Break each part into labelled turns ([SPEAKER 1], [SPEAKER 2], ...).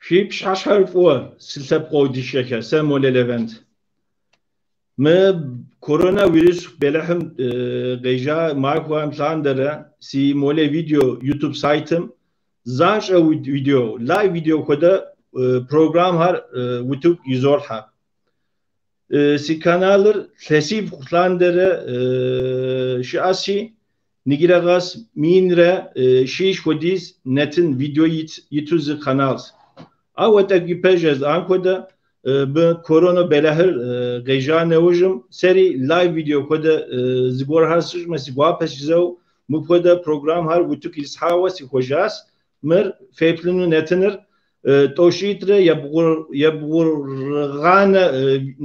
[SPEAKER 1] شي بشحال شحال فوا سلسة قودي الشكا سامولي ليفنت ما كورونا فيروس بلحم غيجا ماركو امسان دره سي مولي فيديو يوتيوب سايتم زانش او فيديو لايف فيديو كده program har YouTube yüzorha. Si kanalır sesif kutlandere şiasi nigiragas minre şiş kodis netin video yituzu kanal. Avata gipejez ankoda bu korona belahır gejane ujum seri live video koda zgor hasış mesi guapes zev mu koda program har YouTube ilshawa si hojas mer feplinu netinir توشيتر يبغر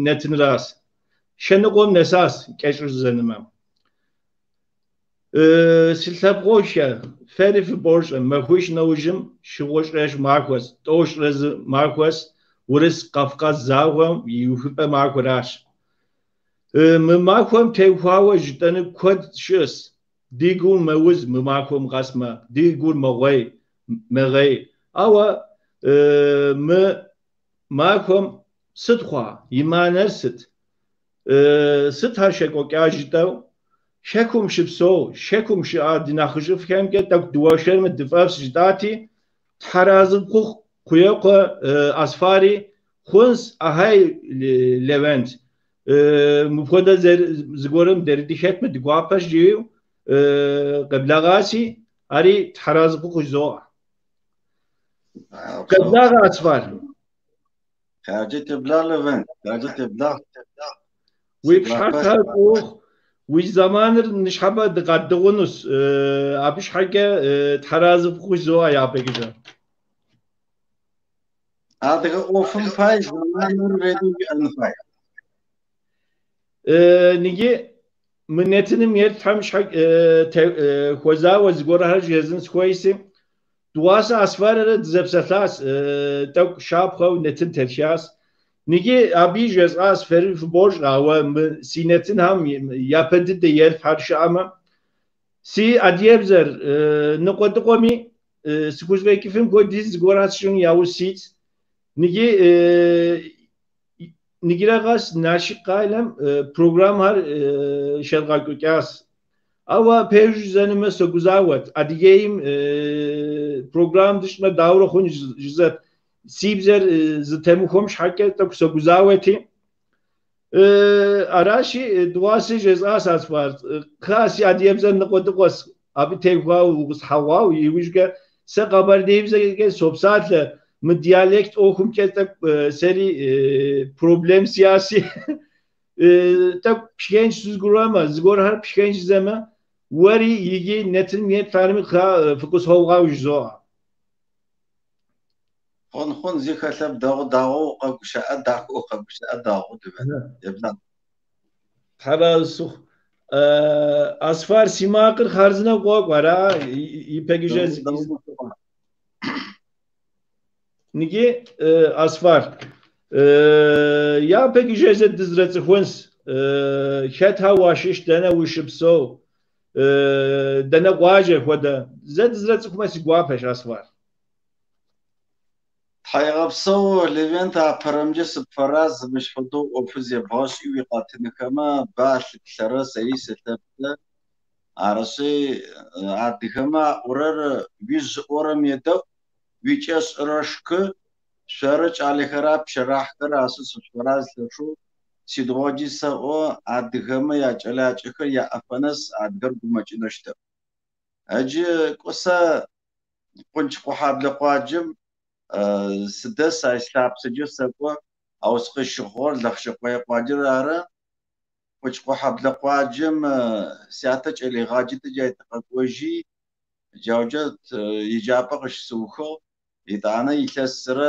[SPEAKER 1] نتن راس شنو قوم نساس كشر زنمم سلسبقوشا فري في بورش ما خوش نوجم شوش رش ماركوس توش رز ماركوس ورس قفقاز زاوم يوفب ماركوراش مماكوم تيوهاو جدن كود شس ديگون موز مماكوم قسمه ديگون مغي اوا ماكم ستخوا يمانر ست هاشك وكاجتو شكم شبسو شكم شعاد ناخجف كم كتك دواشر من دفاف جداتي تحرازن خوخ خيوق أسفاري خونس أهاي ليفنت مفقودة زغورم دردي شك من دقوابش جيو قبل غاسي أري تحرازن خوخ زوع قدار أسفار
[SPEAKER 2] خارجت بلا لفن خارجت بلا
[SPEAKER 1] ويبشحال أوخ ويش زمانر نشحبا دقدقونس أبيش حاجة تحراز بخوش زوا يا بيجا
[SPEAKER 2] هذا أوفن فاي زمانر ريدو أنفاي
[SPEAKER 1] نيجي من نتنم يرتحمش حق خوزا وزغورها جهزنس كويسي دواسه اسفاره زبسلاس توك شاب خو نتن تلشاس نيجي ابي جز اسفر في بورج او سينتن هم يابد de yer farşı ama si adiyebzer نقطه قومي سكوز بيكي فيلم كو ديز غوراسيون ياو سيت نيجي نيجراغاس ناشق قايلم program har şerga kökas Ava pejüzenime soguzavat. Adigeyim program dışında davro khun jizat sibzer ztemu khomş haket tak soguzavati. Arashi duasi jezas asfar. Khas adiyemzen nqodqos abi tevqa us hawa yivishga se qabar deyibze ke sobsatle mi diyalekt okum ketak seri problem siyasi tak pişgenç süzgurama zgor har pişgenç zeme وري يجي نتن ميت فارمي خا فكوس هو غاو جزوع
[SPEAKER 2] خون زي خلاب داغو قبشة أداغو قبشة أداغو دبن يبنا
[SPEAKER 1] حبا السوخ أسفار سيماقر خارزنا قوق ورا يبقى نيجي أسفار يا بقى جاز دزرت خوانس شتها واشش دنا وشبسو دنا واجه ودا زاد زرت خمس جوابش أسفار
[SPEAKER 2] حيغبسو ليفنتا برمجس فراز مش حدو أوفزي باش يقاتن كما باش ترى سيس تبدا عرسي عاد كما أورر بيز أورم يدو بيجس رشك شرج على خراب شراح كراسس فراز لشو سيدواجي سو عاد كما يا جلاج يا أفنس عاد قرب ماجنشت أجي قصة كنت قحاب لقواجم سدس أسلاب سجل سقوا أو سقي الشغل لخش قوي قادر أرى وش قحاب لقواجم سياتج اللي غاجت جاي تقويجي جوجت يجابق إيش سوخو إذا أنا يكسر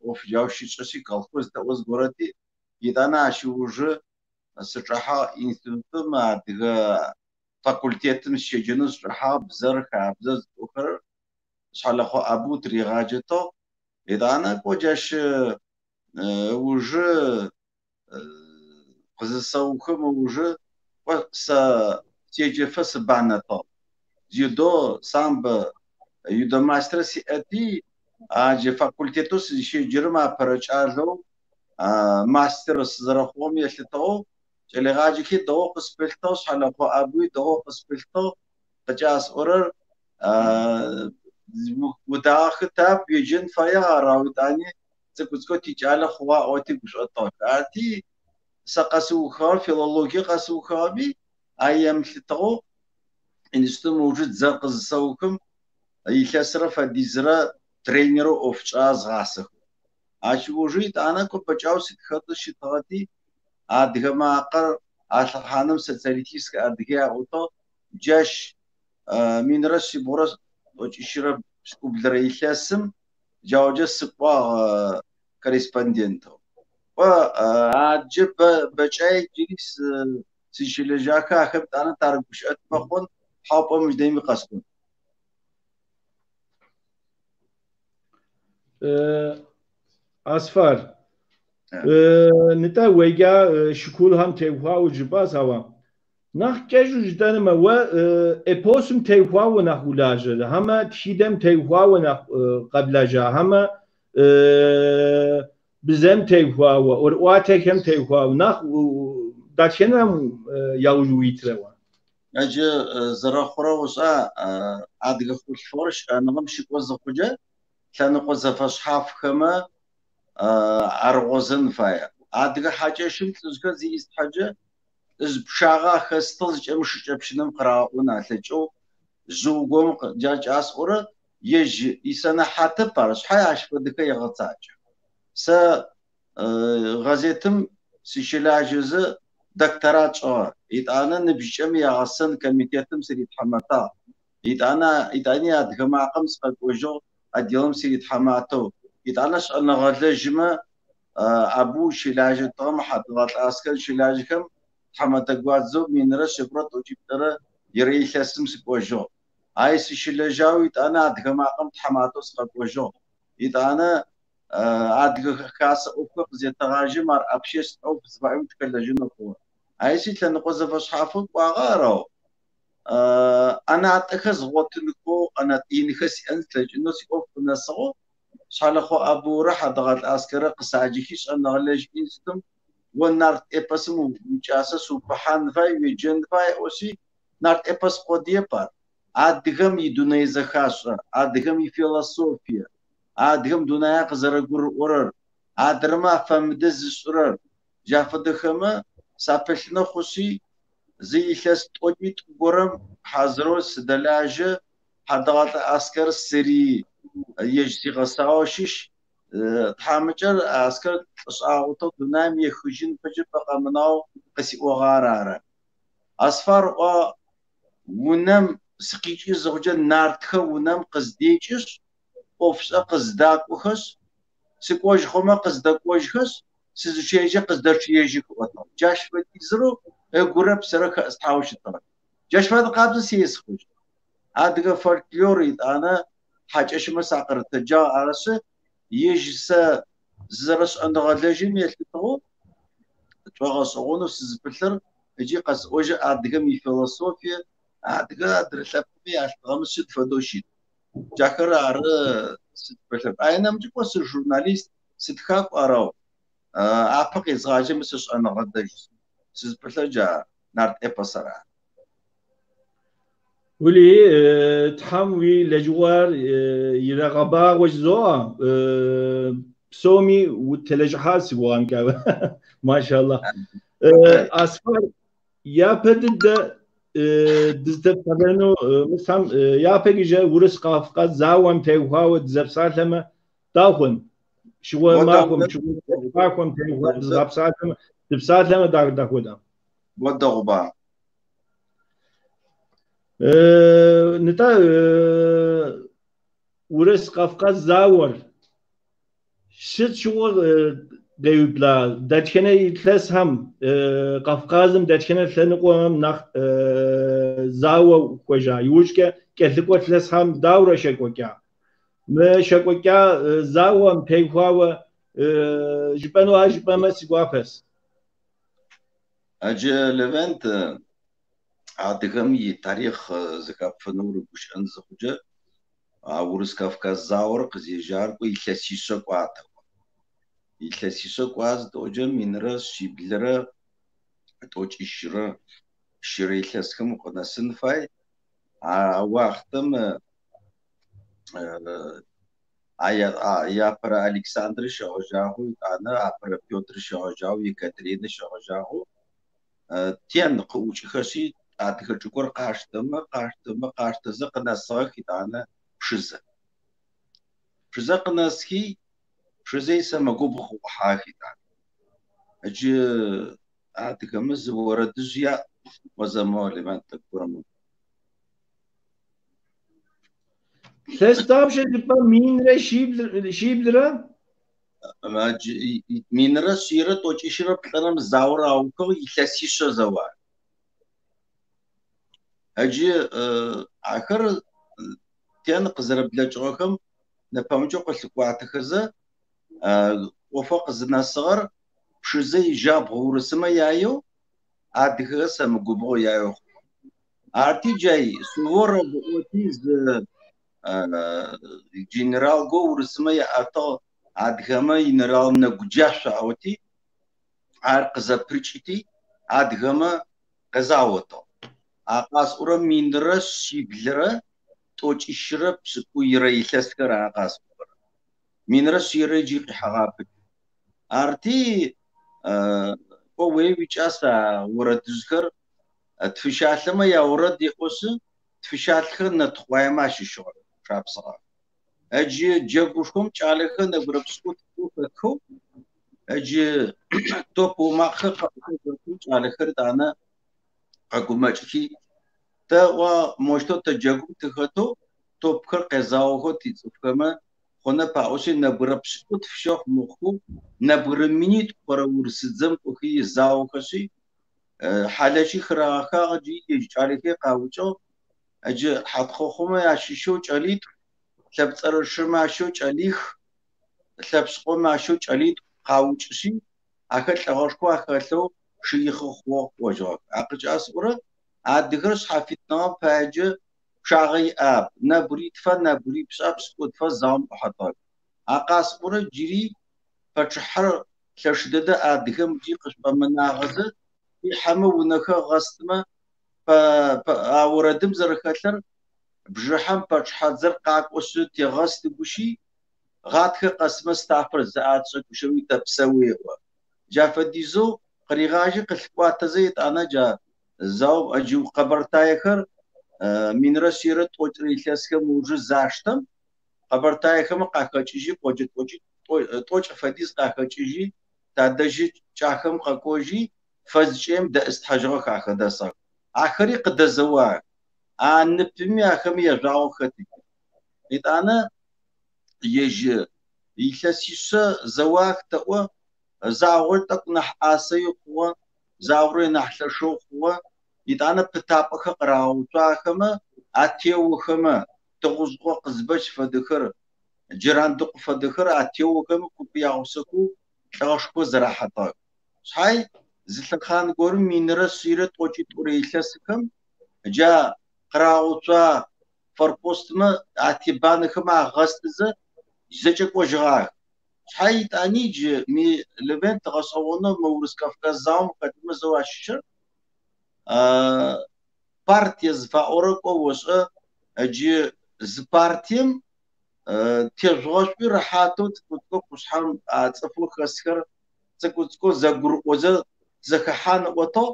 [SPEAKER 2] وف جوشي شيء كالخوز توز قرتي إذا أنا أشوفه سرحة إنستنت ما تجا فاكولتيات الشجنوس رحاب بزرخ عبزز أخر شالخو أبو تريغاجتو إذا أنا كوجش وجه قزسوخم وجه وس تيجي فس بانتو جدو سامب يدو ماستر سيأتي أجي فاكولتيتوس شيء جرما برشالو ماستر سزرخوم يلتو اللي غاجي كي دو قسبلتوس على خو أبوي دو قسبلتو تجاس أورر وداخل تاب يجن فيا راوداني تكوتكو تيجاله خوا أوتي بش أطاق أرتي سقسو خال فيلولوجي قسو خابي أيام تلتو إنستو موجود زرق الزوكم يخسر فديزرا тренеру овчаз غاسخ اشوجيت انا كو بچاوس خد شتاتي ادغما قر الحانم سوسياليتيس ادغيا اوتو جاش مينرس بورس وشرب وبدريلاسم جاوجس سبا كوريسبوندنتو و اجب بچاي جيس سيشلجاكا خبت انا تاركش اتبخون حاطه مش دايما قصدون
[SPEAKER 1] أسفار نتا ويجا شكول هم تيوها وجباز هوا نخ كجو جدان ما و إبوسم تيوها ونخولاجة هما تشيدم تيوها ونخ قبلاجة هما بزم تيوها وأرواته هم تيوها ونخ داتشنا يوجويتروا
[SPEAKER 2] أجي زرخورا وسا أدغ خوش أنا ممشي قوز خوجة كان قوز فشحاف كما أرغوزن فايا أدغ حاجة شمت زكا زي است حاجة إز بشاغا خستل جمش جبشنم قراؤنا تجو زوجهم جاج أسورة يج يسنا حتى بارش حياش بدك يغتاج س غازيتم سيشلاجز دكتورات يتانا نبجم يغسن كميتيتم سريت حماتا يتاني ادغما قمص قوجو اديوم سريت حماتو يتاناش انا غلجما ابو شلاج طم حضرات اسكن شلاجكم حماتا غوازو من رشبرت وجبتره يريلسم سقوجو اي سيشلاجاو يتانا ادغما قم حماتو سقوجو يتانا أدغ كاس أوفق زي تراجم مر أبشيس أو بزبايم تكلجنا قوة عايزي تنقذ فصحافك وغارو أنا أتخذ وطنكو أنا إنخس أنت لجنو سيوف نسو شالخو أبو راح ضغط أسكرة قساجيكيش أنا غلج إنستم ونارت إبسمو مجاسة سوبحان فاي ويجن فاي أوشي نارت إبس قودية بار أدغم يدوني زخاشة أدغم يفيلسوفيا أدهم دنيا قزرقور ورر أدرما فمدز سرر جافدخما سافلنا خوشي زي خست أوديت قرم حضروس دلاجة حضرات عسكر سري يجسي غساوشش تحمجر عسكر أصعوتو دنام يخجين فجر بقى مناو قسي وغارارا أصفر ونم سقيجي زوجة نارتخ ونم قزديجش أوفس قصداك وخس سكوج خما قصداك وجهس سيزوشيجي قصداك شيجي كوتو جاش فتيزرو غورب سرك استحاوش الطرق جاش فاد قابز سيسخوج ادغ فولكلوريد انا حاجش مساقر تجا ارس يجس زرس اندغلجم يلتو توغس اونو سيزبلر يجي قص اوج ادغ مي فلسفيا ادغ درسفي اشتغمس فدوشي جاكر ار ستبلر اينم جوس جورناليست ستخاف اراو ابق ازاجم مسش انا غدج ستبلر جا نارت ابصرا
[SPEAKER 1] ولي تحموي لجوار يرغبا وجزوها بسومي والتلجحات سوان كابا ما شاء الله أسفار يا بدد دزدت قبلنو مثلا يا بيجي ورس قافقات زاوم تيوها ودزبسات لما داخن شو ماكم شو ماكم تيوها دزبسات لما دبسات لما داخودا
[SPEAKER 2] ودغبا
[SPEAKER 1] نتا ورس قافقات زاور شت شو ديبلا داتشنا يتلس هم قفقازم داتشنا تلنقوهم نخ زاو وجا يوشك كذكوا تلس هم داورة شكوكا ما شكوكا زاو متيخوا جبانو أجبا ما سيقوافس
[SPEAKER 2] أجي لفنت عادقم تاريخ زكاة فنور بوش أنزخوجة Урыс Кавказ зауэр къызежьар илъэсищэ кӏуатэ. Илъэсищэ кӏуаз тӏокӏэ минрэ шъиблрэ тӏокӏищрэ щырэ илъэсхэм укъынэсын фай. Уахътэм япэрэ Александр щэгъэжьагъэу итӏанэ апэрэ Пётр щэгъэжьагъэу Екатеринэ щэгъэжьагъэу тен къыӏукӏыхэши адыгэ чӏыгор къаштэмэ къынэсыгъэх итӏанэ пшызэ. Пшызэ къынэсхи пшызэи сэмэгубгъу къыӏухьагъэх итӏанэ. Ыджы адыгэмэ зы орэдыжъ яӏ Озэмэ Левент Токурмэ.
[SPEAKER 1] Сестапшэ типа минрэ шиблрэ?
[SPEAKER 2] Минрэ шъирэ тӏокӏищрэ плӏэрэм зауэр аухыгъ илъэсищэ зэуар. Ыджы ахэр тен къызэрэблэкӏыгъэхэм нэпэмыкӏэ къылъыкӏуатэхэзэ ӏофэ къызынэсыгъэр пшызэ ижабгъу урысымэ яеу адыгэ сэмэгубгъо яеу. Арти джай Суворов ӏоти зы генерал го урысымэ яӏэтыгъ адыгэмэ генерал Нэгуджашъо ӏоти ар къызэпрыкӏыти адыгэмэ къезаотыгъ. Акъасӏурэ минрэ шъиблрэ тӏокӏищрэ пшӏыкӏуйрэ илъэсхэр акъасӏурэ. Минрэ шъирэ джи къихьэгъапы. Арти уеу уикӏаса орэдыжъхэр тфыщалъэмэ яорэд еӏошы тфыщалъхэр нэтхъуаемэ ащыщыгъэр шапсыгъэ. Ыджы джэгушхом кӏалэхэр нэбгырэ пшӏыкӏу хэхэу ыджы топ умакъхэр кӏалэхэр итӏанэ къэгумэкӏхи тэӏо моштэ джэгум тыхэтэу топхэр къезаохэу тицӏыфхэмэ хъунэ паӏоши нэбгырэ пшӏыкӏу тфыщэхъу мыхъуу нэбгырэ минит пэрэ урысыдзэм кӏохи заохэши хьалэжьи хырагъэхагъ джи кӏалэхи къаукӏыгъ. Ыджы хьатхъэхъомэ ящыщэу кӏэлитӏу, лъэпцӏэрэшэмэ ащэу кӏэлих, лъэпшъкъомэ ащэу кӏэлитӏу къаукӏыши ахэр лӏэгъэшхоу ахэлъэу шыихъэ хъугъэ кӏожьыгъэх. Акъыкӏасӏорэ адыгэр шъхьафитныгъэм паеджэ пчъагъэ иӏаб, нэбгыритфэ, нэбгырипшӏэ, пшӏыкӏутфэ заом ӏухьэтыгъэх. Акъасӏорэ джыри пэчъыхьэр лъэш дэдэ адыгэм джи къышӏомынагъэзэ ихьэмэ унэхэр гъэстымэ орэдым зэрэхэлъэр бжыхьэм пэчъыхьэдзэр къакӏошы тегъэстыгущи гъатхэ къэсмэ стафэр зыӏатшӏэгущэуи тэпсэуеӏо. Джафэдизэу къыригъажьи къылъыкӏуатэзэ итӏанэ джа заом ыджы къэбэртаехэр минрэ шъирэ тӏокӏрэ илъэсхэм уже заштэм къэбэртаехэмэ къахэкӏыжьи тӏокӏ фэдиз къахэкӏыжьи тадэжьи кӏахэм къэкӏожьи фэзкӏэм дэӏыстхьэжьыгъэх ахэдэсых. Ахэри къыдэзэуагъ. Ныпыми ахэми ежъуагъэу хэтых. Итӏанэ ежьы илъэсищэ зэуагъ тэӏо загъор тӏэкӏу нахь ӏасэи хъугъэ, загъори нахь лъэшэу хъугъэ. Итӏанэ пытапӏэхэр къырагъэуцуагъэмэ атеухэмэ тыгъужъыгъо къызбэч фэдэхэр, джэрандыкъу фэдэхэр атеухэмэ купи ягъусэхэу лӏэгъэшхо зэрахьэтыгъэх. Шъхьай зылъэхъан горым минрэ шъирэ тӏокӏитӏурэ илъэсхэм джа къырагъуцуа форпостмэ атебанэхэмэ агъэстызэ зэкӏэ кӏожьыгъагъ. Шъхьай итӏани джы Левент гъэшӏэгъонэу мы Урыс Кавказ заом хэтмэ зэу ащыщыр партие зыфаӏорэ кӏо ошӏэ ыджы зы партием тежъугъэшӏуи рэхьатэу цӏыкӏуцӏкӏэ къушъхьэм цӏыфэу хэсхэр цӏыкӏуцӏкӏэ зэгурыӏозэ зэхэхьан ӏотыгъ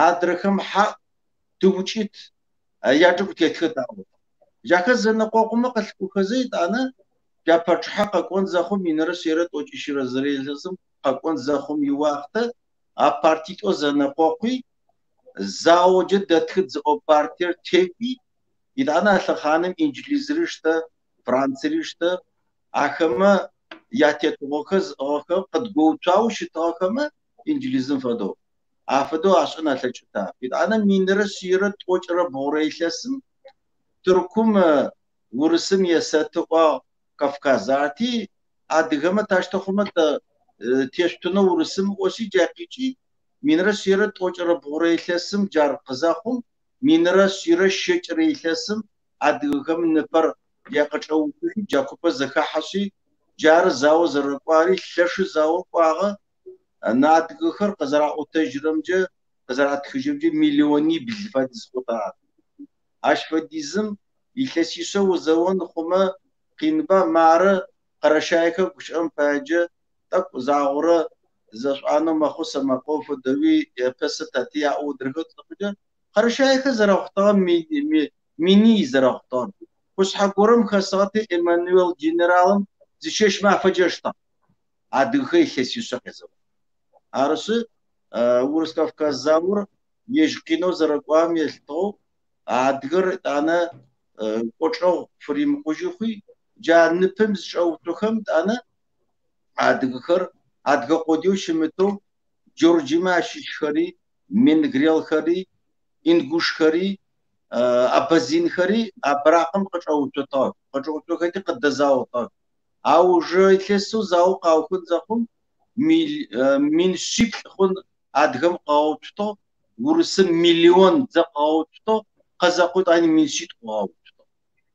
[SPEAKER 2] адрэхэм хьаӏ тыучӏит яджэгу тетхэ даӏотыгъ. Джахэ зэнэкъокъумэ къылъыкӏухэзэ итӏанэ пяпэчъыхьэ къэкӏон зэхъум минрэ шъирэ тӏокӏищырэ зырэ илъэсым къэкӏон зэхъум иуахътэ а партитӏо зэнэкъокъуи заоджэ дэтхы зыӏо партиер теуи итӏанэ лъэхъаным инджылызри штэ, францыри штэ ахэмэ ятетыгъэхэр зыӏыгъэхэр къыдгоуцуагъэу щытыгъэхэмэ инджылызым фэдэу. Афэдэу ашӏын алъэкӏыта. Итӏанэ минрэ шъирэ тӏокӏрэ бгъурэ илъэсым Тыркум урысым есэтыӏо Кавказ арти адыгэмэ таштэхъумэ тештунэ урысым ӏоси джакъикӏи минрэ шъирэ тӏокӏрэ бгъурэ илъэсым джар къызэхъум минрэ шъирэ щэкӏрэ илъэсым адыгэхэм ныпэр يقطعوا جاكوبا زكاحشي جار زاو زرقواري لش زاو قاغا نادغخر قزرا اوتجرمجه قزرا تخجمجه مليوني بالفاد سقطا اش فديزم يلسيسو زون خما قينبا مار قرشايكا كشم فاجه تق زاوره زسانو مخص مقوف دوي بسطتي او درغت خجه قرشايكا زرختان ميني زرختان وش حقورم خاصاتي ايمانويل جنرال زيشش ما فجشتا ادغخي يلسيسو كزو арысы урыс Кавказ завур ежкино зараквам елто адгыр тана кочо фрим кожухи жанныпым зшаутухам тана адгхыр адга кодю шимето джорджима шишхари мингрел хари ингуш хари абазин хари абракам кочоутото кочоутухати кдазауто а уже если зау каухун захум من شيب خون أدهم قاوتو ورسم مليون زقاوتو قزاقوت أني من شيت قاوتو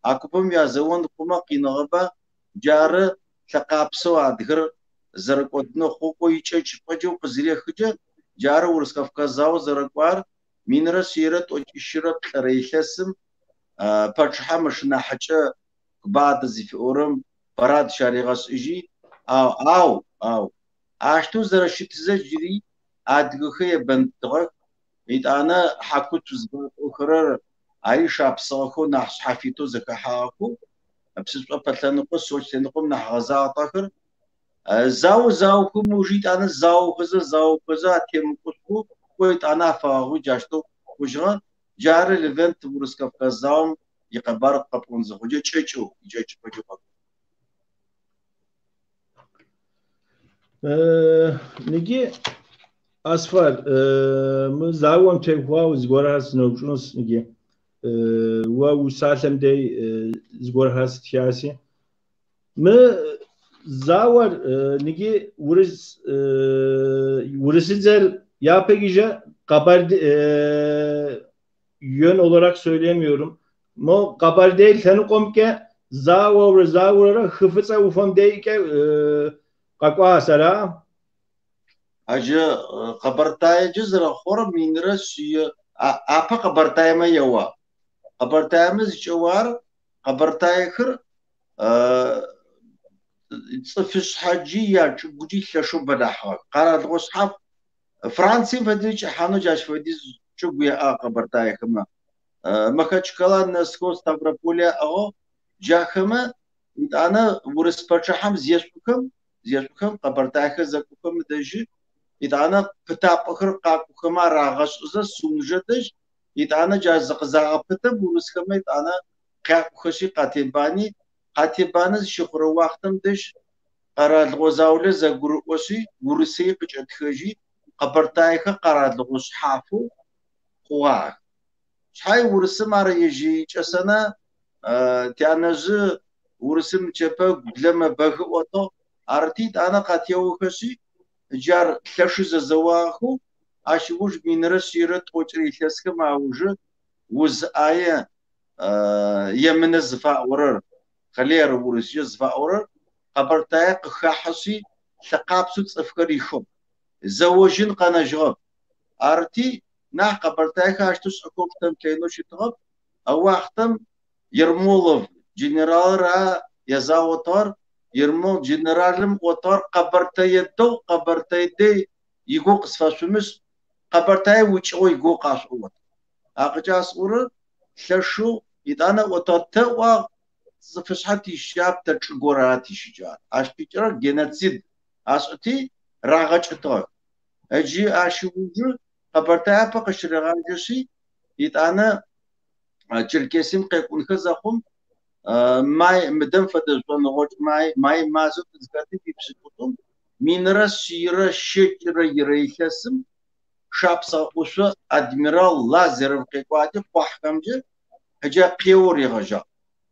[SPEAKER 2] أكبر يا زوان كوما قينغبا جار ثقابسو أدهر زرقودنا خوكو يشج بجو قزري خجة جار ورس كافكازاو زرقوار من رسيرة وشيرة ريحسم بتشحى مش نحجة بعد زي أورم براد شاريغاس إجي أو أشتو زرشت زجري أدغخي بنتغ إد أنا حكوت زبط أخرى عايش أبصاخو نحس حفيتو زكاحاكو بسبب بتلنقو سوتش لنقوم نحغزا طاخر زاو كو موجود أنا زاو خزا تيم كوسكو كويت أنا فاغو جاشتو وجران جار الإيفنت ورس كافكازاوم يقبر قبون زخو جيتشو بجو
[SPEAKER 1] نگی اسفر من زاوام تقوى زغورهاس نوجنوس نگی و وسالم دي زغورهاس تياسي ما زاور نگی ورisizer ya peki yön olarak söyleyemiyorum. Mo kabar değil seni komke zavura hıfıza ufam değil ki каква сара
[SPEAKER 2] أجا قبرتاي جزر خور من رسي أبا قبرتاي ما يوا قبرتاي مز جوار قبرتاي خر تصفش حاجية جودي شو بدحها قرار الغصحف فرنسي فديش حانو جاش فديش شو بيا قبرتاي كما ما كاتش كلا نسكو ستافروبوليا أو جاكما أنا ورس برشحم زيشكم قبرتاي زكوكم دجي إذا بتابخر قاكوكما راغش إذا سونجتش إذا جاز قزاق بتب ورسكما إذا قاكوخشي قاتباني شخر وقتم دش قرار الغزاولة زغروشي ورسي بجتخجي قبرتايخ قرار الغز حافو قواك شحاي ورسم على يجي جسنا تيانج ورسم جبا لما بغوتو أرتيت أنا قاتيوخشي جار لش زواخو أشوش بينرس يرت وتري لسك ما وجه وز آية يمن الزفاء ورر خلير ورس يزفاء ورر قبرتاي قحسي ثقابسو تصفكري خب زوجين قناجغب أرتي نا قبرتاي خاشتوس أكوكتم كينو شتغب أو وقتم يرمولوف جنرال را يزاوتار يرمو جنرالم وطار قبرتاي دو قبرتاي دي يقو قصفاسومس قبرتاي وچو يقو قاسوت أقجاس ورر لشو إدانا وطاطوا زفشحتي شاب تشغوراتي شجار أشبيتر جيناتسيد أسوتي راغچتو أجي أشوجو قبرتاي بقش راغجسي إدانا چركسيم قيقون خزاخم ماي مدام فدزون غوت ماي مازو تزغاتي بيبسكوتوم مينرا سيرا شكرا يريخسم شابسا وسو ادميرال لازرم قيقواتي بحكمجي هجا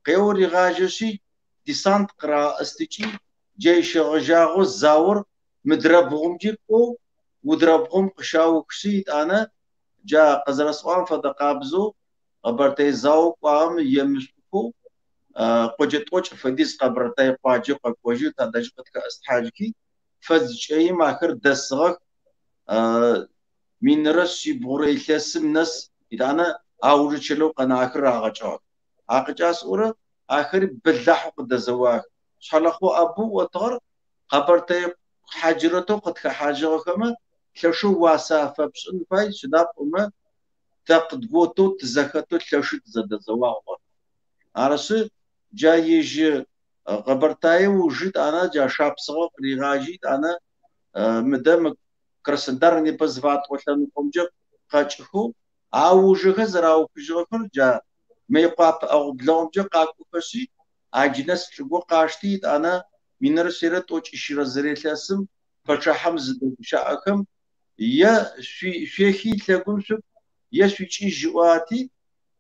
[SPEAKER 2] قيوري غاجشي ديسانت قرا استيجي جيش غجاغو زاور مدربهم جيكو ودربهم قشاو كسيت انا جا قزرسوان فدقابزو قبرتي زاو قام يمسكو قجت وش فديس قبرتاي قاجي قاجي تدش قد كاستحاجكي فزشي ما كر دسغ من رشي بوري لسم نس إذا أنا أوري شلو قنا آخر عقجاس أورا آخر بلح قد زواج شلخو أبو وطر قبرتي حاجرته قد كحاجة كما تلشو واسافة بسن فاي شداب أما تقد قوتو تزكتو تلشو تزد زواج عرسي جايج قبرتاي وجد أنا جا شاب صغق ريغاجيت أنا مدام كرسندرني بزفات وشان قمجة قاچخو عاوجه زراو كجوكر جا ميقاب أو بلومجة قاكو كشي عجنس تلقو قاشتيت أنا من رسيرت وش إشير زريت لاسم فشحم زد شاكم يا شيخي تلاقون سب يا شيء جواتي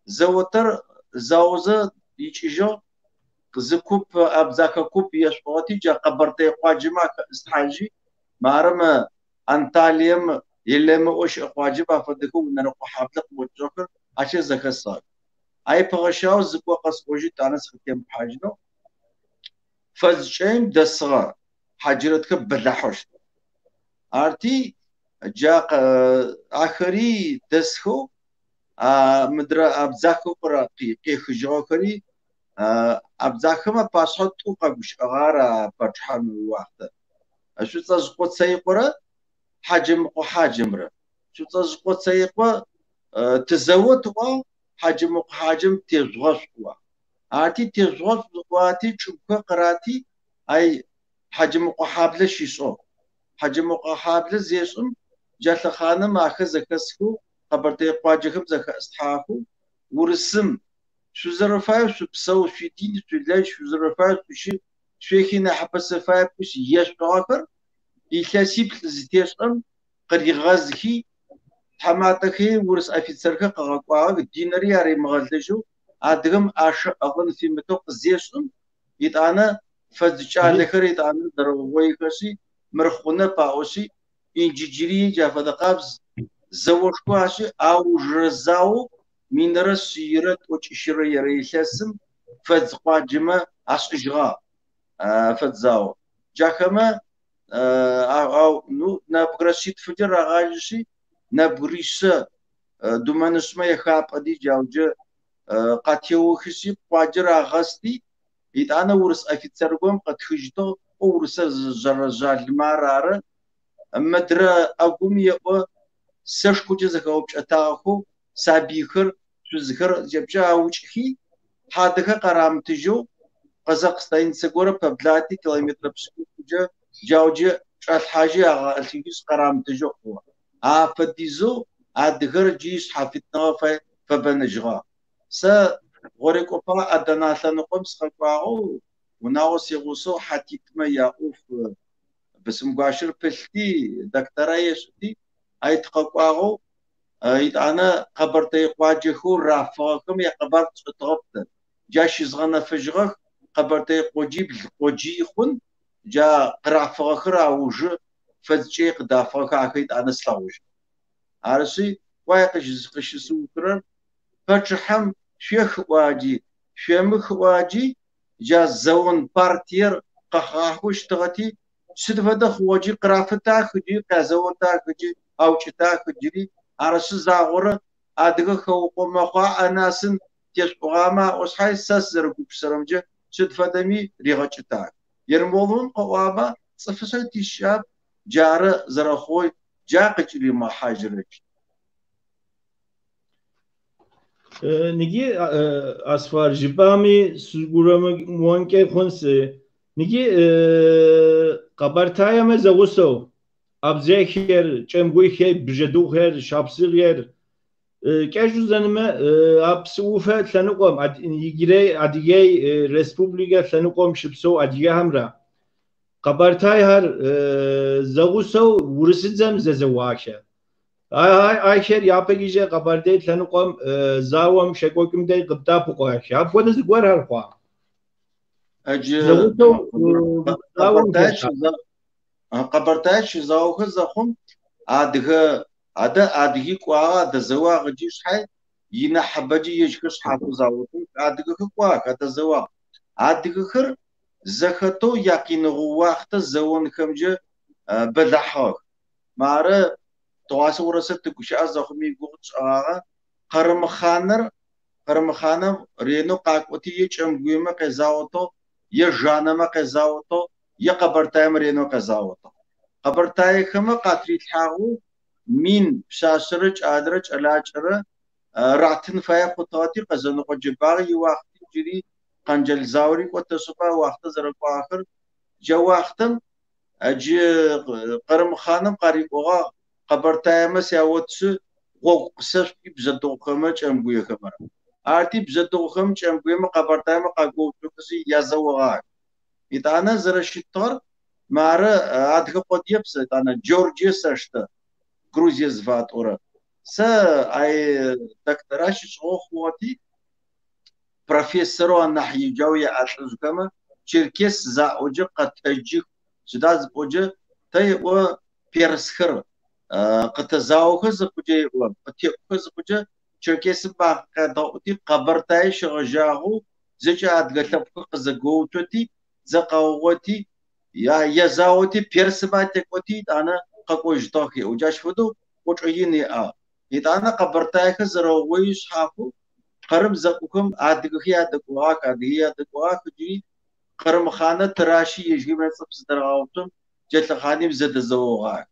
[SPEAKER 2] زوتر زاوزة يجيجو زكوب أبزاك كوب يشبوتي جا قبرتي قاجما استحاجي معرم أنطاليم يلي مؤش قاجبا فدكو من نرقو حابلق وجوكر عشان زكسار أي بغشاو زكو قصوجي تانس ختيم بحاجنو فزشيم دسغا حاجرتك بلحوش أرتي جا آخري دسخو مدرا أبزاكو قراقي قيخ جوكري أبزاكما باسحطو قبش أغارا بطحان الوقت شو تزقوت سيقرا حجم وحاجمره شو تزقوت سيقرا تزوت حجم وحاجم تزغش آتي تزغش واتي شبكة قراتي أي حجم وحابل شيسو حجم وحابل زيسم جات خانة ما أخذ كسكو قبرتي قاجكم زك استحاكو ورسم شو زرفاي شو بسو شو دين شو لا شو زرفاي شو هنا حبس فاي بش يش قاكر يكاسيب زيتيشن قد غازكي حماتكي ورس أفيتسرك قاقوا ديناري على مغلتجو أدغم أش أظن في متوق زيشن يتأنا فزجال لكر يتأنا دروي كسي مرخونة باوسي إنجيجري جافة قابز زوجكو عشي أو جرزاو من رسيرة وتشير يريسم فزقوا جمع أسجغا فزاو جاكما أو نو نبغرسيت فجر عايشي نبغريسة دومانس ما يخاف أدي جاوجة قاتيو خسي قاجر عغستي يتأنا ورس أفيتسرقوم قد خجتو ورس زرزال مارارة مدرا أقوم يبقى سش كوجز كوبش أتاخو سابيخر شو ذكر جبجا وجهي هذا قرام تجو قزاقستان سكورة ببلاتي كيلومتر بسكوجا جاوجة الحاجة التيجيس قرام تجو فديزو أدغر جيس حفتنا فبنجغا غوريكوبا أدنا ثنقوم سخقاو وناوس يغوصو حتيتما ياقوف بسم قاشر بلتي دكتورا يشتي أي تقاقاو أنا قبرتي قواجهو رافقكم يا قبرت تغبت جاش يزغنا فجغك قبرتي قوجي خن جا قرافق خرا وج فزشي قدافق أكيد أنا سلاوج عرسي وايقش قش سوكرن فتحم شيخ واجي شيمخ واجي جا زون بارتير قخاخوش تغتي سدفدخ واجي قرافتها خجي قازوتا خجي أو شتا خجري عرس زاغورة أدغ خوقو مخا أناسن تشقاما أصحي سسر بسرمجة سدفدمي ريغتشتا يرمولون قواما صفصل الشاب جار زرخوي جاقج لي ما حاجرك
[SPEAKER 1] نگی اسفار جبامی سگورم موانکه خونسه نگی قبرتای ما زوسو ابزه خیر چمگوی خیر بجدو خیر شابسی خیر کجو زنمه ابسوفه تنقم یگیره ادیگه رسپوبلیکا تنقم شبسو ادیگه همرا قبرتای هر زوسو ورسیدم زواشه آخر یاپگیجه قبرده تنقم زاوم شکوکم دی قبطا پقوش یا بود زگور هر خوا
[SPEAKER 2] قبرتاش زاوخ زخم أدغي قوا دزواج جيش حي ينحبجي يشكش حافظ زاوتو أدغي قوا كتزواج عادقخر زخطو يقين غواخت زون خمجة بلحق مارا تواصل ورست كوشا زخمي قوتش قرم خانم رينو قاقوتي يچم گويمه قزاوتو يجانما قزاوتو يقبرتاي مرينو قزاوتو قبرتاي خما قاتري تحاغو مين بشاشرج ادرج علاجره راتن فايا خطاتي قزنو قجباغي وقت جري قنجل زاوري وتسقا وقت زرقو اخر جو وقتم اجي قرم خانم قريبوغا قبرتاي مسياوتس غوق قسف بزدو خما چم گوي خبر آرتی بزدو خم چم گویم قبرتای ما قاگو کسی یازوغا ایتانا زرشتور ماره آدخ پودیبس ایتانا جورجیا سرشته گروزیا زفات اورا س ای دکتراش شو خواتي بروفيسور نحيي جوي اتزكما چركس زا اوجه قتجي زداز اوجه تي و بيرسخر قتزاوخ زقجي و قتيخ زقجه چركس با قدوتي قبرتاي شغجاهو زجا ادغلف قزغوتتي زقاوتي يا يزاوتي بيرسباتي قوتي انا ققوجتوخي وجاش فدو وچيني يتانا قبرتاي خزرويش حافو قرم زقكم عادقخي عادقواك عادقي عادقواك جي قرم خانة تراشي يجي من صبس درغاوتم جت خاني بزد زوغاك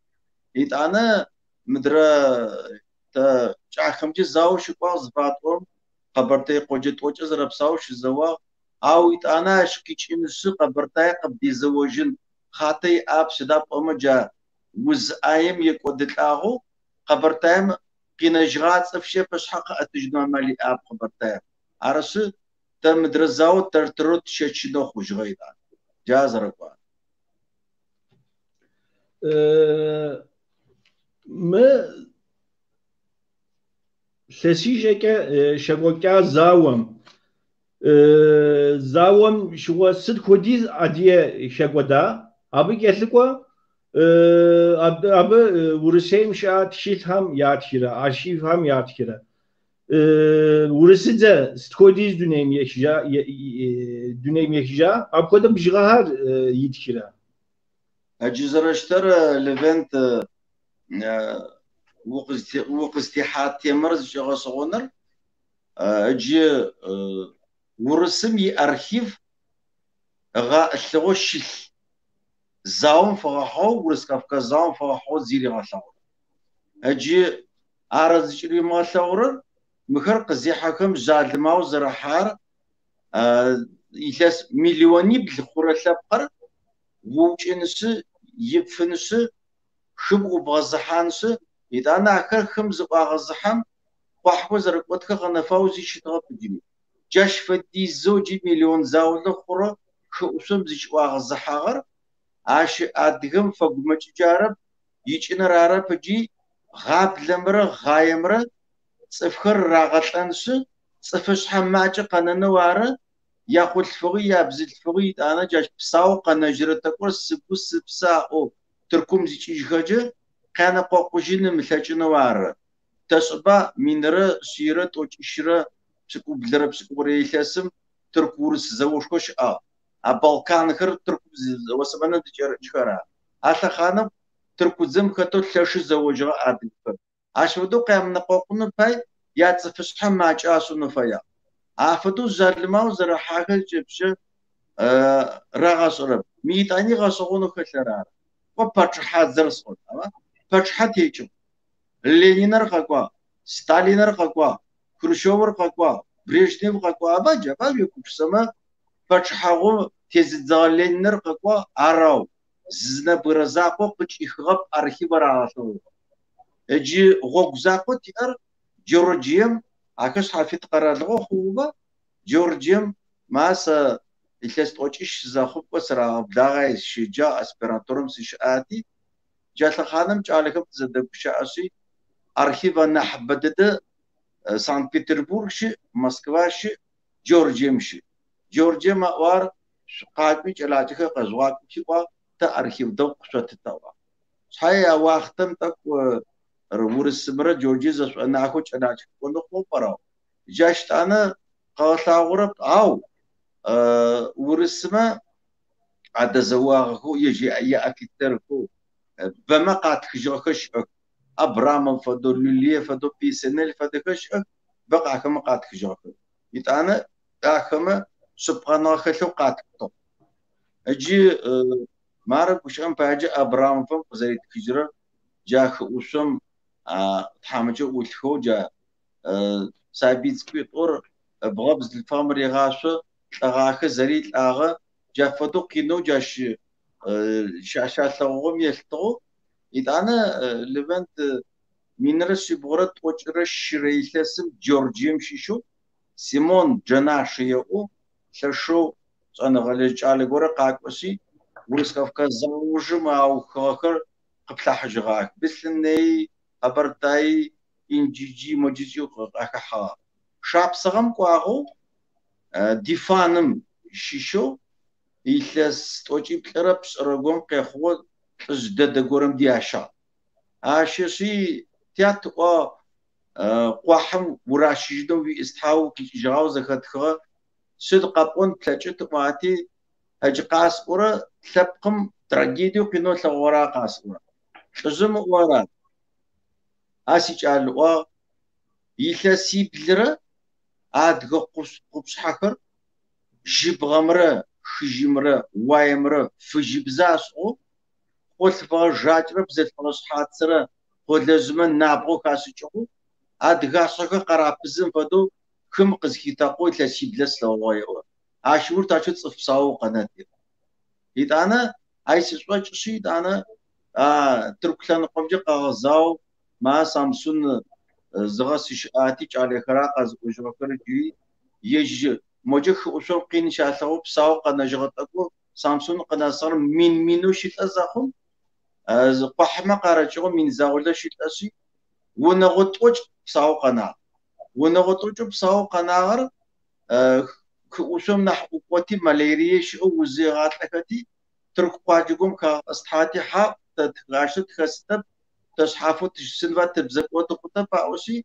[SPEAKER 2] يتانا مدرا تا چاخمجي زاو شقوا زباطوم قبرتاي قوجت وچ زرب ساوش زوا او يتانا شكيچنس قبرتاي قبدي زوجن خاطي اب سداب امجا وز ايم يقودلاغو قبرتاي قينجغات صفشي باش حق اتجنا مالي اب قبرتاي عرس تم درزاو ترترت شچنو خوجغيدا جاز رقوا
[SPEAKER 1] ما سسيجك شغوكا زاوم شو سد كوديز اديه شغودا ابي كسكو ابي ورسيم شات شيت هم ياتشيرا arşiv هم ياتشيرا ورسيده ستكوديز دنيم يخجا دنيم يخجا ابكودم بجغار يتشيرا
[SPEAKER 2] اجزرشتر ليفنت وقستي حات يمرز شغصونر اجي ورسم يارخيف غا الثوشل زاوم فراحو ورس كافكا زاوم فراحو زيري غاثاور اجي عرض جري ما ثور مخر قزي حكم زادماو زرحار يلاس مليوني بالخورة ثابقر ووجنس يبفنس خبغو بغزحانس إذا أنا أكر خمز بغزحام وحوز ركوتك غنفاوزي شتغب جميل جاش فدي زوجي مليون زاول خورة خؤسم زيش بغزحاغر عاش أدغم فقمج جارب يجن رارا بجي غاب لمرة غايمرة صفخر راغتانس صفش حماجة قننوارة ياخد الفغي يابزل الفغي أنا جاش بساو قنجرتكور سبوس بساو تركم زيش إجهجة كان قوقجين مثلجنوارة تسبا منرة سيرة وشيرة بسكو بلرة بسكو ريلاسم تركورس زوجكوش بالكان خر تركو وسبنا تجارة أثا خانم تركو زم خطو تلاشي زوجها عادل عشودو قيام نقوقنا باي ياتفش حماج آسو نفايا عافدو زرلماو زر حاجة جبشة راغاس رب ميتاني غاسوغونو خسرار وباتشحات زرسون باتشحات يجو لينينر قاقوا ستالينر قاقوا خروشوفر قاقوا بريجنيف قاقوا أباجا يكوكسما باتشحاغو تيزدزالينر قاقوا عراو زنا برزاقو قش إخغب أرخيب راغاسو اجي غوغزاقو تيار جورجيم عكس حافظ قرار لغو خوبا جورجيم ماسا إليست أوشيش زاخوب بسرا بلاغاي شجاع أسبرانتورم سيشاتي جات خانم جالكم تزدق شاسي أرخيبا نحبدد سان بيتربورغ شي موسكوا شي جورجيم شي جورجيم وار قادمي جلاجك قزواق شي تا أرخيب دو قشوت تاوا صحيح واختم تك ورس مرة جورجيز أنا أخوش أنا أشوف كله خو براو جاشت أنا قاطع غرب أو ورسمة عدا زواغه يجي أي أكتركو بما قات خجوخش أبرام فدو لولي فدو بيسنل فدكش بقى كم قات خجوخ يتأنا أخما سبحان الله خلو قات كتو أجي مارك وش أم باجي أبرام فم زي خجرة جاخ وسم تحمجو والخو جا سايبيت كبير بغبز الفامر يغاشو أغاخ زريت أغا جا فدو كينو جاش شاشا ثوغم يلتغو يتأنا لبنت مينرس بغرت وجرش ريثسم جورجيم شيشو سيمون جناشيو شرشو أنا غلج على جورا قاقوسي ورس كافكا زوجم أو خاخر قبل حجراك بس إني أبرتاي إنجيجي مجيجي قاقحا شاب سغم قاقو ديفانم شيشو إيثس توجي بكربس رقم قيخو ازداد جورم دياشا عاششي تياتوا قوحم وراشيدو في استحاو كي جاوز خدخه صدق قون تلجت ماتي هج قاس اورا ثبقم تراجيديو كينو ثورا قاس اورا زم ورا اسيج الوا يلسي بلرا ادغ قبس حكر جبغمره خجمره وايمره فجبزاسو قلت فجاجره بزت فلسحات سره قد لازم نابغو كاسيجو أدغاسك قرابزم فدو كم قزكي تقول تسيبلس لوايو عاشور تاچو صفصاو قناتي إذا أيسوس شيء أنا تركلان قمجة قازاو ما سامسون زغاسش آتيش على خراق از وجوكر جي يج موجه وشون قين شاثو بساو قناجغتكو سامسون قناصر من منو شيت أزاخم از قحمة قارجو من زاولة شيت أسي ونغطوج بساو قناع ونغطوج بساو قناعر كوسم نح قوتي ماليريا شو وزيغات لكتي ترك قاجكم كاستحاتي حا تتغاشت خستب تشحافو تشسنفا تبزك وتقطب باوشي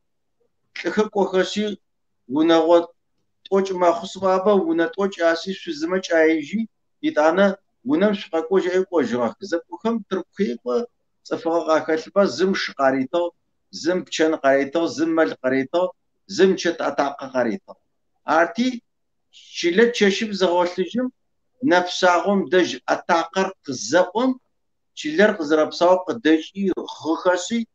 [SPEAKER 2] تخكو خشي ونغطوج ما خصبابا ونطوج اسي شزمج ايجي يتانا ونمش قاكوج اي قوجراك زكوكم تركيبا صفغا قاكلبا زمش قاريتو زم بچن قريتو زم مل قريتو زم چت اتاق قريتو ارتي شيله چشب زغولتجم نفساغم دج اتاقر قزقم شيلر قزرب ساق دجي خخسي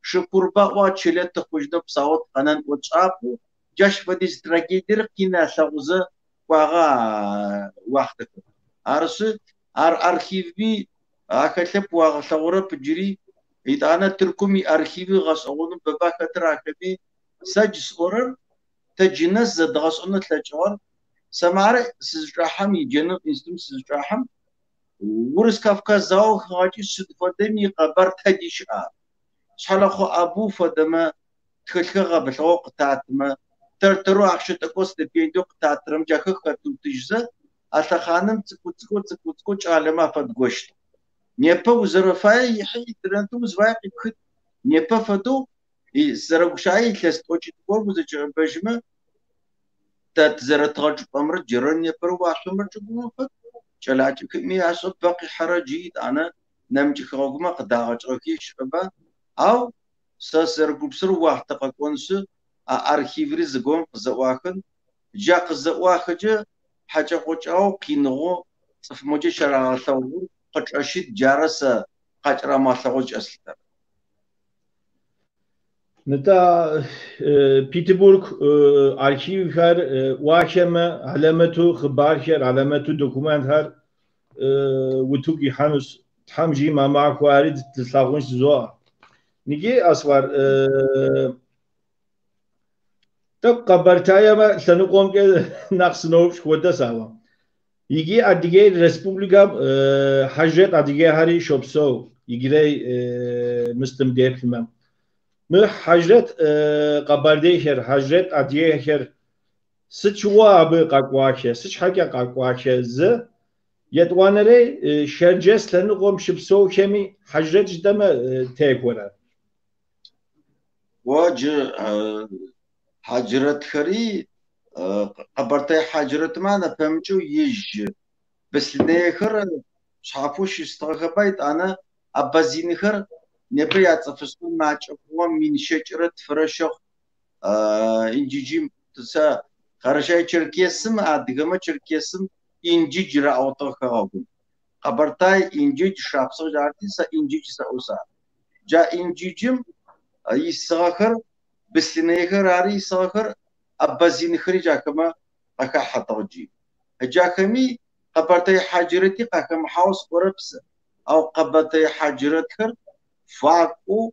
[SPEAKER 2] شكربا وا شيله تخوجد بساوت قنن وچابو جاش فديس تراجيدر كينا ساوزه واغا وقتك ارس ارخيفي اكلب واغ ثوره بجري إذا تركمي أرخيفي غصون ببا كتر أكبي سجس أورر تجنس زد غصون تلجوان سمارة سجرحم يجنب إنستم سجرحم ورس كافكا زاو خاجي سدفدمي قبر تديش شحال خو أبو فدما تخلخ غبلغو قطعتما ترترو عشت أكوس دبيدو قطعترم جاكو خطو تجزا أتخانم تكو علما فدقوشت نيبا وزرفاي يحي ترنتو زواقي كت نيبا فدو زرقشاي تلست اوجي تقول وزجر بجمه تزرت غج بمر جرن نيبا واشمر جمو فد شلاجي كمي عصب باقي حرجيت انا نمجي خوغما قداغج اوكي شبا او سرقب سر واحد تقونس ارخيفري زغون قزواخن جا قزواخجه حاجه قوچاو كينو صف موجي شرا ثور قطعشيت جارسة قطرة ما ثقوج أصلا.
[SPEAKER 1] نتا بيتربورغ أرشيف هر واقعما علامته خبر هر علامته دكتومنت هر وتوقي حنوس تحمجي ما معك وارد تلاقونش زوا. نيجي أسوار تبقى برتايا ما سنقوم كده نقص نوبش خودة سوا. يجي أديجي ريسبوبليكا حاجات أديجي هاري شوبسو يجري مستمدير كمان مه حاجات قبرديشر حاجات أديجي سچوا أبي قاقواشه سچ حاجة قاقواشه ز يتوانري شرجس لنقوم شبسو كمي حاجات جدما تيكورا
[SPEAKER 2] واج حجرت خري قبرتي حجرت معنا فهمتوا يج بس لنيخر شافوش يستغربيت أنا أبازينخر نبي أتصفصون مع شافوا من شجرة فرشة إنجي جيم تسا خرجاي تركيسم أدقما تركيسم إنجي جرا أوتو خاوم قبرتاي إنجي شابسو جارتي سا إنجي سأوسا جا إنجي جيم يساخر بس لنيخر عاري يساخر أبازينخر جاكما أكا حطوجي هجاكمي قبرتي حجرتي قاكم حاوس وربس أو قبرتي حجرتكر فاقو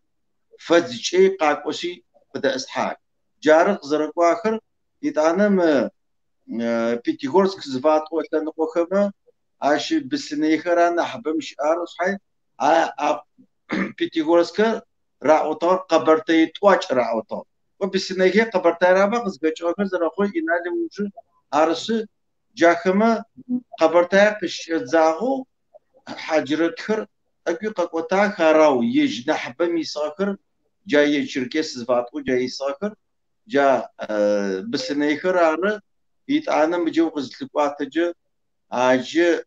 [SPEAKER 2] فزجي قاكوشي بدا إسحاق جارق زرق واخر يتعنم بيتيغورسك زفات وتنقو خما عاش بسنيخر أنا حبمش أرس حي بيتيغورسك راعوتور قبرتي تواج راعوتور وبسنيخي قبرتي رابق زغجوخر زرقو إنالي وجو أرس جاكما قبرتها قش زاغو حجرتكر أكو قوتا خراو يج نحبة ميساكر جاي شركيس زفاتو جاي ساكر جا بسنيخر أنا يتعانا مجو قزلقوات جا عاج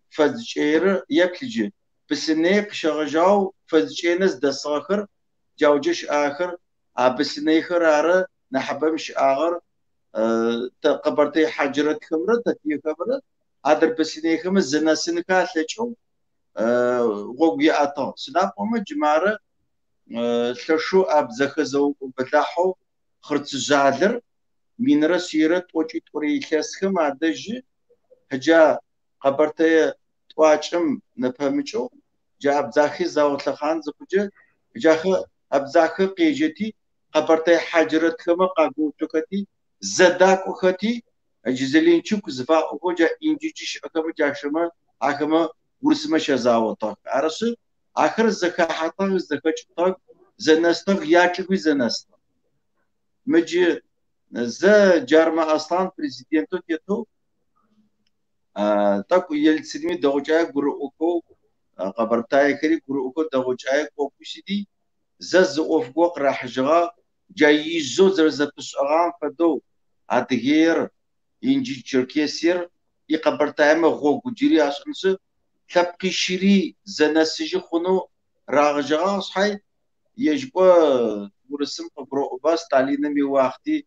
[SPEAKER 2] فزجير يبلجي بسنيخ شغجاو فزجينز دساخر جاوجش آخر بسنيخر أنا نحبة مش آخر قبرتي حجرت خمرة تكي خمرة عدر بسني خمس زنا سنكا لچو غوغي أطا سناب وما جمارة تشو أب زخزو بداحو خرط زادر من رسيرة توجي توري خسخم عدج هجا قبرتي تواجم نفهمچو جا أبزاخي زاوت لخان زبجة جا أبزاخي قيجتي قبرتي حجرت خمرة قاقو تكتي زداك وختي جزلين شوك زفا وجا إنجيش أكمل جاشما أكمل ورسمة شزاوطك عرسو آخر الزكاة حتى الزكاة شطاك زنستك ياكل زنست مجي ز جارما أصلا بريزيدنتو تيتو تاكو يلسلمي دوجاي غروكو قبرتاي كري غروكو دوجاي كوكوشدي زز أوفقوق راح جغا جاي زوزر زبس أغام فدو أدغير إنجي تشركيسير يقبرتاي ما غوغ جيري أشنس تبقي شري زنسجي خنو راغ جغا صحي يجبو ورسم قبرو باس تالينا مي واختي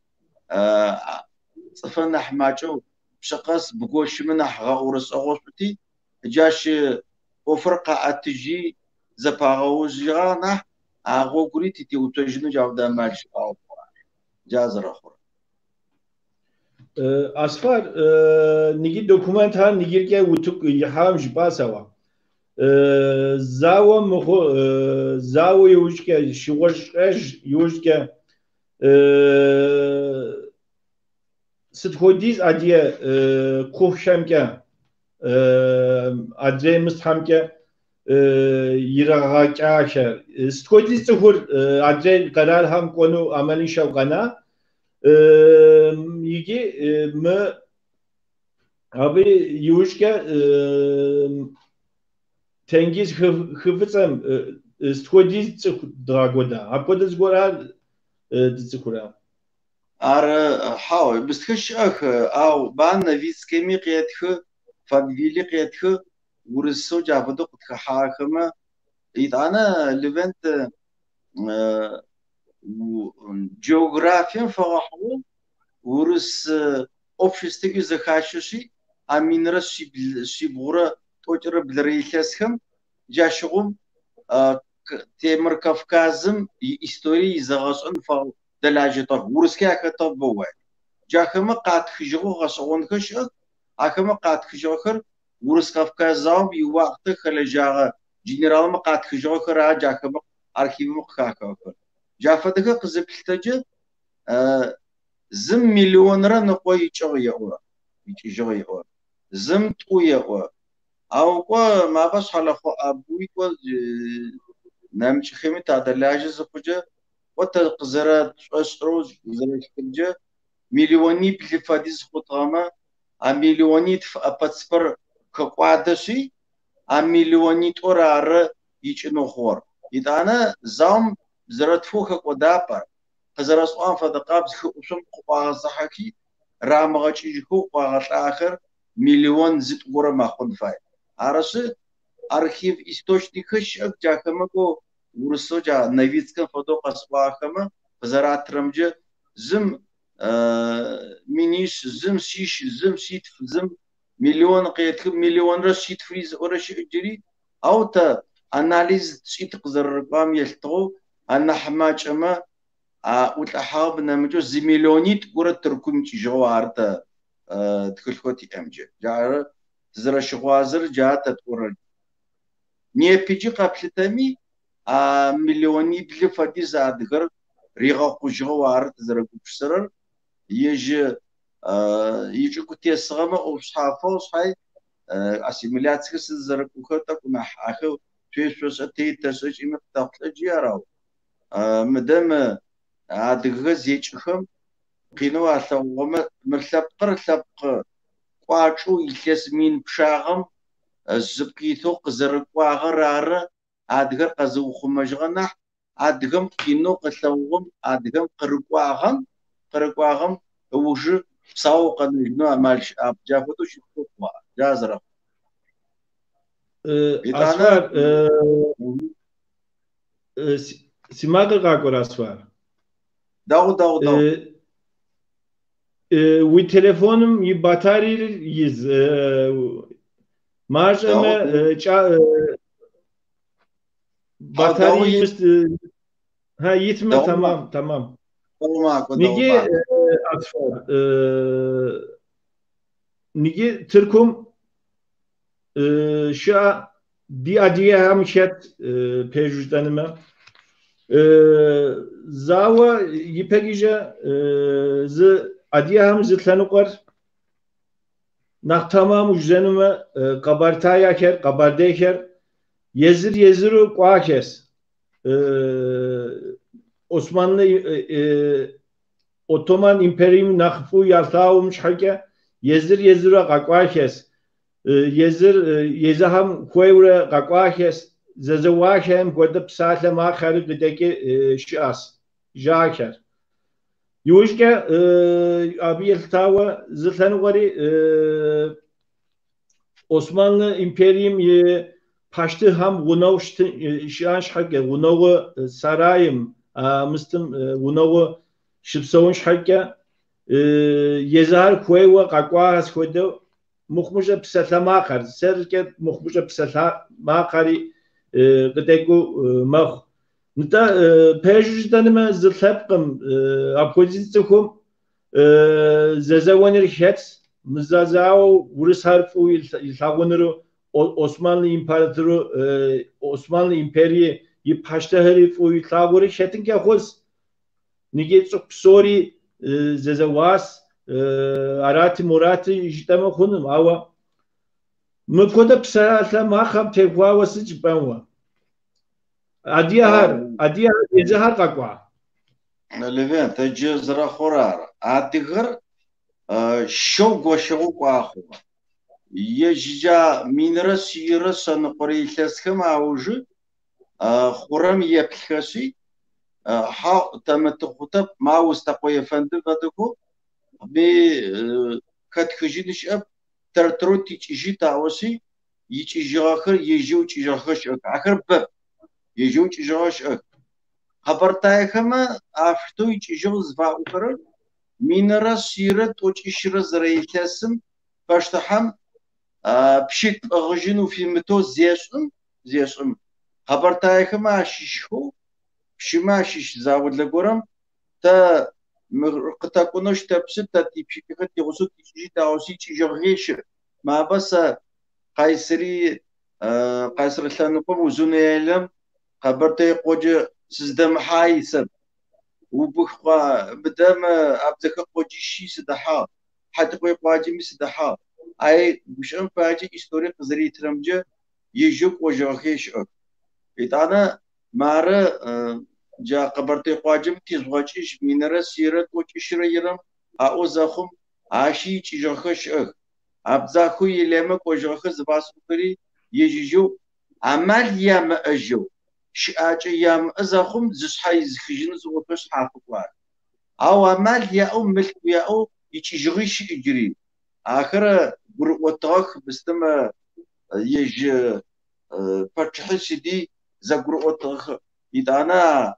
[SPEAKER 2] صفنا حماجو بشقص بقوش من حغا ورس أغوشتي جاش وفرقة أتجي زباغو جغانا أغو قريتي تي وتجنو جاودا مالش أو جازر أخر
[SPEAKER 1] أسفار نيجي دوكومنت نيجي كي وتوك يحام جباسوا زاو مخو زاو يوجك شوش إيش يوجك ستخوديز أديه كوفشام كه أدري مستحم كه يراغاك عشر ستخوديز تقول أدري قرار هم كونو عملي شوقنا يجي ما أبي يوجك تنجيز خفتم ستخوديز دراغودا أبغى تقول تذكرها
[SPEAKER 2] حاول بستخش أو بان فيس كمي قيتخ فادفيلي قيتخ ورسو جابدو قد حاكمة إذا لفنت جغرافيا فراحو ورس обществе захащаши аминра шибура точра блрейхесхам жашугум темир кавказым истории загашын фал далажетор урская катап бовай жахыма катхыжыгы гашыгын кышы акыма катхыжыгыр урыс кавказам и вакты халажага генералма катхыжыгыр жахыма архивим хакакыр жафадыгы кызыплтыжы زم مليون رن قوي يجوا يجوا زم تويا أو قا ما بس على خو أبوي قا نمشي خيمة تعدلاج زوجة وتقزرات أسروج زرج كنجة مليوني بلفاديز خطامة مليوني أبتسبر كقعدشي مليوني تورار يجنو خور إذا أنا زام زرت فوق قدابر هزار أسوان فدقاب زخوشم قبعة زحكي رامغاچيجو قاغلاخر مليون زت غورا ماخون فاي арасы архив источникыш жакымыко урысо жа новицкан фотоқасбахама заратырымжы зым миниш зым шиш зым шит зым миллион қетлы миллион раз шит фриз ораш жери аута анализ шит қызырqam елтго анахмачама утлахаб намжо зимиллионит гора туркумчи жоварта тхылхоти эмже жары зрашгвазыр жата турар не пичи каплитами миллиони блифади задгар рига кужгвар зрагупсырыр еже ежи кутесгама обшафо шай ассимиляциясы зракухата куна ахы төсөс атейтасыч имтаплы жарау мдам адыгы зечхым кино алгома мырлапкыр лапкы قاچو илес мин пшагым зыпкито кызырквагырары адгыр казыухумажгана адгым кино кылаугым адгым кырквагым уже сауқаны амалш абжафото шитқва жазра
[SPEAKER 1] асфар симагыр гакорасфар
[SPEAKER 2] дау
[SPEAKER 1] وی تلفنم یه باتری یز مارجمه باتری است ha yitme tamam nige atfar nige Türk'üm şu di adiye hem şet pejüzdenime zawa yipegije zı adiye hem zıtlanıqar naktamam ujenime kabartaya ker kabardeker yeziru quakes Osmanlı Ottoman İmperium nakfu yaltaum şhake yeziru qaqakes yezaham kuevre qaqakes zezawachem kodab satle ma kharib deki şas jaker Yuşke abi yaltawa zıtlanıqari Osmanlı İmperium Paştı ham ğunavştı şan şhake ğunağı sarayım mıstım ğunağı şıpsavun şhake yezar kueva qaqwas kodu muxmuja psatlamakhar serke muxmuja psatlamakhari qdeku makh nta pejdanıma zıtlapqım apozitsiyum zezawanir hets mzazao urus harfu ilhagunuru Osmanlı İmparatoru Osmanlı İmperiyi paşta herif o tavırı şetin ki hoz nige çok psori zezavas arati morati işleme konum ama mkoda psala maham tekvavası cipanwa adiyar yezahar qaqwa
[SPEAKER 2] Levent tejzra khorar adigr show qaqwa Ежжа минрас ирас анқорилэсхэм аужы хурам еплъхэши ха тамэтхутэ маус такъоефэнды фэдэху би катхыжинышъэп тартро тичижи таоси ичижагъэхэр ежэу чижагъэш ахэр бэп ежэу чижагъэш хабартайхэмэ афто ичижагъ зваухэр минрас ирэ точишрэ зрэилъэсым баштахам пшит агъжину фильмто зешӏым хабартайхэмэ ащишху пшимашиш заводлэгорэм тэ къытакӏонэщ тэпсы тэ типшитхэ тигъусу тичижи таоси чижагъеши мабаса Кайсери лъэныкъом узунэелэм хабартай къоджэ сыздэмыхьаисэп убыхъуа быдэм абзэхэ къоджищи сыдахьа хьатыкъой къуаджэми сыдахьа Ay güşen paycı historik zritramcı yejük ojağış ök. İtana marı ca qabartı qacım tizğaçış minara sirat oçişre yeram a o zaxum aşi çijağış ök. Abzaxu yeleme ojağız vasukri yejiju amal yam ajo. Şaçı yam zaxum zışhay zxijin zoqış hafıqlar. Aw amal ya milk ya يجيش يجري آخر قروتك بستما يج فتحش دي زقروتك يدانا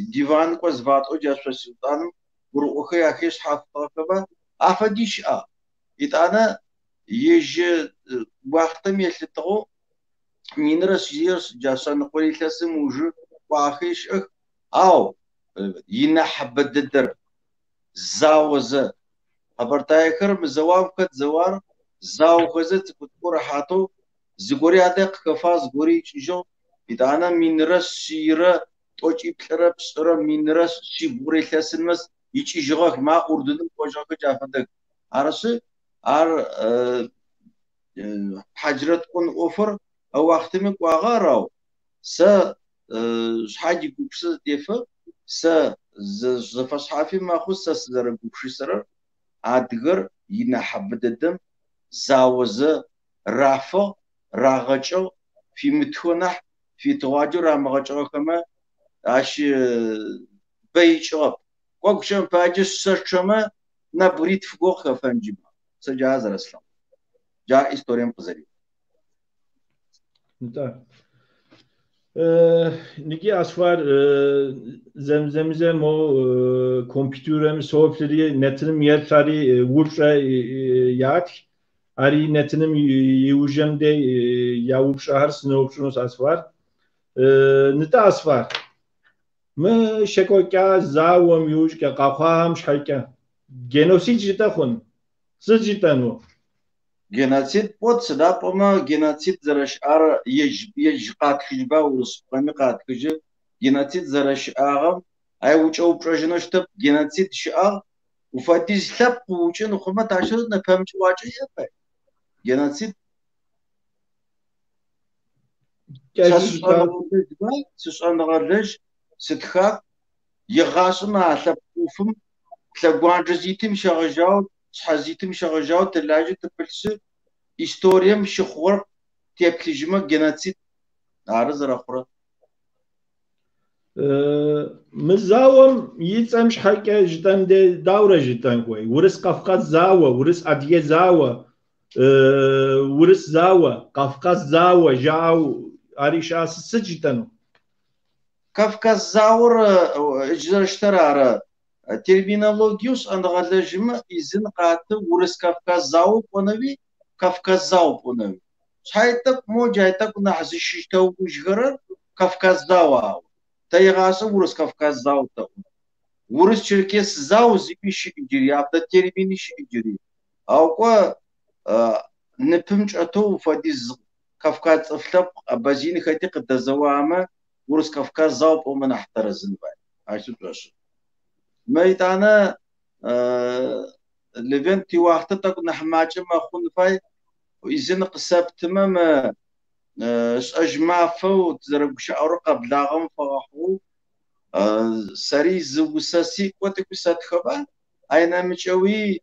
[SPEAKER 2] ديوان كوزفات أجاس السلطان قروتك يا كيس حافظك با أفديش يدانا يج وقتم يلتقو مينرس يرس جاسان قولي تسم وجو واخيش أو ينحب الدر زاوزة أبرتايكر مزوام كت زوار زاو خزت كتور حاتو زغوري أدق كفاز غوري جو إدانا مينرس شيرة توجي بحرب سرا مينرس شي بوري تسمس يجي جوك ما أردن وجاك جافدك عرسي ار حجرت كون أوفر أو أختمك وغاراو س حاجة كوبس ديفا س زفصحافي ما خص سزر كوبشي سرر عادغر ينحب الدم زاوزة رافع راغجو في متونح في تواجر رامغجو كما عش بيشوب وقشم باجس سرشما نبريد فوق فنجما سجاز الاسلام جا استوريم قزري
[SPEAKER 1] Niki asfar zemzem o kompütürem soğukları netinim yetari vursa yat ari netinim yujem de yavup şahar sınavşunuz asfar nita asfar mı şekoka zawam yuj ka qafam şayka genosid jita khun siz jitanu
[SPEAKER 2] геноцид под сюда пома геноцид зарашар еж qat хижба урус qami qat хижи геноцид зарашарам ай учо прожиноштап геноцид шар уфатиз лап учен хума ташыр на памч вачи япа геноцид сусанагарлыш ситха егашма лап уфум лагуанжизитим шагажау حزيتم شغجاو تلاجة تبلس إستوريم شخور تيبكليجما جناتيت عارض رخرة
[SPEAKER 1] مزاوم يتسمش حكا جتان دي دورة جتان كوي ورس قفقاز زاوة ورس أدية زاوة ورس زاوة قفقاز زاوة جاو أريش أسس سجتانو
[SPEAKER 2] كافكاز زاور إجزر اشترارة терминологиус андгалажма изин qatı Urus Kafkaz zau ponavi Kafkaz zau ponavi çaytak mo jaytak na haziştav ujgarar Kafkaz zau tayğası Urus Kafkaz zau ta Urus Çerkes zau zipiş giri apta termini giri awqa nepimç ato fadiz Kafkaz tsflap bazini khati qdazawama Urus Kafkaz zau pomana ihtarazın bay ayşu başı ميتانا ليفنتي وقت تك نحماج ما خون فاي وإذن قسبت ما أجمع فو تزرب شعور قبل غم فرحو سريز وساسي وتك سات خبا أين متشوي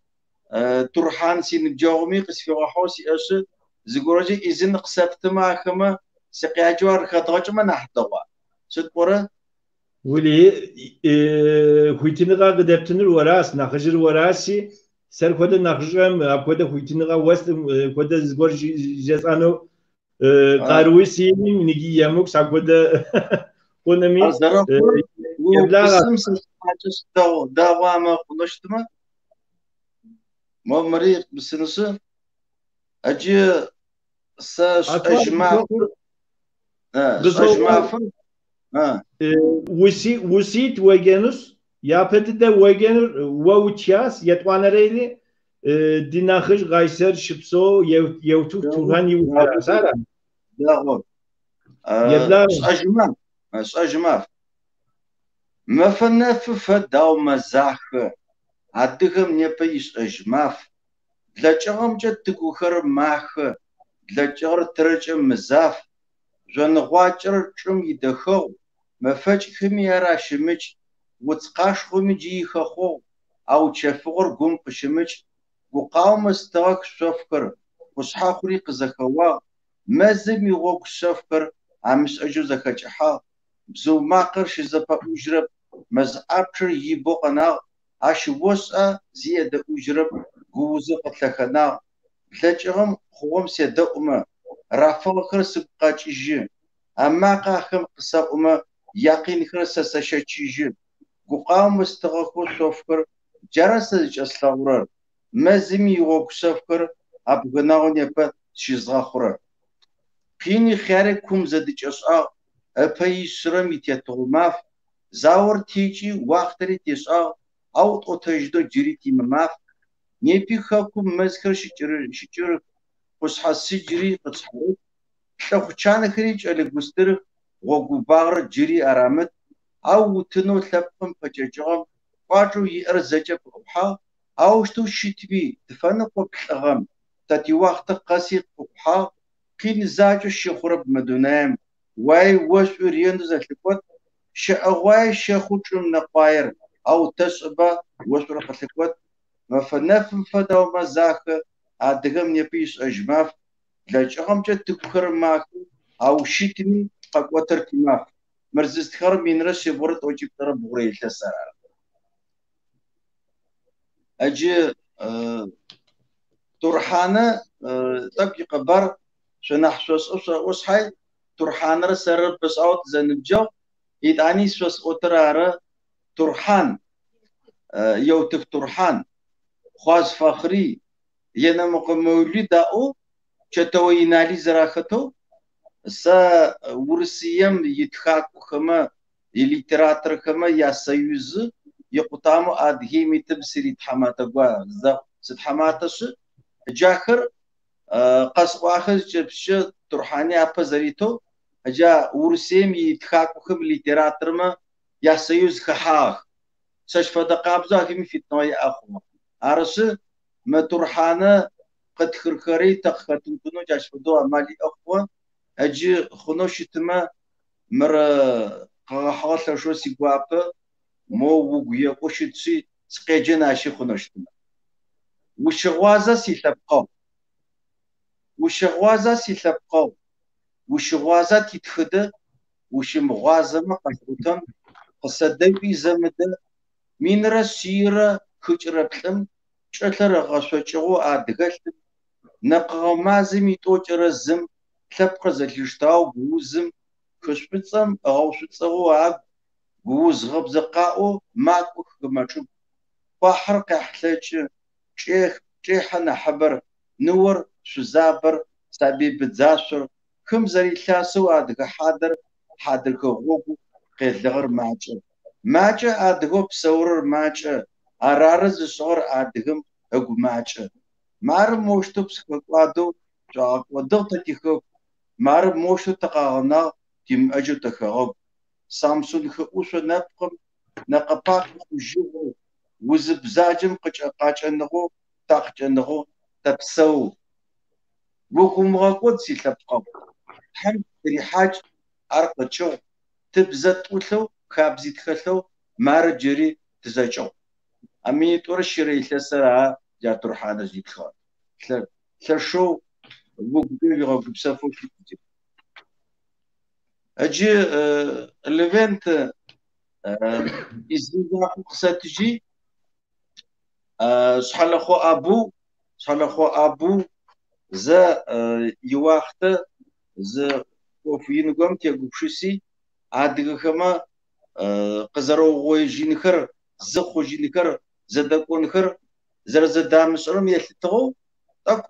[SPEAKER 2] ترحان سين جومي قس في وحوسي أش زجورجي إذن قسبت ما خما سقيا جوار خطاج ما نحتوا شد برا
[SPEAKER 1] ولي خويتنغا قدبتنر وراس نخجر وراسي سر كودا نخجم كودا خويتنغا وست كودا زغور جزانو قاروي سيني نيجي يموك ساكودا كونامي
[SPEAKER 2] وقسم سمعتش داوما قلشتما ما مريض بسنسه أجي ساش أجمع
[SPEAKER 1] وسيت وجنوس يا بتدا وجنر ووتشاس يتوانريلي ديناخش غايسر شبسو يوتو توران يوترا سارا
[SPEAKER 2] لا أجمع ما فنف فداو مزاح عدهم نبيش أجماف для чего тыкухэр мах для чего трычым мзаф жонгъуакӏэр чӏым идэхыгъ мэфэкӏхэми аращымыкӏ уцкъашхъоми джыихэхъугъ ау чэфыгъэр гум къыщымыкӏ гукъауэмэ стыгъэх шъофхэр къушъхьэхъури къызэхэуагъ мэзым игъогу шъофхэр амышӏэжьэу зэхэкӏыхьагъ бзыу макъыр щызэпэӏужьырэп мэз ӏапчъэр ибэу къэнагъ أشوفه زيادة أجرب جوزة قتلخنا لجأهم خوم سيدا رافع خرس قاچيج أما قاخم قصة يقين خرس سشچيج قام مستغفر سفر جرس جسلاورر مزمي وقسفر أبغناون يبقى شزغخرر قيني خير كم زدج أسعى أبي سرمي تيتوماف زاور تيجي وقتري تسعى أو تجدو جريتي مماف نبي خاكم مزخر شجر قصحى جري قصحى شخو كان خريج على قستر وقبار جري أرامت أو تنو ثبتم فجأجهم قاجو يأرزج بقبحا أو شتو شتبي تفنق بحغم تاتي وقت قاسي بقبحا قين زاجو الشخور بمدونام واي وشو رياندو زاتلقوت شأغواي شخو جم نقاير أو تسعبا وشو رقتلقوت مفنفن فدو مزاخ أدغم يبيش أجماف لجأهم جد تكخر ماك أو شتمي قاقوتر كماف مرزست خر من رش برد أجيب ترى بغري التسارع أجي ترحانة تبقي قبر شنح سوس أصحي ترحانة رسرب بس أوت زنبجو يدعني سوس أترارة ترحان يوتف ترحان خواز فخري ينمق مولد أو شتوي نالي زراختو سا ورسيم يتخاك خما يليتراتر خما يا سيوز يقطامو ادهي متبسري تحماتا غوا ز ستحماتش جاخر قص واخر جبش ترحاني ابزريتو جا ورسيم يتخاك خم ليتراتر ما يا سيوز خحاخ سش فدقابزا كيم في نوي اخو ارس ما ترحانه قد خرخري تختنتنو جاش فدو امالي اخو أجي خنوشتما مر قاحة شو سيقوابه مو وقيا قشتسي سقيجنا أشي خنوشتما وشغوازة سيلبقو وشغوازة تتخده وشمغوازة ما قشوتم قصدي زمده من رسيرة كجرة بلم شتر غشوشغو أدغشت نقغمازمي توجر الزم تبقى زلشتاو بوزم كشبتصم أو شتصو عب جوز غبز قاو ماكو كماشو بحر كحلج شيخ حبر نور شزابر سبي بتزاشر كم زري ثاسو ادغ حاضر كوغو قيدغر ماجا ادغو بسورر ماجا ارارز صور ادغم اغو ماجا مار موشتوبس كوادو جاك ودغت تيخو مار موشتو تقاغنا تيم اجو تخاغ سامسونج خؤوش نبقم نقباق جو وزبزاجم قاچنغو تاقچنغو تبسو وكم غاقود سي تبقى حم ريحاج ارقچو تبزت وثو كابزي تخلو مار جري تزاچو امي تور شري لسرا جا ترحانه زي تخا شو وقبي غاقب سافو في اجي الايفنت إزاي قصتجي شحال خو أبو ز يوقت ز وفين قام تيجوشسي عادي كما قزرو ويجينكر زخو جينكر زدكونكر زرزدام سرم يلتغو تاك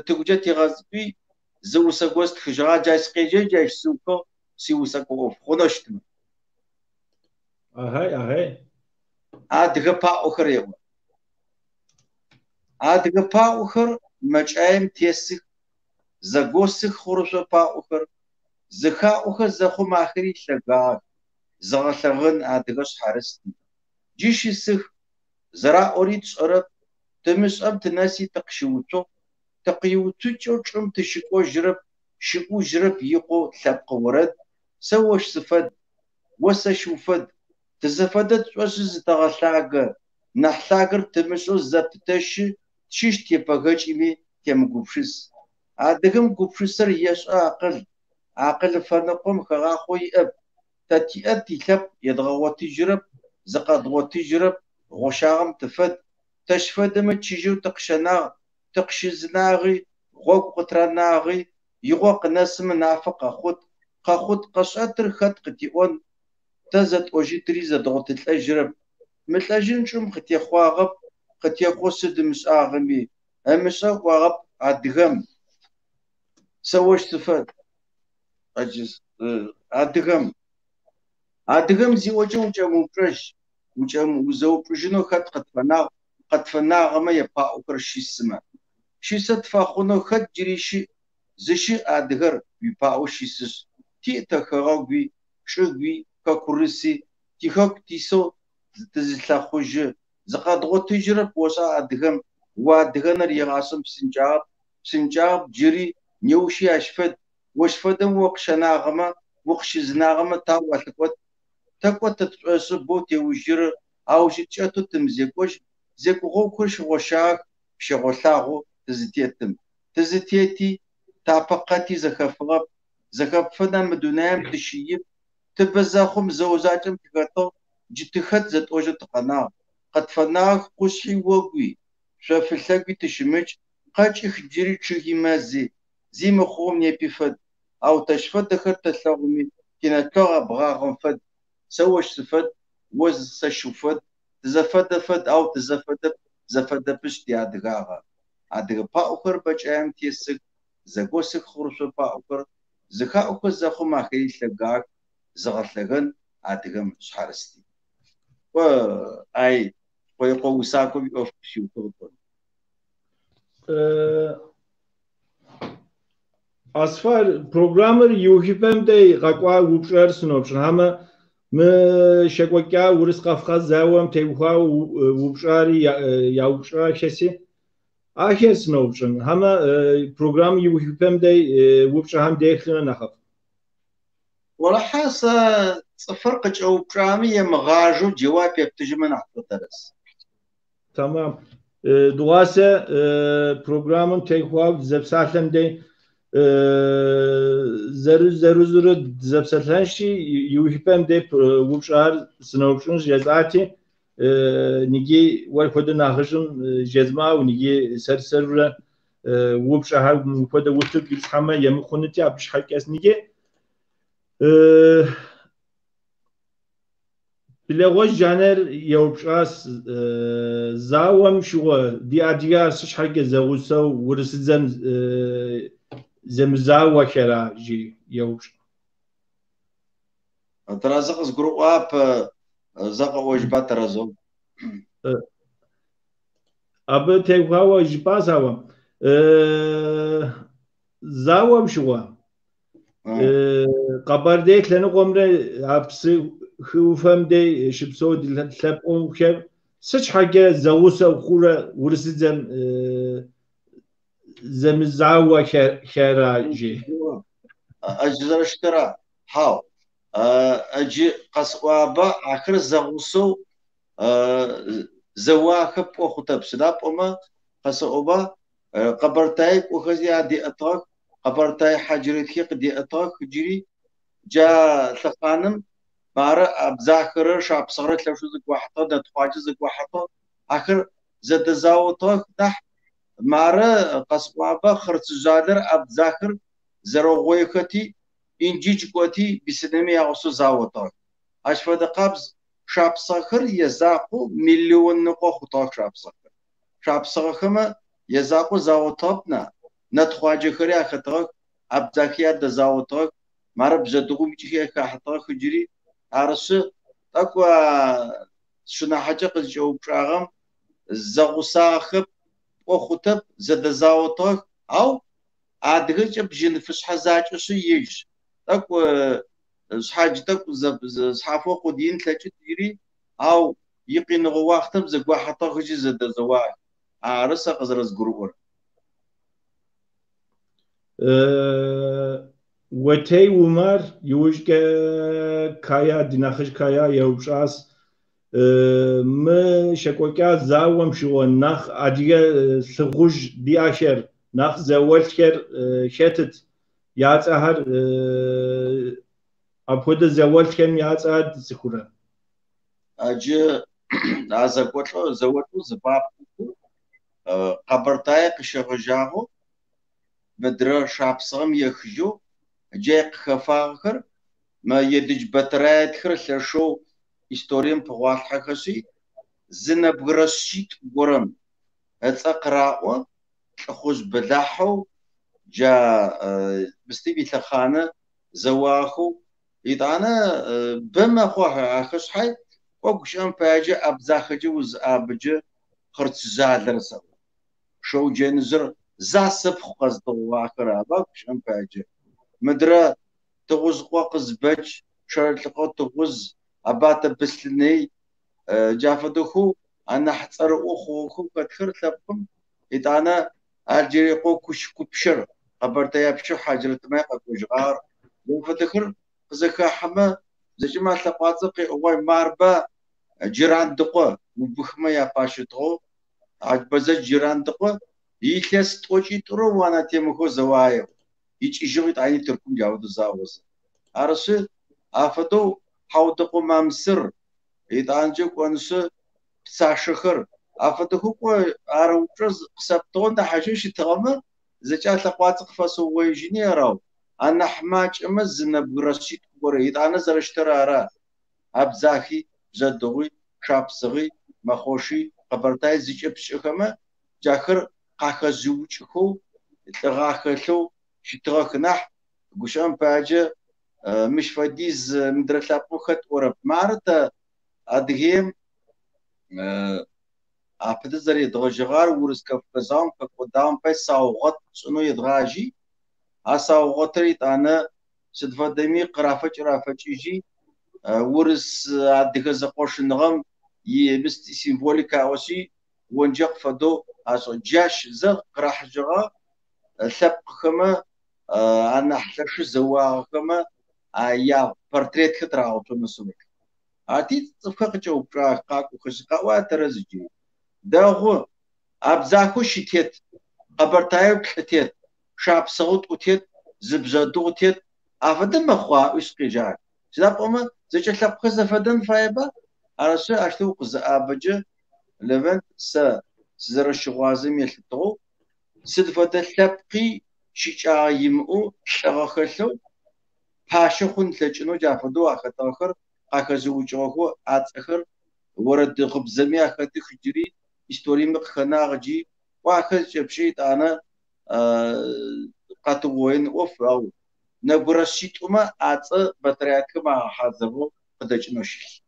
[SPEAKER 2] توجتي غازبي زوسا غوست خجرا جايس قيجي جايس سوكو سيوسا كو خونشتم
[SPEAKER 1] أهاي
[SPEAKER 2] عادي با أخرى عادي با أخر مجايم تيسك زغوسك خروشة با أخر زخا أخر زخو ماخري شغال زغلغن عاديش حارستي جيشي سخ زرا أريد أرد تمس أب تناسي تقشوتو تقيوتو تشوم تشكو جرب يقو تلبق ورد سوش سفد وسشوفد تزفدت وسز تغلاق نحلاقر تمسو زبتتش تشيش تيباغاج إمي تيمقوبشس عادقم قوبشسر يش عقل فنقوم خغاخوي أب تاتي أب تيكب يدغواتي جرب زقادغواتي جرب غشاغم تفد تشفد ما تشيجو تقشنا تقشزناغي غوك قطرناغي يغوق نسم نافق خد قشاتر خد قتيون تزت اوجي تريزا ضغط الأجرب مثل أجن شوم قتي خواغب قتي خوسد مش آغمي أمشا خواغب عدغم سوش تفد أجز عدغم زي وجه مفرش وزو برجنو خد قد فنا غما يبقى أكرش السماء شي ستفاخونو خد جريشي زشي عدغر يبقى وشيسس تي تخاغبي شغبي كاكورسي تيخوك تيسو تزلخوج زقادغو تجرب وسا عدغم وعدغنر يغاسم سنجاب جري نيوشي أشفد وشفدم وقشنا غما وقشزنا غما تاو تقوى تتعصب بوتي وجر أو شتشاتو تمزيكوش زيكو غوكوش غشاك شغوشاغو تزتيتي تابقاتي زخفنا مدونام تشيب تبزاخم زوزاتم تغطو جتخت زت اوجو تقنا قد فناغ قشي وقوي شافلساقي تشمج قاچ خجري تشغي مازي زي مخوم يبيفد أو تشفد دخلت تلاغمي كنا تلغى بغاغم فد سوش سفد وز سشوفد تزفد فد أو زفد بشتي عدغاغا عدغ باوكر بجام تيسك زغوسك خرصو باوكر زخا اوكر زخو ما خيش لغاك زغلغن عدغم شحرستي و اي قوي ساكو اوف شو توتون
[SPEAKER 1] Asfar programmer yuhipem de gakwa wupşar sınopşun ama mı şekwakya uris Kafkaz zawam tevha wupşari ya wupşar kesi aher sınopşun ama program yuhipem de wupşar ham dehlina nakhaf.
[SPEAKER 2] ولا حاسة فرقة أو برامية مغاجو جواب يبتجمن عطترس.
[SPEAKER 1] Tamam. Duase programın tevha zepsatlem de زرو زبسلانشي يوهبم دي وبشار سنوبشون جزاتي نيجي والكود ناخشون جزما ونيجي سر وبشار مكود وتر بيسحما يمخونتي أبش حكاس نيجي بلغوش جانر يوبشاس زاوم شو دي أديار سش حاجة زوجسو ورسزم زمزاوة كرا جي يوش
[SPEAKER 2] ترى زقز جروب اب زق وجبات رزو
[SPEAKER 1] اب تيغوا جبازاوا زاوم شوا قبرديك لنا قمره ابس خوفم دي شبسو دلتلبون كير سچ حاجه زوسا وخوره ورسزم زمزاوة كرا جي
[SPEAKER 2] أجزر اشترى هاو أجي قصوابا آخر زغوسو زواخب وخطب سداب أما قصوابا قبرتاي وخزي دي أطاق قبرتاي حجرت خيق دي أطاق جري جا ثقانم بارا أبزاخر شاب صغرت لو شو زك واحطة دا تخواجي زك واحطة آخر زد زاوطاق نح مارا قصوابا خرط جادر أبزاخر زروغويكتي إنجيج قوتي بسنمي أغسو زاوطاق أشفاد قابز شاب صغر يزاقو مليون نقو خطاق شاب صغر يزاقو زاوطاقنا نتخواجي خري أخطاق أبزاخيات دا زاوطاق مارا بزدقو بيجي أخطاق جري عرسو تقوى شنا حاجة قد جو براغم زاغو ساخب وخطب زد زاوطاق أو عادغج بجن فسحة زاج شو يجي تقوى حاجة تقوى صحافو قدين تلاجت يري أو يقين غواختم زقوا حطا خجي زد زواج عرسا قزرز قرور
[SPEAKER 1] وتي ومر يوجك كايا ديناخش كايا يوبشاس ما شكوكا زاوم شو نخ أدية سغوج دي آخر نخ زوالكر شتت ياتهر أبود زوالكر ياتهر سكورة
[SPEAKER 2] أجي أزقوتلو زوجتو زبابكو قبرتاي قشغجاغو مدرا شابسغم يخجو جاي خفاخر ما يدج بترات خر شو историм погвалхахаси زنبغرسيت غورم اتقراو تخوز بلاحو جا بستيبي تخانه زواخو يدانا بما خوها اخش حي وقشان فاجا ابزاخجي وز ابجه خرت زادرسو شو جنزر زاسب قصد واخر ابقشان فاجا مدرا تغوز قوقز بج شرطقو تغوز ابات بسلني جافدخو أنا حتصرقو خوكم كتخر لبكم إتانا أرجريقو كش كبشر قبرتيا بشو حاجرت ما قوجغار وفتخر زكا حما زجما ثقاتقي أوي ماربا جيران دقو وبخما يا باشتو عجبز جيران دقو يخس توجي ترو وانا تيمخو زوايو يجي جويت عيني تركم جاود زاوز أرسل أفدو حودقو مامسر إتانجو كونسو ساشخر أفتحوا كو أروجز سبتون ده حاجة تغمر زكاة ثقافة فسو ويجني راو أنا حماج أمزنا برشيد كوريد أنا زرشتر أرا أبزاخي زدوي شابسغي مخوشي قبرتاي زيج بشخمة جاخر قاخ زوجكو تغاخلو شتغخنح قشان باجة مش فديز مدرسة بوخت ورب مارتا أدهم أبتدى يدغجغار ورس كفزام كقدام بس ساوغت شنو يدغاجي أساوغت ريت أنا سدفدمي قرافة يجي ورس أدغز قوش نغم يبست سيمبوليكا أوسي ونجق فدو أسو جاش زغ قراح جغا ثبق خما أنا حلش زواغ خما يا بورتريت خطرة أو تنسوك أتيت تفكر جو براق قاك وخشقا واترزجي داغو أبزاكو شتيت قبرتايو كتيت شاب صوت وتيت زبزادو وتيت أفدن مخوا ويسقي سلاب أما زي شلاب خز فدن فايبا على شو أشتو قز أبجة لفن سزر الشغازم يلتقو سدفة لبقي شيشا يمقو شغخلو باشخون تلجنو جافدو أخطاخر أخزوجوهو أتأخر ورد خبزمي أخذ خجري إستوري مخناغجي وأخذ شبشيت أنا قطوين أوف أو نبرشيت وما أتص بطريقة ما حذفه قدش نشيل.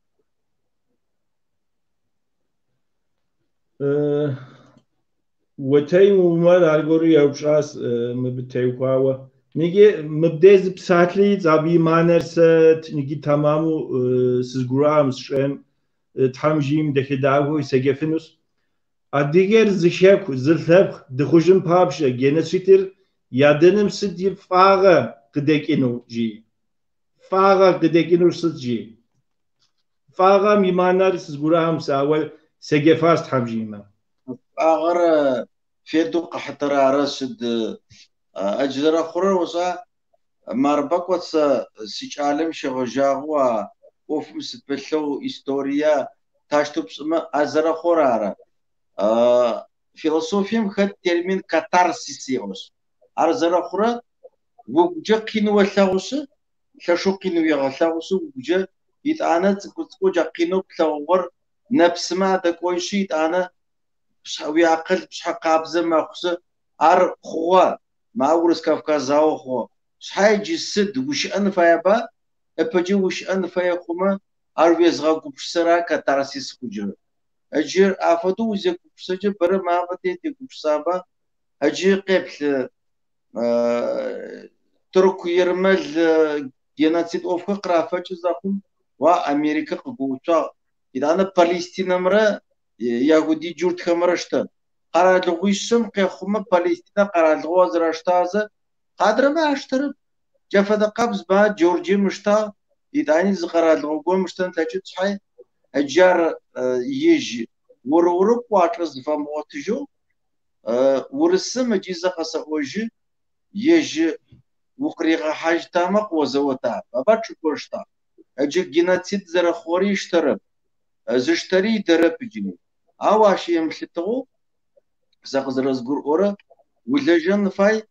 [SPEAKER 1] وتي وما دارجوري أوشاس مبتدئ قاوة نيجي مبدأ بساتلي زابي مانرست نيجي تمامو سزغرام شن تحمجيم دخداوه سجفنوس أديگر زشاك زلثب دخوجم بابشة جنسيتر يادنم سدي فاغا قدكينو جي فاغا قدكينو سدجي فاغا ميمانار سزغرام ساول سجفاست حمجيما
[SPEAKER 2] أغر في دوق حتى راسد أجزر أخرى وصا مربك وصا سيجعلم شغجاغوا وفم ستبلو إستوريا تاشتوب سما أزر أخرى فيلسوفيم خد ترمين كاتارسيسيوس أزر أخرى وجا قينو وثاوس شاشو قينو يغثاوس وجا يتعانا تكو جا قينو بثاور نفس ما دكويشي يتعانا بشحوي عقل بشحا قابزة ما خصة أر خوا ما أورس كافكازاو خوا شحاي جسد وش أنفايبا أبجي وش أنفايقوما أر ويزغا قبشسرا كاتارسيس خجر أجير أفادو وزي قبشسجر برا ما بديتي قبشسابا أجير قبل تركو يرمل جناتيد أوفق قرافة جزاكم وأمريكا قبوتا إذا أنا فلسطين مرة يهودي جورت خمرشتا قرار لغويشم قيخوما فلسطين قرار لغواز راشتازا قادر ما أشترب جفدا قبز با جورجي مشتا إذا قرار لغوي مشتا تجد صحي أجار يجي ورورب واترز فموتجو ورسم جيزا قصة وجي يجي وقريغا حاج تامق وزوتا بابا تشكرشتا أجي جيناتيد زرخوري اشترب زشتري دربجني أواش يمشتو زغز رزقور أورا ولجن فاي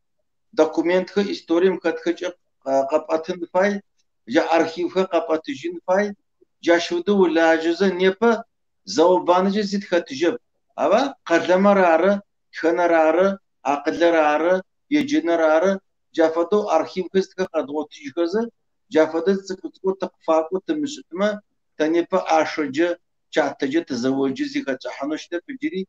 [SPEAKER 2] دكومنت خ إستوريم كتخج قبعتن فاي جا أرخيف خ قبعتجين فاي جا شودو ولا جزء نيبا زوبانج زيد خطجب أبا قدمر عرا خنر عرا عقل عرا يجنر عرا جافتو أرخيف خست قدوتي جزء جافتو تكتكو تقفاكو تمشتما تنيبا عشرة جاتجة تزوجي زي خطحنوش تبجري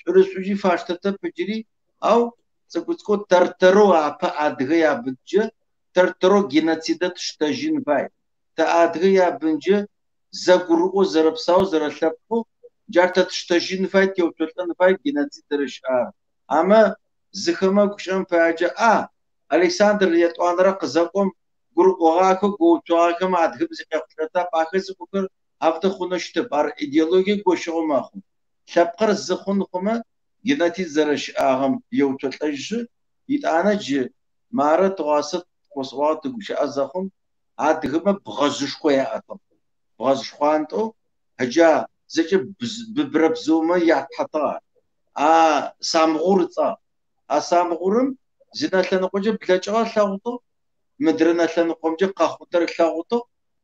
[SPEAKER 2] رسوجي فاشتة بجري أو تكتكو ترترو عبا أدغيا بجة ترترو جيناتيدات شتاجين باي تا أدغيا بنجة زغرو زربساو زرشلبو جارتا تشتاجين باي تيوتلن باي جيناتيدرش أما زخما كشان فاجا ألكسندر يتوانرا قزاقوم غروغاكو غوتواكم أدغب زقاقلتا باخز بكر أفضل خونشت بار إيديولوجي غوشوماخو شابقر الزخون خما جناتي زرش أغم يوتلج يتعنج مارا تواسط وصوات وش أزخم عادهم بغزشقيا أطم بغزشقانتو هجا زج ببربزوما يحطا سامغورتا سامغورم زنا لنقوجه بلاجا لاغوتو مدرنا لنقومجه قاخوتر لاغوتو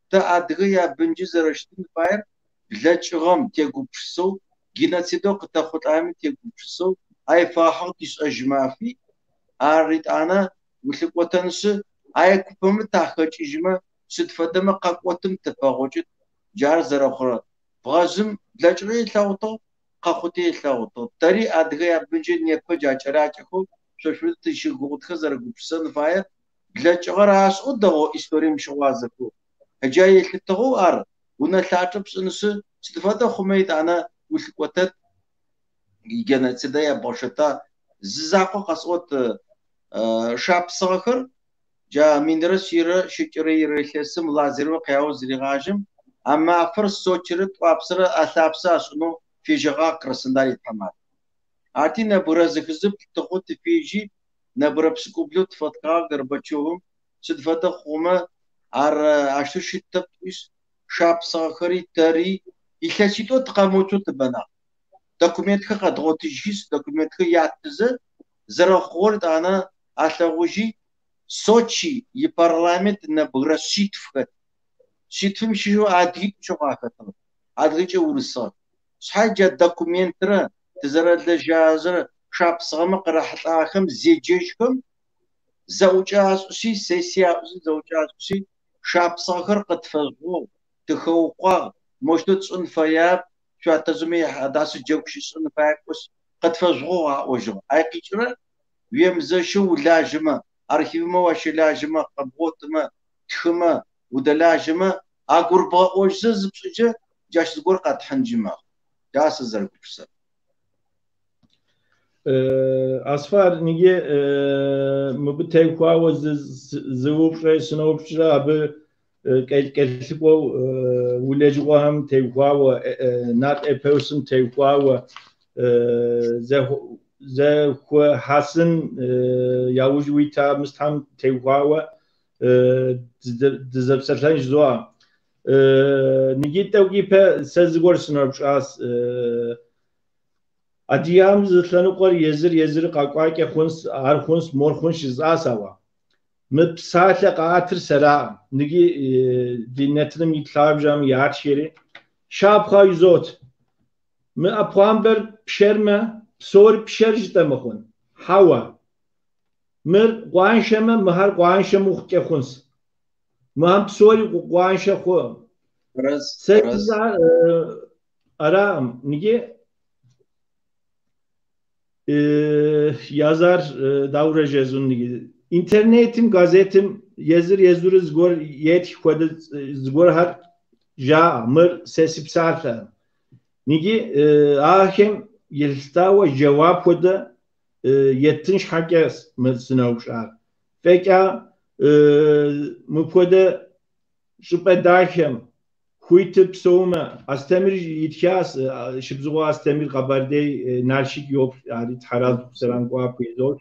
[SPEAKER 2] تا أدغيا بنجي زرشتن فاير بلاجغم تيغوبشسو جيناتيدو قتاخوت عامل تيغوبشسو أي فاحق يس أجمافي أريد أنا وثقوتنس أي كوبم تحقق إجماع ستفدم قاقوتم تفاوجت جار زرخرا بغازم بلاجغي لاغوتو قاخوتي لاغوتو تري أدغيا بنجي نيكو جاچراچخو شوشوت تشغوت خزر غوبشسن فاير بلاجغر أسو دغو إستوريم شوازكو هجاي لتغو ونتلاعب سنس ستفاده خميت أنا وثقوتت جناتيديا باشتا زاقو قصوت شاب صغر جا من درس يرى شكري يريسم لازم وقياو زريغاجم أما فرس سوتشرت وابصر أثابسا شنو في جغاق رسنداري تمام عارتي نبرة زكزب تقوت فيجي نبرة بسكوبلو تفتقا غربتشوهم ستفاده خما عشتو شتب شاب صغري تاري يخشيتو تقاموتو تبنا دكومنت خا قدغوتيجيس دكومنت خا ياتزه زرخورد أنا أتلوجي سوتشي يبرلمنت نبغى شيتفم شو عادي شو قاكتنا عادي جو ورصات حاجة دكومنترا تزرد لجازر شاب صغمق راح تاخم زيجيشكم زوجاسوسي سيسياسي زوجاسوسي شاب صغر قد فزغو تخوقا مشتت صنفياب شو تزمي حداس جوكش صنفاكوس قد فزغوها وجه أي كيشرا ويمزشو لاجمة أرخيما وش لاجمة قبوتما تخما ودلاجمة أقربا وجزز بسجة جاش تقول قد حنجمة جاس زرق بسر
[SPEAKER 1] أصفار نيجي مبتدئوا وزوج سنوب شرا أبى كالسبوا ولجوهم تيقوا not a person تيقوا زه حسن ياوجويتا مستهم تيقوا دزبسرتان جزوا نيجي توقي به سزغور سنوب شاس أديام زتلانو قر يزر قاقاك خونس خونس مور خونش زاسوا مبساطة قاتر سرا نيجي دينتنم يطلب جام يار شيري شاب خايزوت ما أبوامبر بشرمة صور بشرج تمخون هوا مر قوانشمة مهر قوانشمة خونس مهم صوري قوانشة خو سكزار أرام نيجي yazar davra jezun internetim gazetim yazır zgor yet kod zgor har ja mır sesip sarta nigi ahem yelstawa cevap koda yettinş hakya mısnavşar feka mu koda şüphedahem Kuytip soğuma astemir yitkas şibzuğa astemir kabardey narşik yok yani taraz seran kuap yezor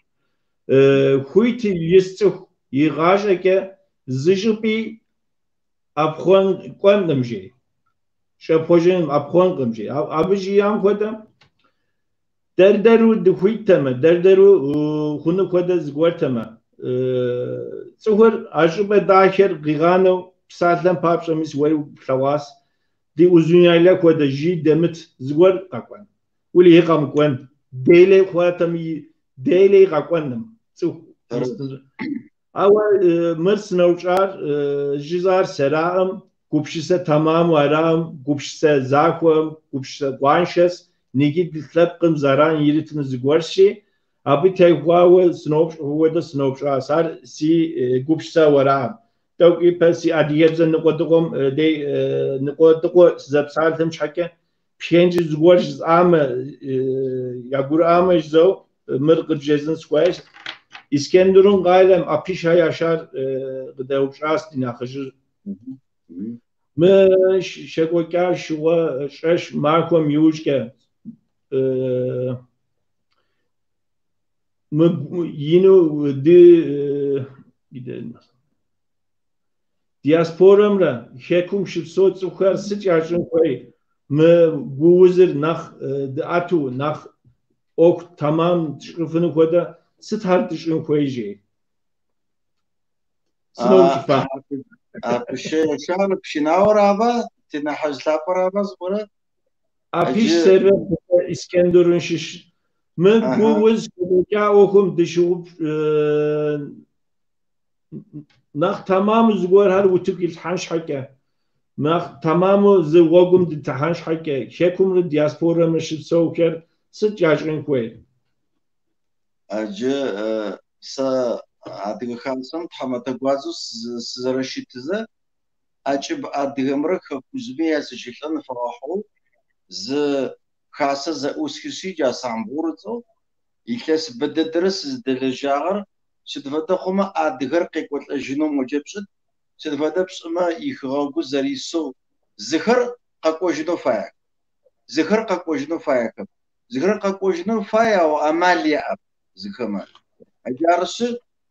[SPEAKER 1] kuyti yestuk yigaj ke zıjıpi apxon kwandımjı شبخوجين أبخون قمشي أبجي يام كودا دردرو دخويتما دردرو خونو كودا زغورتما صور أجوبة داخل غيغانو ساتلم بابشميس ويو خلاص دي وزنيايلا كودا جي دمت زغور قاقوان ولي يقام كوان ديلي خواتمي ديلي قاقوانم صو أول مرس نوشار جزار سرام كوبشسة تمام ورام كوبشسة زاكوم كوبشسة قوانشس نيجي تلقم زران يريتن زغورشي أبي تيغواو سنوبش هو ده سنوبش صار سي كوبشسة ورام توقي بس أديزن نقطكم دي نقطكم زبصار تمش حكي بينج زغورش عام يقول عام جزو مرق جزن سكواش İskenderun gailem apişa yaşar gıdevşas dinakıcı mı şekokya şuva şeş markom yujke mı yine de diasporamra hekum şipsot zuhar sıcacın koy mı guzir nach de atu nach ok tamam çıkıfını koda ستهارتشون كويجي
[SPEAKER 2] سنوشفا بشي شان بشناور ابا تنحج لابرا زبره
[SPEAKER 1] ابيش سر اسكندرون شش من جوز كا اوكم دشوب nach tamam zgor har utuk il hansh hake nach tamam zgogum de hansh hake shekum diaspora mish soker sit jajrin koy
[SPEAKER 2] أجا أديك خمسون تحمل تجوازو سزرشيتزا أجب أديك مرك كوزمية سجلنا فرحو ز خاصة ز أوسكسي جا سامبورتو يكلس بدأ درس دلجاغر شدفدا خما أديك رقيق وتأجنو مجبشت شدفدا بسما يخاغو زريسو زخر قاقوجنو فايك زخر قاقوجنو فايك زخر قاقوجنو فايا وأماليا أب زخمة أجارس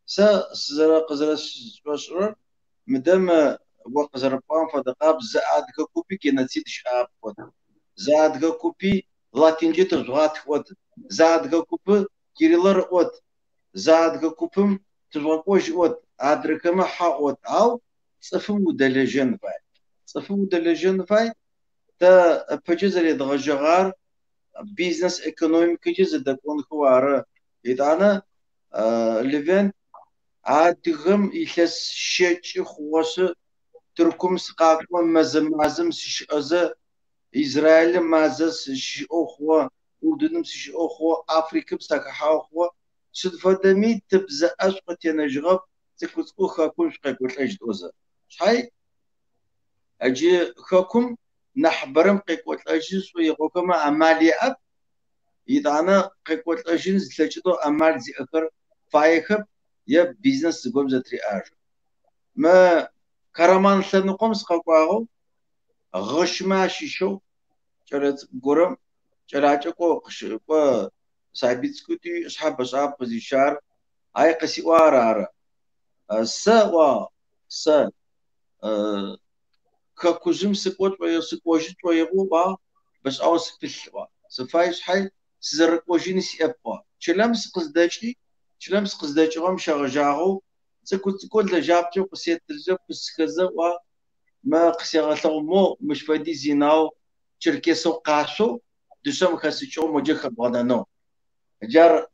[SPEAKER 2] سزرق زرس بشر مدام وقزر بام فدقاب زاد كوبي كنتيد شاب ود زاد كوبي لاتينجي تزغات ود زاد كوبي كيرلر ود زاد كوبم تزغوش ود أدركما حاود أو صفو دلجن فاي صفو دلجن فاي تا بجزر يدغجغار بيزنس ايكونوميك جزء دكون خواره إذا لفن عادهم يحس شيء خوش تركم سقاكم مازم سش أزا إسرائيل مازس سش أخوة أردنم سش أخوة أفريقيا بسكحة أخوة شدفدمي تبزأ أشقة ينجغب تكوت أخا كل شقة كل أجد أزا شاي أجي خاكم نحبرم قيقوت أجد ويقوكما عمالي أب إذا أنا قيقوت أجنز تلاجدو أمال زي أخر فايخب يا بيزنس تقوم زتري آج ما كرمان سنقوم سقاقواغو غشما شيشو جرت قرم جراجكو قشقو سايبيتسكوتي أصحاب بزيشار أي قسي وارارا سا كاكوزم سقوت ويسقوجت ويغوبا بس أو سقلوا سفايش حي سزرق وجيني سيابا شلامس قصداجي شلامس قصداجهم شغجاغو تكون لجابتو قسيت ترزو بسكزا وما قسيغلو مو مش فادي زيناو شركيسو قاسو دوسم خاسيچو موجه بغدانو جار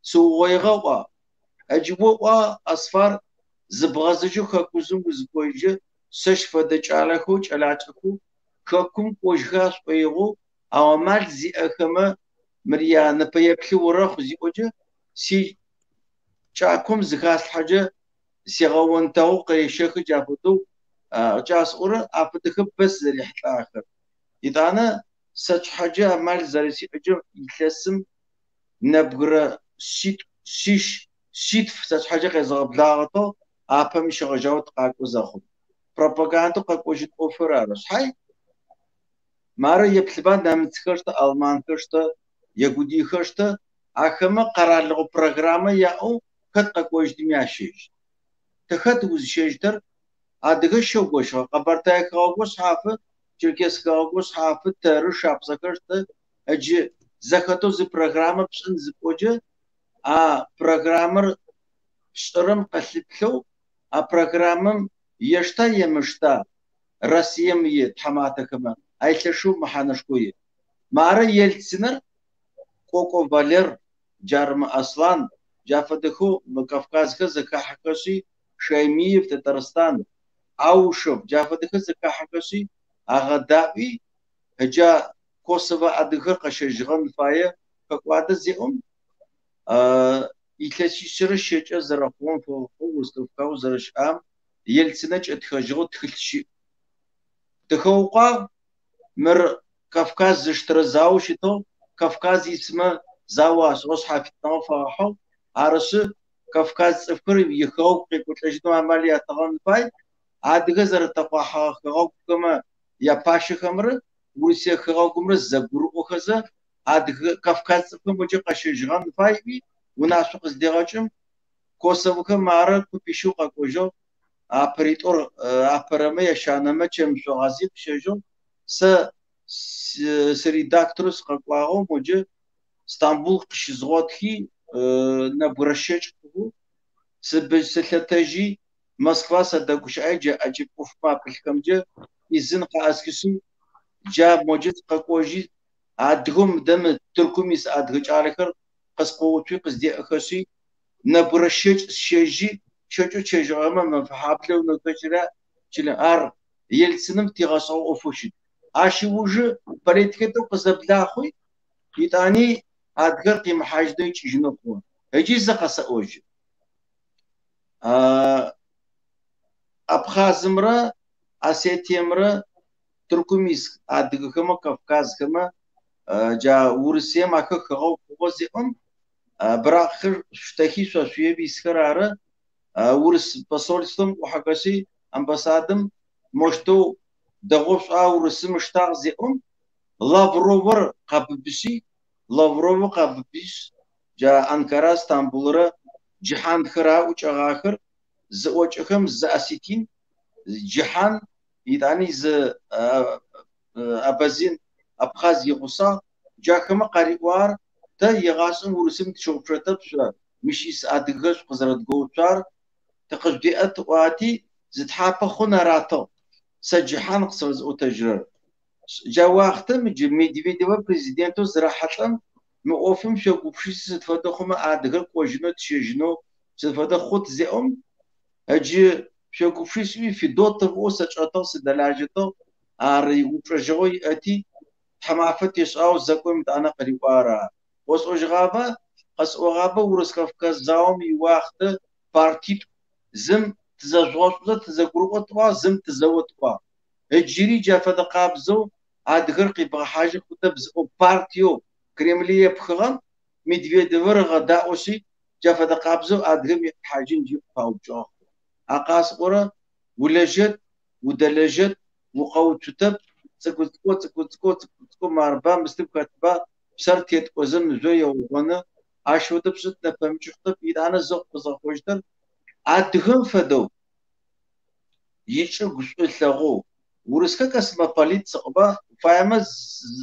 [SPEAKER 2] سوغيغا اجبو اصفار زبغازجو كاكوزم زكويجه سش فدچالخو چلاچخو كاكم قوجخاس ويغو أومال زي أخما مريا نبيبكي ورا خزي وجه سي شاكم زخاس حاجة سيغاون تاو قريشة جابدو جاس ورا أفتخ بس زي حتى آخر إذا أنا سج حاجة مال زريسي أجر يلسم نبغرا سيت سج حاجة غزاب لاغتو أبا مش غجاوت قاكو زاخو بروباغاندا قاكو جيت أوفرارس هاي مارا يبلبان نامت خشتا ألمان خشتا يهودي خشتا أخما قرار لغو برنامج ياو خد قاكوش دمياشيش تخد وزشيشتر أدغش شو قوشها قبرتاي خاوش حافة Черкесская область хафы теры шапсакарты эджи захоту за программа пшин заподжи, а программер пшрым калиплю, а программам ешта емышта Россиям е тхаматакама айлашу маханашкуи. Мара Ельцинер Коко Валер Джарм Аслан Джафадыху Кавказга Закахакаши Шаймиев Татарстан Аушев Джафадыху Закахакаши Агадави Джа Косово Адыхыр Кашежган Фая Каквада Зиум Итласишры Шеча Зарахон Фоускавкау Зарашам Ельцинач Атхажгу Тхилши Тхаука Мир Кавказ Заштразау Шито Кавказ исма Заваш Росхафитнау Фахау Арасы Кавказ Цифкыр Ехау Прикутлажну Амалия Таган Фай Адгазар Тапаха Хаугама Япаши Хамры Урсия Хаугумры Загуру Охаза Адг Кавказ Цифкыр Муджи Кашижган Фай Унасу Қыздерачым Косовка Мара Купишу Какожо Апритор Апараме Яшанаме Чем Шогази Пшежо С редакторус Каклаго Муджи Стамбул Кшизготхи на Бурашечку Сэлъэтежи Москва Садагушайджа Аджипуфма Пылькамджа Изын Қаскиши Джа Муджи Какожи Адгум Дам Туркумис Адгачарихар Қасқоучи Қыздеахаши на Бурашеч Шежи Чочо Чежама Мафхаплеу Накачра Чилар Ельциным Тирасау Офуши Аши уже политикату позаблахуй Итани Адгар Ким Хаждой Чижноку Эджиза Касаожи Абхазымра Осетиемра Туркумис Адгахама Кавказхама Джа Урсем Ахахау Позион Брахыр Штахи Сосуеби Схарара Урс посольством Ухакаси амбассадам Мошту Дагош Аурсым Штар Зион Лавровар Каббиши Лаврова Каббиш Джа Анкара Стамбулра Джихан Хра Учагахыр Зочахам Заситин Джихан Итани з Абазин Абхаз Ягуса Джахама Кариуар Та Ягасым Урсым Тшопшатап Мишис Адгаш Кызрат Гоучар تقديات واتي زتحافة خنا راتو سجحان قصوز أوتجر جواختم جمي ديفيديو بريزيدنتو زراحتم مؤفم شو قبشيس ستفاده خما أدغر قوجنو تشجنو ستفاده خود زيهم أجي شو قبشيس في دوت فو سجاتو سدلاجتو أري وبرجوي أتي حمافت يسعو زكوم دانا قريبارا وصوج غابة قص غابة ورس كفكاز زاوم يواخت بارتيت زم تزوجوا تزغروا زم تزوجوا الجري جافة قابزو أدغر قبل حاجة كتبز أو بارتيو كريملية بخغم مدفيد ورغة داوشي جافة قابزو أدغر حاجة نجيب فاوجاه أقاس قرى ولجت ودلجت وقوت كتب تكو ماربا مستب كتبا بسرتيت وزم زوية وغنى عشو تبسط نفهم شخطب إذا زوق بزاقوشتر أدغم فدو يشو قشو لغو ورسكا كسما باليت صعبة فاهمة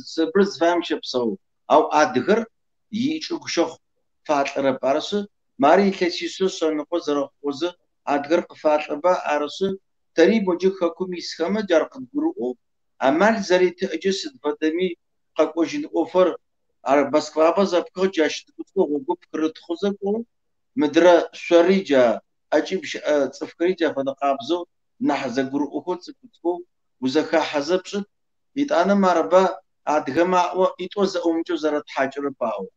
[SPEAKER 2] سبرز فاهم شبسو أو أدغر يشو قشو فاتلر بارسو ماري كسيسو سنقو زرقوز أدغر قفاتلبا أرسو تريب وجه حكومي سخامة جارق القروء أمال زريت أجسد فدمي قاقوجين أوفر بسكوابا زبكو جاشت كتكو وقوب كرت خوزكو مدرا شريجا أجيب تفكريجا فدقابزو نحزا قروء كتكو وزكا حزبشت يتانا مربا أدغما وإتوز أمجو زرت حاجر باو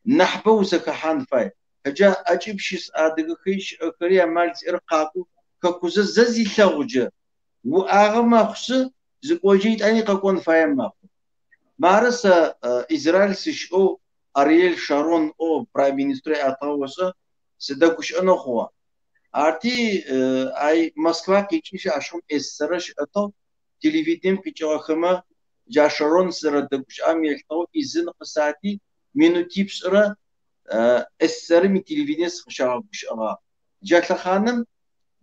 [SPEAKER 2] نحبا وزكا حانفاي هجا أجيب شيس أدغخيش أكريا مالت إرقاقو كاكوزا زازي ثاوجا وآغما خص زكوجيت أني قاكون فايم ماخو مارس إسرائيل سيشو أريل شارون أو برايم مينستري أطاوسا سداكوش أنوخوا أرتي أي موسكوا كيشيش أشوم إسرائيل أطاو تلفزيون كيشوخما جا شارون سرداكوش أميل طاو إذن قساتي منوتي بسرا إسرائيل من تلفزيون سخشاوش أغا جاك خانم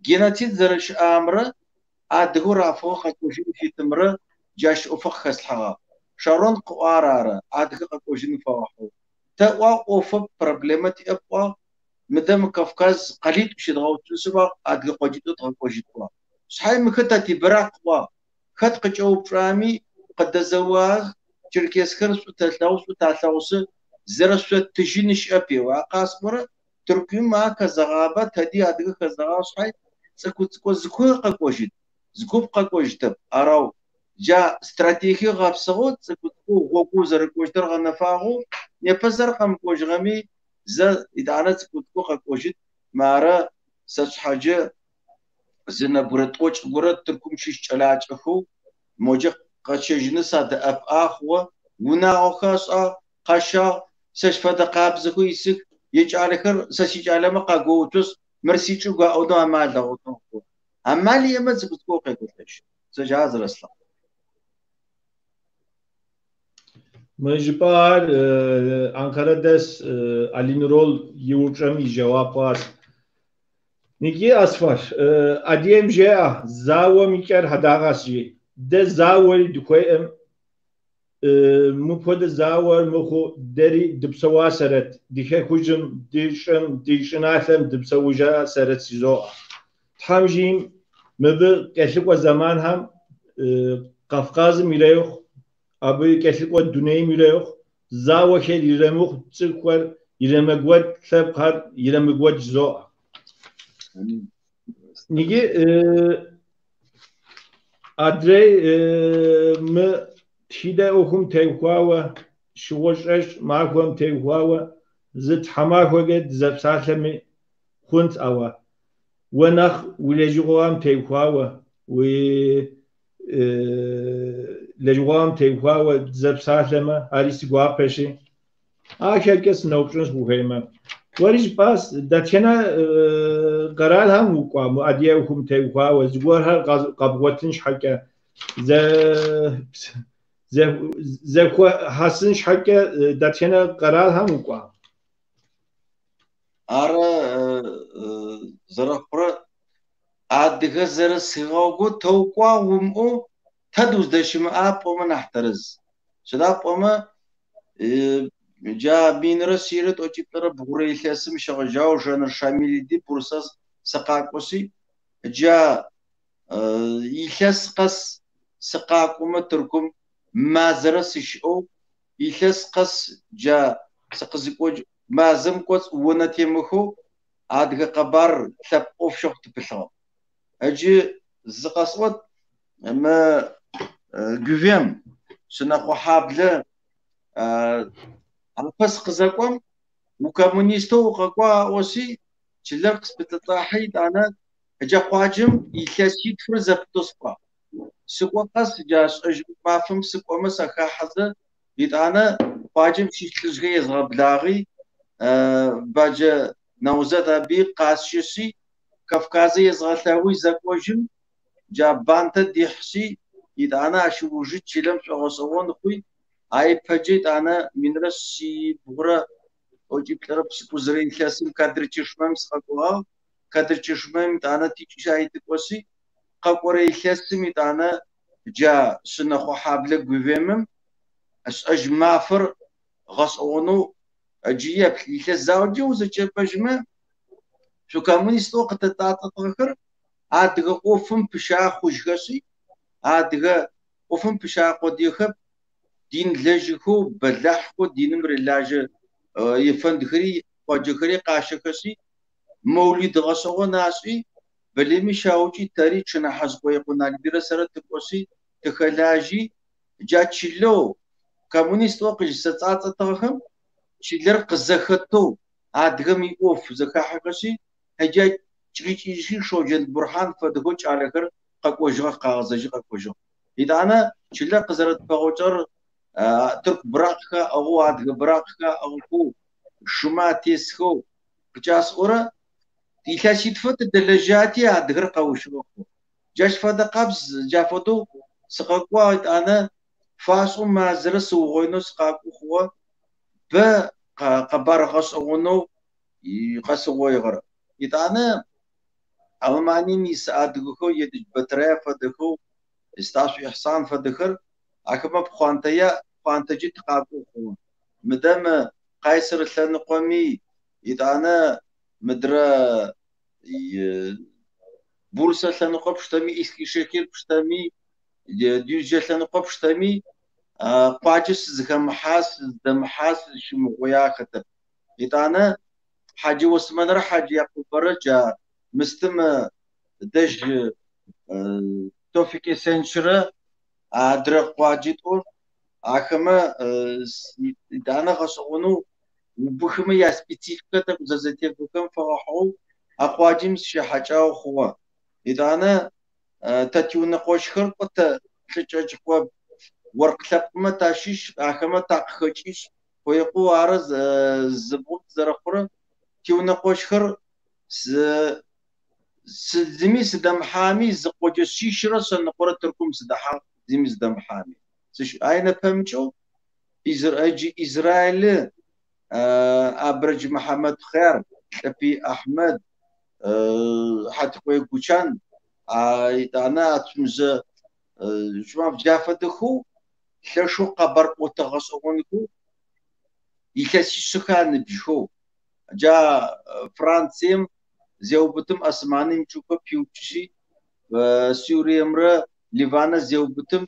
[SPEAKER 2] جيناتيد زرش أمره أدغور أفوق كوشي في تمره جاش أفق خسحة شارون قوارارة عادك قوجين فواحو تقوى أوفق بروبلمات أبقى مدام كافكاز قليل بشي دغوت سبا عادك قوجيتو تقوجيتو صحيح مكتا تبراق وا خد قجو برامي قد زواغ تركيز خرس وتتلاوس زرس تجينش أبي وعقاس مرة تركي ما كزغابة تدي عادك كزغابة صحيح سكو زكو قوجيت زكوب قوجيت أراو جا استراتيجي غاب سغوت سكو غوكو زرقوجتر غنفاغو نيبزر قم قوجغمي زا إدارة سكو قوجيت مارا سش حاجة زنا برد قوش برد تركم شيش علاج أخو موجة قشجنا ساد أب أخوة ونا أخاص قشا سش فدا قابز أخو يسك يجعل خر سش يجعل ما قاقوتوس مرسي شو قا أودا أمال دعوتهم أمال يمز بتقول قيقولش سجاز رسلا
[SPEAKER 1] مجبار Ankara des Alinrol yurtram cevap var. Niki asfar. Adiyem jea zawa miker hadagasi. De zawari dukoyem مپود زاور مخو دری دبسوا سرت دیگه کجم دیشن آثم دبسوجا سرت سیزو تامجیم مبه کشک و زمان هم قفقاز میلیخ آبی کشک و دنیای میلیخ زاو که یرمخ تکور یرمگود سبخار یرمگود زو نیگه ادری م تيدا أخم تيقواوا شوشش معكم تيقواوا زت حماك وجد زبساتمي خنت أوا ونخ ولجوام تيقواوا و لجوام تيقواوا زبساتما أريس قوابشي آخر كس نوبشنس بوهيما وريش باس داتشنا قرار هم وقام أديه أخم تيقواوا زوارها قبوتنش حكا زخو حسنش حق داتشنا قرار هم وقع
[SPEAKER 2] آره زرقرا عادك زر سيغاوغو توقع ومو تدوز دشم آب وما نحترز شدا وما جا بينرا سيرت أجيب ترى بغري ثاسم شغجاو جانر شامل دي بورساس سقاقوسي جا يخس قس سقاقوما تركم ما زرسش أو يخس قس جا سقزقوج ما زمقوس ونتيمخو عادك قبار ثب أوف شخت بثوا أجي زقصوت ما جوفيم سنقو حابلة على بس قزقوم وكمونيستو قوا وسي تلقس بتطاحيد أنا جا قواجم يخسيت فرزة بتصفى سقوا قص جاش ما فهم سقوا مسخا حزة يتانا قواجم شيش لجغي يزغب لاغي باجا نوزة بي قاسشي كفكازي يزغلتاوي زقواجم جا بانتا ديحسي يتانا أشو وجود شلم شغصوان خوي أي بجيت أنا من رسي بغرة أجيب لرب سكوزرين كاسم كادر تشمم سقوا كادر تشمم أنا تيجي شايد كوسي قبوري كاسم أنا جا سنخو حابلة جوفيمم أج مافر غصونو أجيب ليش الزوجي وزوجي بجمع شو كمونيست وقت تطاطر عادغا قوفم بشا خوشغسي عادغا قوفم بشا قديخب دين لجكو بلحكو دين مرلاج يفندخري وجخري قاشكسي مولد غصو ناسي بلمي شاوجي تاري چنا حزقو يقونا لبيرا سرت تقوسي تخلاجي جا تشيلو كمونيست وقج ستاتا تغهم تشيلر قزختو عادغم يقوف زكا حقسي هجا تشيشي شوجن برهان فدهوش على كر قاقوجغا قاغزجي قاقوجغ إذا أنا تشيلر قزرت بغوجر ترك براقها أو عادغ براقها أو كو شماتيسخو قجاس أورا يخاشي تفت الدلجاتي عادغر قاوشغو جاش فدا قبز جافدو سقاقوا أنا فاسو ما زرس وغينو سقاقو خوا ب قبار غصونو يقصو يغرا يتانا ألماني ميس أدغو يدج بترا فدخو استاشو إحسان فدخر أكما بخوانتجي تقاقو مدام قيصر الثانقومي إذا مدرا بورصة ثانقو بشتمي إسكي شكل بشتمي ديوجة ثانقو بشتمي قاجس زكمحاس دمحاس شمقويا خطر إذا حاجي وسمنر حاجي يعقوب برجع مستم دج توفيق سنشرة أدرك واجدور أخما إدانا خصونو وبخما يا سبيسيفيكا تزازتي بكم فرحو أخواجم شحاجة أخوا إدانا تتيون قوشخر قط تجوا ورق ما تاشيش أخما تاخشيش ويقو عرض زبوط زرقرة تيون قوشخر زمي سدم حامي زقوج الشيشرة سنقرة تركم سدحا زمي سدم حامي أين فهمتوا إسرائيل أبرج محمد خير في أحمد حتى خوي كوشان أنا أتمز شو جافته شو قبر وتغصونكو يكسي سكان بيشو جا فرانسيم زيوبتم أسماني مشوكا بيوتشي سوريا مرة ليفانا زيوبتم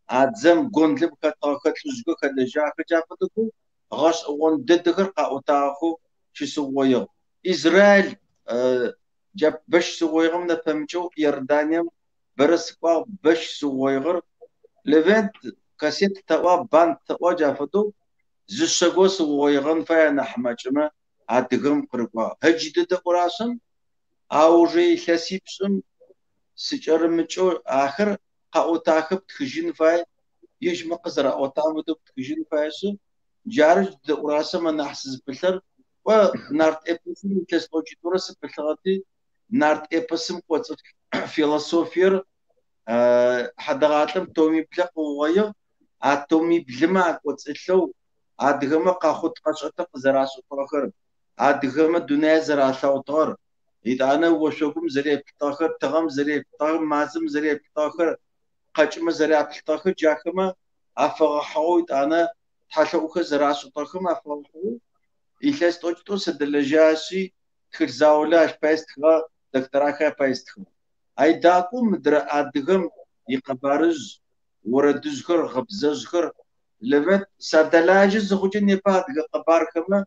[SPEAKER 2] عزم جندلب كتاخت لزجو كدجا كجافتكو غاش اون ددغر قاوتاخو شي سويو إسرائيل جاب باش سويغم نفهمچو يردانيم برسقا باش سويغر ليفنت كاسيت توا بان توا جافتو زشغو سويغن فانا حماچما ادغم قرقوا هجد دقراسن اوجي خسيبسم سچرمچو اخر قاوتاخب تخجين فاي يش مقصر أوتامدو تكجين فايسو جارج دوراسة ما نحسز بلر ونارت إبسم كسبوجي دوراسة بلراتي نارت إبسم قوت فيلسوفير حدغاتم تومي بلا قوية تومي بلما قوت إتلو أدغما قاخد قشطة زراسو طاخر أدغما دنيا زراسو طار إذا أنا وشوكم زريب طاخر تغم زريب طاخر مازم زريب طاخر قاچما زرع بلطاخ جاكما أفرحوت أنا تحلقوك زرع سطاخما أفرحو إخلاص توجتو سدلجاسي خرزاولاش بايستخا دكتراخا بايستخا أي داكو مدر أدغم يقبارز وردزخر غبززخر لمت سدلاج زخوجي نيباد قباركما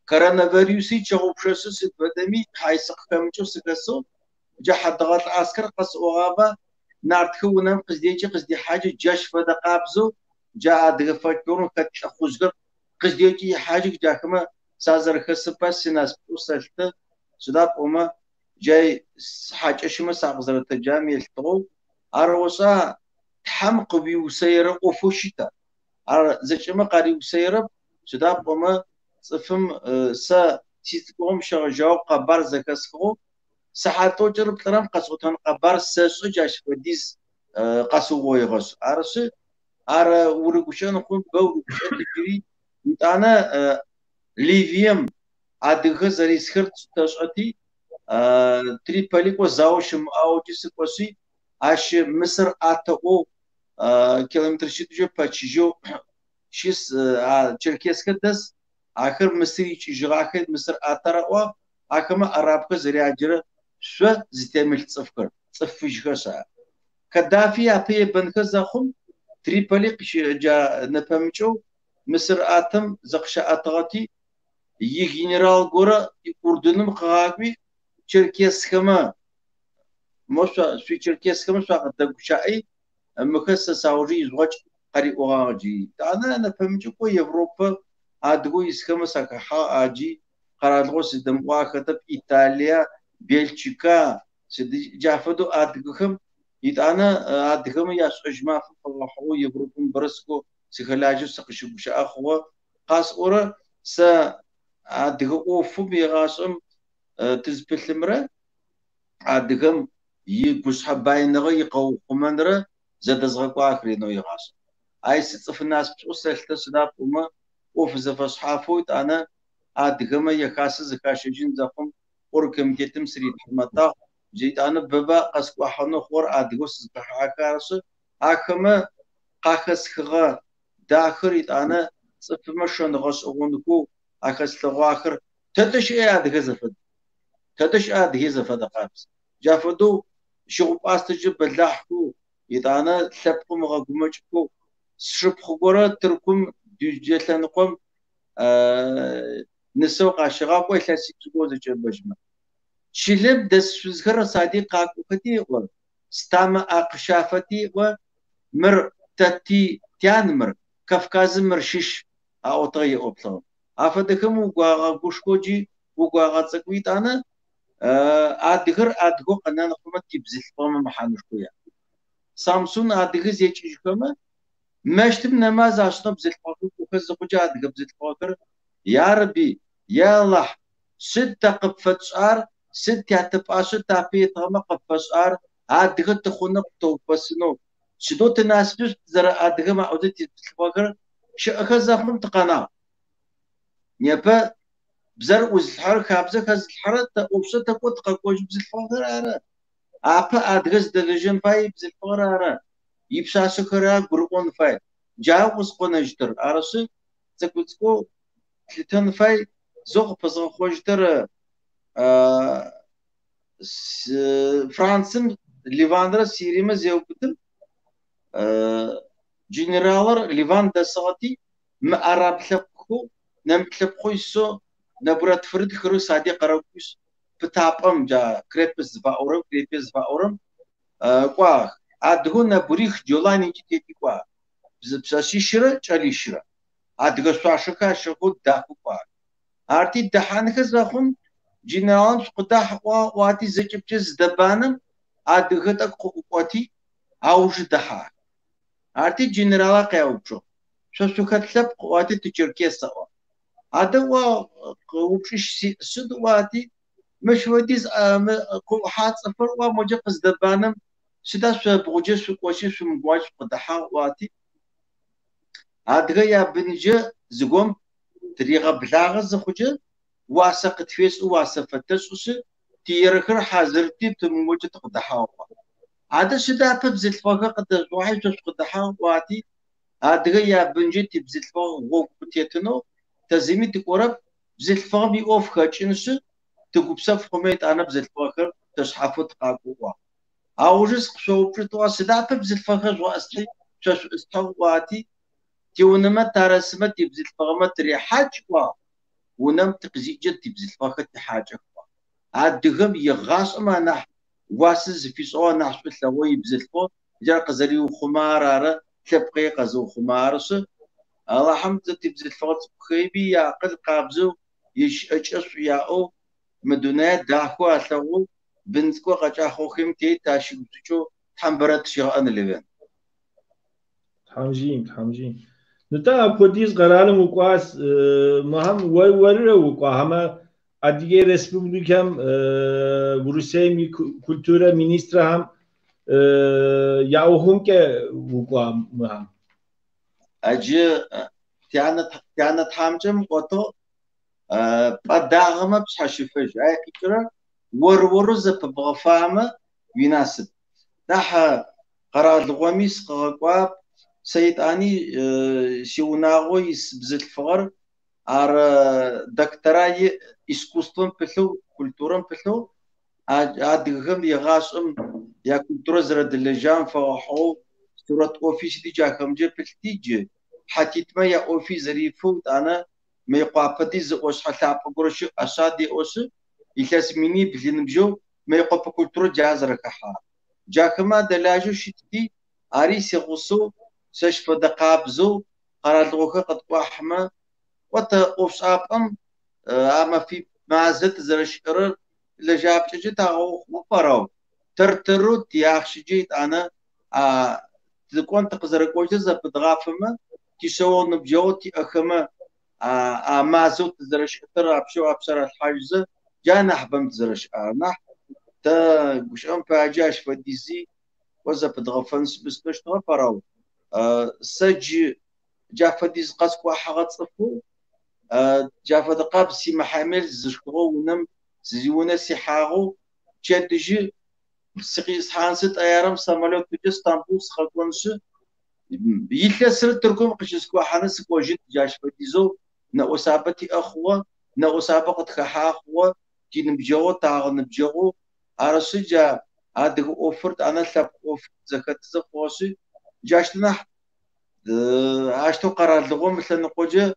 [SPEAKER 2] كورونا فيروسي تشوبشس ستبدمي حيسق كمچو سكسو جا حدغات العسكر قص وغابه نارتكونم قصدي حاجة جاش فدا قابزو جاء دغفاكورن كتخوزغر قصدي حاجة جاكما سازر خسبا سيناس وصلت سداب وما جاي حاجة شما ساغزر تجامي التو أروسا تحمق بيوسير وفوشيتا زجما قاري وسير سداب وما صفم سا تيتقوم شغجاو قبار زكاسكو ساعاتو جرب ترام قصوتان قبار ساسو جاش وديز قصو ويغس عرسي عرا ورقوشان نقوم بورقوشان تجري أنا ليفيم أدغ زري سخرت تشعتي تريباليك وزاوشم أو جسكوسي أش مصر أتو كيلومتر شتجو باتشيجو شيس تشركيس كدس آخر مصري جراخد مصر أترا أكما أرابك زري أجرا شو زتامل تصفكر تصفيش خسا كدافي أبي بنك زخم تريبولي جا نفهمشو مصر آتم زقشة أطغتي يجنرال غورا يقردنم خاقبي تركيا سكما مش في تركيا سكما شو قد دقشائي مخصص ساوري زوج قري أوراجي أنا نفهمشو كوي أوروبا أدقو يسكما سكحا أجي قرارغوس دم واخدب إيطاليا بلجيكا سدي جافدو أدقهم يتأنا أدقهم ياس أجمع فلحو يبروكم برسكو سخلاجو سقشوش أخوة قاس أورا س أدقو فبي غاسم تزبل مرة أدقهم يقص حباينغا يقو خمانرا زاد زغقو آخرينو يغاسم أي ستف الناس بتوصل تسداب وما وفز فصحافوت أنا أدقهم يخاس زكاشجين زقم وركم كتم سريد حمتا جيت أنا ببا قسقو حنو خور أدقوس زكحاكارس أخما قاخسخغا داخر يتانا صفمشون غشغونكو اخسلواخر تدش ادغه زفد تدش ادغه زفد قابس جافدو شغل باستجب بلاحكو يتانا ثبقو مغمجكو شرب خبره تركم دجلنقم نسوق عشقاقو يلاسيكو زجبجما شلب دسوزغر صديقاك وكتي و ستام اقشافتي و مر تتي تيانمر كفكاز مرشش اوطي اوبلو افدكم وغا غوشكوجي وغا صقويت انا ادغر ادغو قنان خمتي بزلفم محانشكويا سامسون ادغز يچيشكما مشتم نماز اشنو بزلفاكو وخزقوجا ادغ بزلفاكر يا ربي يا الله ست قفتشار ست ياتباش تابي تما قفشار ادغ تخونق توبسنو شدو تناسبش زرا ادغ ما اودتي بزلفاكر شخزخم تقنا يبا بزر وزحر خابزه خزحر وبشت كنت قوج بزلفاكر اره ابا ادغز دلجن فاي بزلفاكر اره يبشاش خرا غرقون فاي جاوز قنجتر ارسي زكوتكو تلتن فاي زوغ بزغ خوجتر فرانسن ليفاندرا سيريما زيوبتم جنرالر ليفان دساتي ما اراب لقو نم لقو يسو نبرات فرد خرو سادي قراكوس بتابم جا كريبس فاورم قوا ادغو نبريخ جولاني تيتي قوا بزبساشي شرا چالي شرا ادغو سواشكا شكو داكو قوا ارتي دحان خزاخون جنرال قدح واتي زچبچز دبانم ادغو تقوقوتي اوج دحا ارتي جنرال قاوچو شو كتلب واتي تشركي سوا ادوا قوبش سد واتي مش وديز حات صفر ومجقز دبانم سداس بوجس وقوشي مغواج قدحا واتي ادغا يا بنجه زغوم طريقه بلاغز خوجه واسقت فيس واسفتش تيرخر حاضرتي تموجه تقدحا عاد سدا بزل فوق قد واحد قدحا واتي ادغا يا بنجه تبزل فوق وقتيتنو تزمي تقرب بزل فوق بي اوف خاچنس تقبسف خميت انا بزل فوق تشحفت قاقوا اوجس شوبتو سدا بزل فوق واستي شش استواتي تيونما ترسمت بزل فوق متري حاج وا ونم تقزيجت بزل فوق حاجه ادغم يغاص ما نح واسز في صو نحس لوي بزل فوق جا قزري وخمار تبقي قزو خمارس الله حمد تبزل فوق خيبي يا قل قابزو يش اچس ياو مدونه داخو اسو بنسكو قچا خو خيمتي تاشيچو تمبرت شيغان لبن
[SPEAKER 1] حمجين نتا كوديز قرارم وقاس مهم ورره وقاهما ادیگه رسپوبلیکم بروسیه کلتور مینیستر هم یا هم که وقوع مهم
[SPEAKER 2] اجي تيانا تامجم قطو بداغما بشاشفج اي كتره ورورو زب بغفامه يناسب دح قرار الغميس قوا سيد اني شوناغو يسبزل فغر ار دكتوراي искусством петло культурам петло адгам ягашым я культура зрадылжан фахо сурат офис ди жахамже пелтиже хатитма я офис рифут ана мейқапати зош хатап грош ашади ош ихас мини блинбжо мейқап культура жазракаха жахма далажу шитти ари сигусу сашфа дaqabzu qaralghoka qadqahma وتا اوفشابم اما في معزت زرشقر لجابچجي تاغو وفراو ترترو تياخشجيت انا تكون تقزرقوجه زبدغافما تيشون بجوتي اخما مازوت زرشقر ابشو ابشر الحاجز جانا حبمت زرش انا تا غشم باجاش فديزي وزبدغفنس بسكش فراو سج جافديز قسكو حغت صفو جافد قاب سي محامل زشكو ونم زيونا سي حاغو جدجي سقيس حانست ايارم سمالوت بجي اسطنبول سخاقونش يلسر تركم قشسكو حنس كوجت جاش بديزو نأسابتي أخوة نأسابقة خا أخوة كين بجو تاغ نبجو أرسجا أدق أوفرت أنا ثب أوفرت زكاة زخوسي جاشنا عشتو قرار لغو مثل نقوجة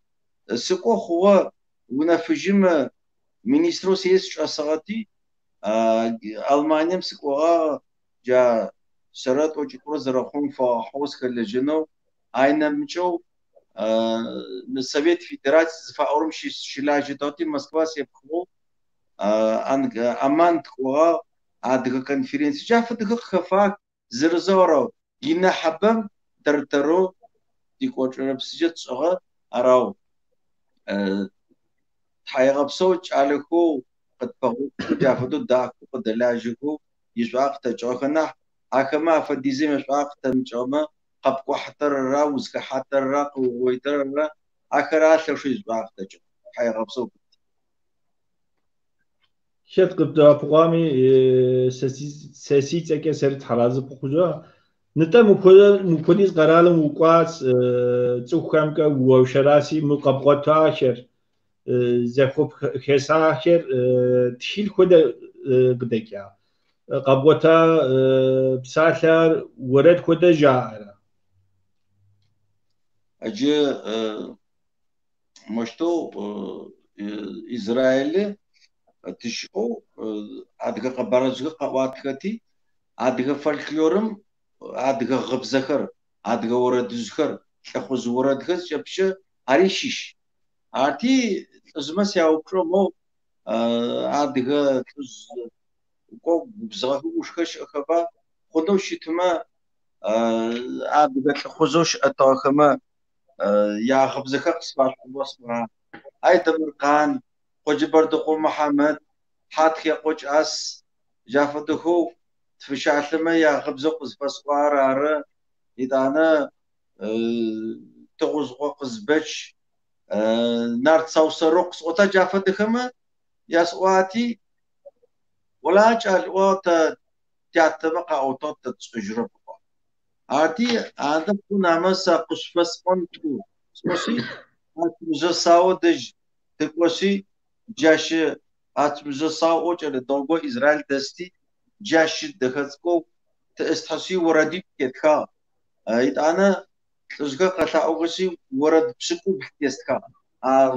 [SPEAKER 2] سكو خوا ونفجم مينسترو سيس أسغتي ألمانيا مسكوها جا شرط وجكرو زرخون فحوس كالجنو أين مشو السوفيت فيدراسية فأورم شلاجي دوتي موسكوا سيبخو أن أمان تكوها أدغ كونفرنس جاف دغ خفاك زرزورو ينا حبم ترترو ديكوتر بسجت صغا أراو حيغب سوچ علىكو قد بغو جافدو داكو قد لاجكو يسواق تجوخنا أكما فديزي مسواق تمجوما قبكو حتر را وزك حتر را قويتر را أكرا شو يسواق تجو حيغب سوچ
[SPEAKER 1] شت قبضة بقامي سياسي تكي سرت حرازة بخوجا نتا مكوديز قرالم وقاس تسوخام كا وشراسي مقبقوتا آخر زخوب خيسا آخر تشيل كودا قدكيا قبقوتا بسالر ورد كودا جاء
[SPEAKER 2] أجي مشتو إسرائيل تشو أدغا قبارزغا قواتكتي أدغا فالكلورم أدغا غبزخر أدغا وردزخر أخوز وردخر جبشة أريشيش أرتي زمس ياو كرومو أدغا تز كو بزغه وشخش أخبا خدوش تما أدغا تخوزوش أتاخما يا غبزخر سباش بوصمها أي تمرقان قج بردقو محمد حاتخي قج أس جافتخو تفشعلما يا غبزق زفسوار عرا إدانا تغزقو قزبش نار تصوصروقس أوتا جافتخما يا سواتي ولا جال أوتا تعتبق أوتا تتجرب آتي آدم كنا مسا قشفس قنتو سوسي آتمزا ساو دج تكوسي جاش آتمزا ساو أوجه لدوغو إسرائيل دستي جاش دخزكو تأستحسي وردي بكتخا أنا تزغا قطع أوغسي ورد بسكو بحتيستخا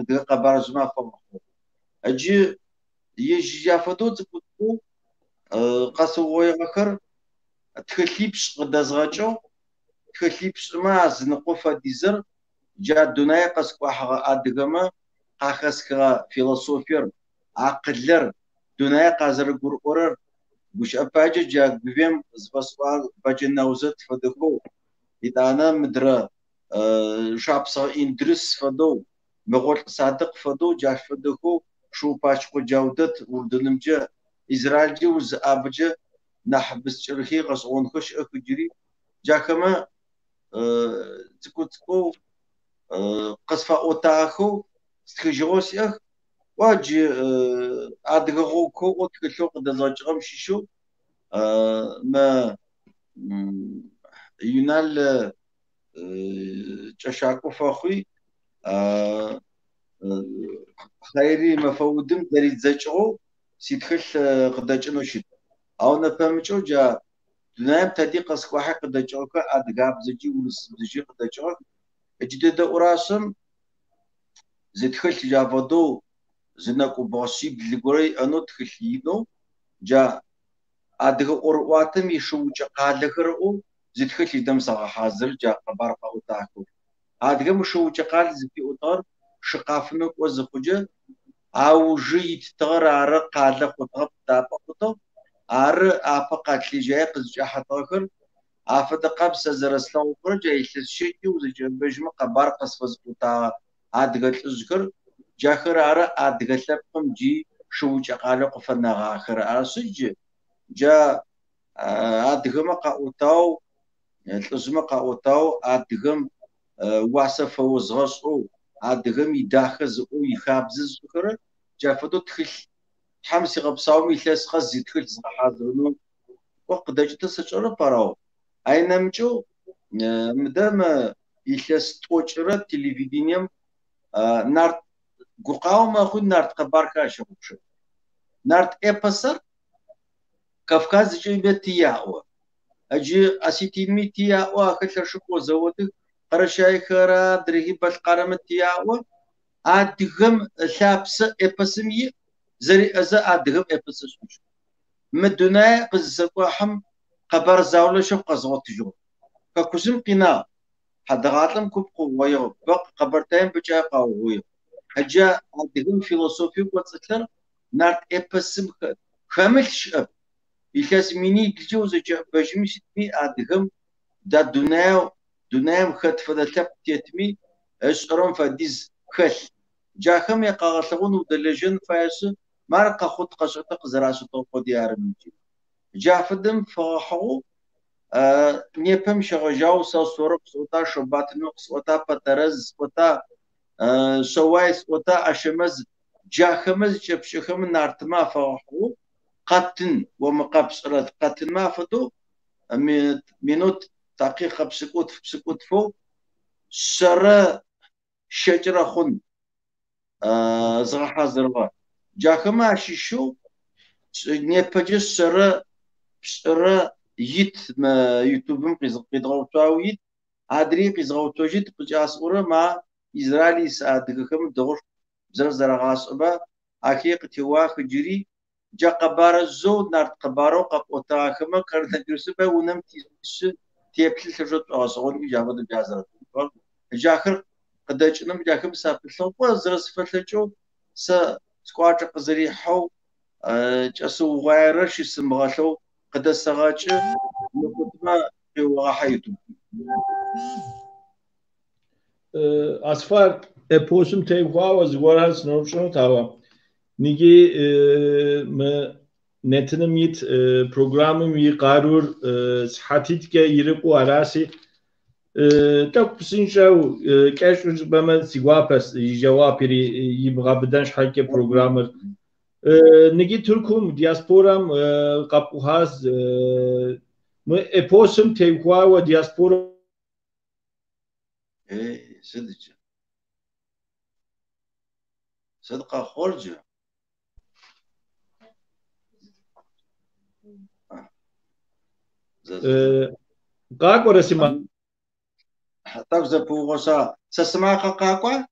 [SPEAKER 2] دقا بارزما فمخو أجي يجي جافتو تكوتكو قاسو ويغخر تخليبش قدازغاچو تخليبش ما زنقوفا ديزر جا دنيا قسكو حغا أدغما قاخسكا فيلسوفير عقلر دنيا قازر قرقرر بوش أباجي جا بيم زبسوال باجي نوزت فدخو إدانا مدرا شابسا إندرس فدو مغول صادق فدو جاش فدخو شو باشكو جودت وردنمجا إسرائيل جي وز أبجا نحبس شرخي غصون خش أخجري جا كما تكو تكو قصفا أوتاخو ستخجروس إخ واجي أدغو كو أتكلو قد زاجغم شيشو ما ينال تشاكو فاخوي خيري مفودم دريد زاجغو سيتخل قداجنو شيت أو نفهمشو جا دنيا تدي قصكو حق قداجغو أدغاب زجي ولس زجي قداجغو جديد أوراسم زتخل جافدو زناكو باسي بلغوري أنو تخلينو جا أدغ أورواتم يشوجا قالخرو زتخل يدم صغا حاضر جا قبارقا أوتاكو أدغ مشوجا قال زكي أوتار شقافنو وزخوجا أو جيت تغر عرا قالخ وطغب تابقتو عرا أفا قاتلي جاي قزجا حطاكر أفا قبسة زرسلا وقرجا يحلس شيكي وزجا بجمع قبارقا سفزقوتا أدغ تذكر جاخر عرا أدغ لبقم جي شوجا قالق فنغا آخر عرا سجي جا أدغم قاوتاو تلزم قاوتاو أدغم واسا فوزغسو أدغم يداخز أو يخابزز خر جافدو تخل حمسي غبساو ميثاس خز يدخل زحاضرنو وقداج تسجر براو أينمجو مدام إلس توجرة تلفزيونيم نارت قاوم أخذ نارت خبر كاشة وشو نارت إبصر كافكاز جيبت ياهو أجي أسيتيمي تياهو أخذ شكو زودك قرشاي خرا دريهي بس قرمت تياهو أدغم لابس إبسمي زري أزا أدغم إبسس مدنا قزقوا قبر زاولة شوف قزغت جو كقسم قنا حد غاتم كوب قوية بق قبرتين بجا قوية هجا أدغم فيلسوفي وتصير نارت إبسم خمل شاب يخاس ميني الجوز جا بجمي ستمي أدغم دا دناو خد فدا تب تيتمي أشرم فديز خل جاكم يقاغلون ودلجن فاس مارقا خد قشطة قزراسة طوقو ديار منجي جافدم فاحو نيبم شغجاو ساسورق سوتا شبات نقص وتا بترز وتا شوايس وتا أشمز جاخمز جبشخم نارتما فاحو قتن ومقابسرات قتن ما فدو مينوت دقيقة بسكوت فوق شرا شجرة خن زغحة زربا جاكما شيشو نيبجس شرا يت ما يوتيوبم قيضغوتو يت أدري قيضغوتو جيت بجاس أورا ما إسرائيلي سادقكم دور زرغاس أبا أكي قتوا خجري جا قبار الزود نارت قبارو قبوتا خما كرنا جرسبا ونم تيبل تجوت أصغر جابد جازرت جاخر قداجنم جاكم سافلو وزرس فتلجو س سكوات قزري حو جسو غيرش سمغلو قد السغاج نقطما بواحيتو
[SPEAKER 1] أسفار أبوسم تيغوا وزوارها سنوشنو تاوا نيجي ما نتنم يت programım يقارور سحاتيت كي يرقو علاسي так псинжау кэш бэмэн сигуапэс жавапири йибга бдэнш хайке программер нэги туркум диаспорам капухаз мы эпосым тейхуава диаспора
[SPEAKER 2] صدق صدقة خرجة
[SPEAKER 1] قاك ورسمة
[SPEAKER 2] تاكزا بوغوسا سسماقا قاقوا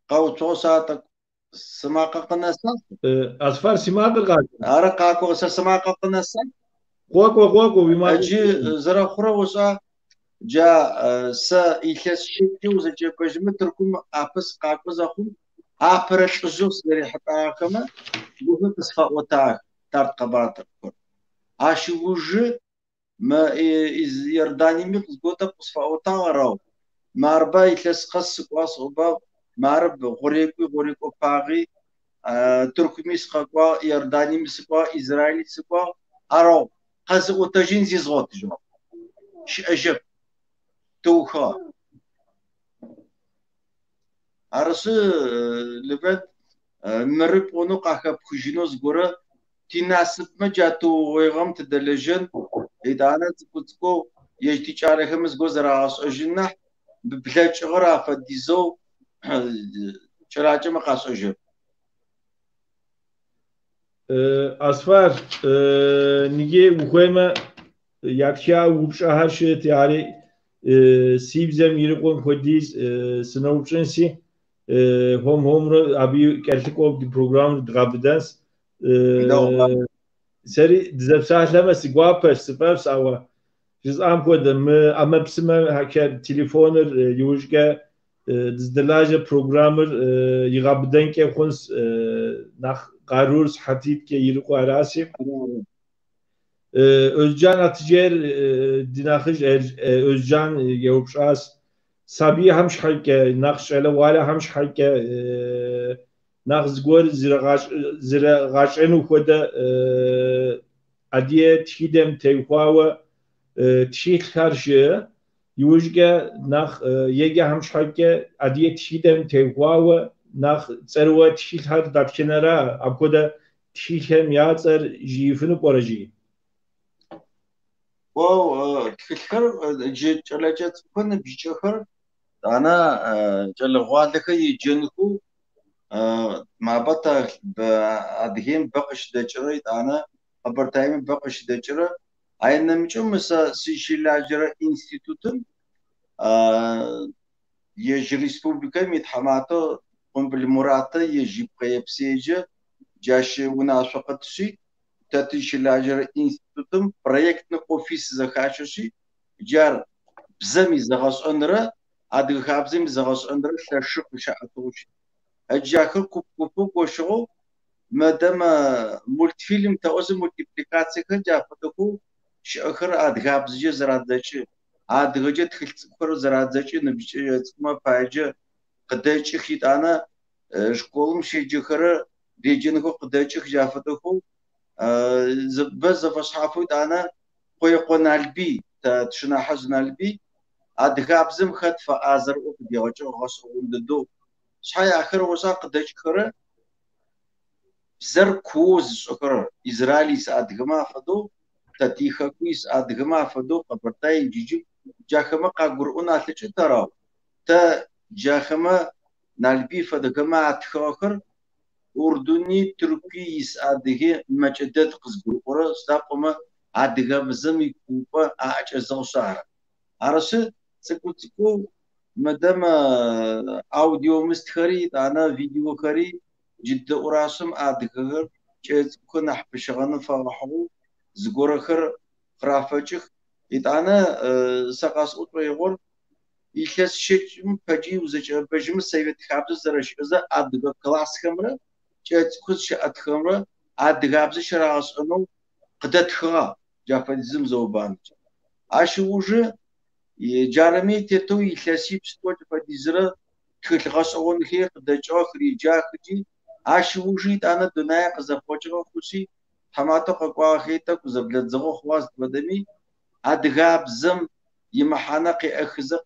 [SPEAKER 2] قاوتوسا تاك سماقا قناسا
[SPEAKER 1] أسفار سماقا قاك
[SPEAKER 2] أرى قاقوا سسماقا قناسا
[SPEAKER 1] قوكو بما
[SPEAKER 2] أجي زرا خروسا جا سا إيشاس شيكيو زجا بجمتركم أبس قاقوا زاخم أبرش زوس دري حتى كما بوه تصفى وتاك تارت قبارتك أشوج ما إز يرداني ميقز قوتا تصفى وتاك ماربا إيشاس قص قواس غبا مارب غوريكو باغي تركمي سقوا يرداني سقوا إسرائيلي سقوا أراو قز وتجين زيزغوت جو أجب توخا أرس لبد مرب ونو قاخب خجينوز غورا تناسب ما جاتو ويغم تدلجن إدانة تبتكو يجتي شارخمز غوزراس أجنح ببلاج غرا فديزو شراجة مقاس أجب
[SPEAKER 1] أسفار نيجي وخيمة يكشا وبشا هرشت يعني سيبزم يرقون خديز سنوبشنسي هم أبي كارتكوب دي برنامج درابدانس سري دزبساح لما سيقوابش سبابس أو جز أم كودم أما بسمة هكذا تليفونر يوجك دزدلاجة برنامج يغابدن كي خونس نخ قارور صحتيت كي يرقو عراسي Özcan Atıcer dinahıj Özcan yevpşas sabi hamş halke nakşele wala hamş halke nakzgor ziragaşenu koda adiye tidem tevkwa tişit karşı yujge nak yege hamş halke adiye tidem tevkwa nak zerwa tişit har datkenara akoda tişitem yatser jifunu qoraji
[SPEAKER 2] تفكر جلجت كن بيشخر أنا جلغوالك يجنكو ما بطل بعدهم بقش دجرة أنا أبرتايم بقش دجرة أينا مجمع مسا سيشيلاجرة إنستيتوتن يجي ريسبوبليكا متحماتو قم بالمراتا يجي بقيبسيجة جاش وناس فقط شي تاتيشيلاجرة إنستيتوتن بروجكت نقوفيس زخاششي جار بزمي زغاس أنرا أدغ خابزم زغاس أنرا تشق شاعتوش أجاكل كوب وشغو مادام مولتفيلم تأوز مولتيبليكاتسي كجا فتوكو شأخر أدغاب زجي زرادتشي أدغجة تخلص زرادتشي نبيش ما بايجة قدتشي خيط أنا شكولم شيء خرا بيجينكو قدتشي خجا فتوكو بس فصحافوت أنا قوي قنالبي تشنا حزنالبي أدغاب زم خد فأزر أفدي وجه غص وندو صحيح آخر وساق قدتشي خرا زر كوز شكر إسرائيل سأدغما فدو تتيخا كويس أدغما فدو قبرتاي جيجي جاخما قاقرؤنا تلش ترى تا جاخما نالبي فدغما أتخاخر أردني تركي يسأدغي مجدد قزقر ورا ستاقما أدغا بزمي كوبا أعجزو سارة عرسي سكوتكو مدام أوديو مستخري أنا فيديو خري جدا وراسم أدغر جز كنا حبشغنا فرحو زغورخر خرافچخ إتانا سقاس أطريور يخس شيء بجي وزج بجم سيفت خابز زرش إذا أدغ كلاس خمرة جز كوش أدخمرة أدغ أبز شراس أنو قدت خا جافدزم زوبان أشوجه جارمي تتو يخسي بستوت فديزرة تخلص أون خير قدتشوا خريجا خجي أشوجيت أنا دنيا قزفوجه خوشي حماتو قوا خيتا قزبلت زغو خواست بدمي أدغاب زم يمحنقي أخزة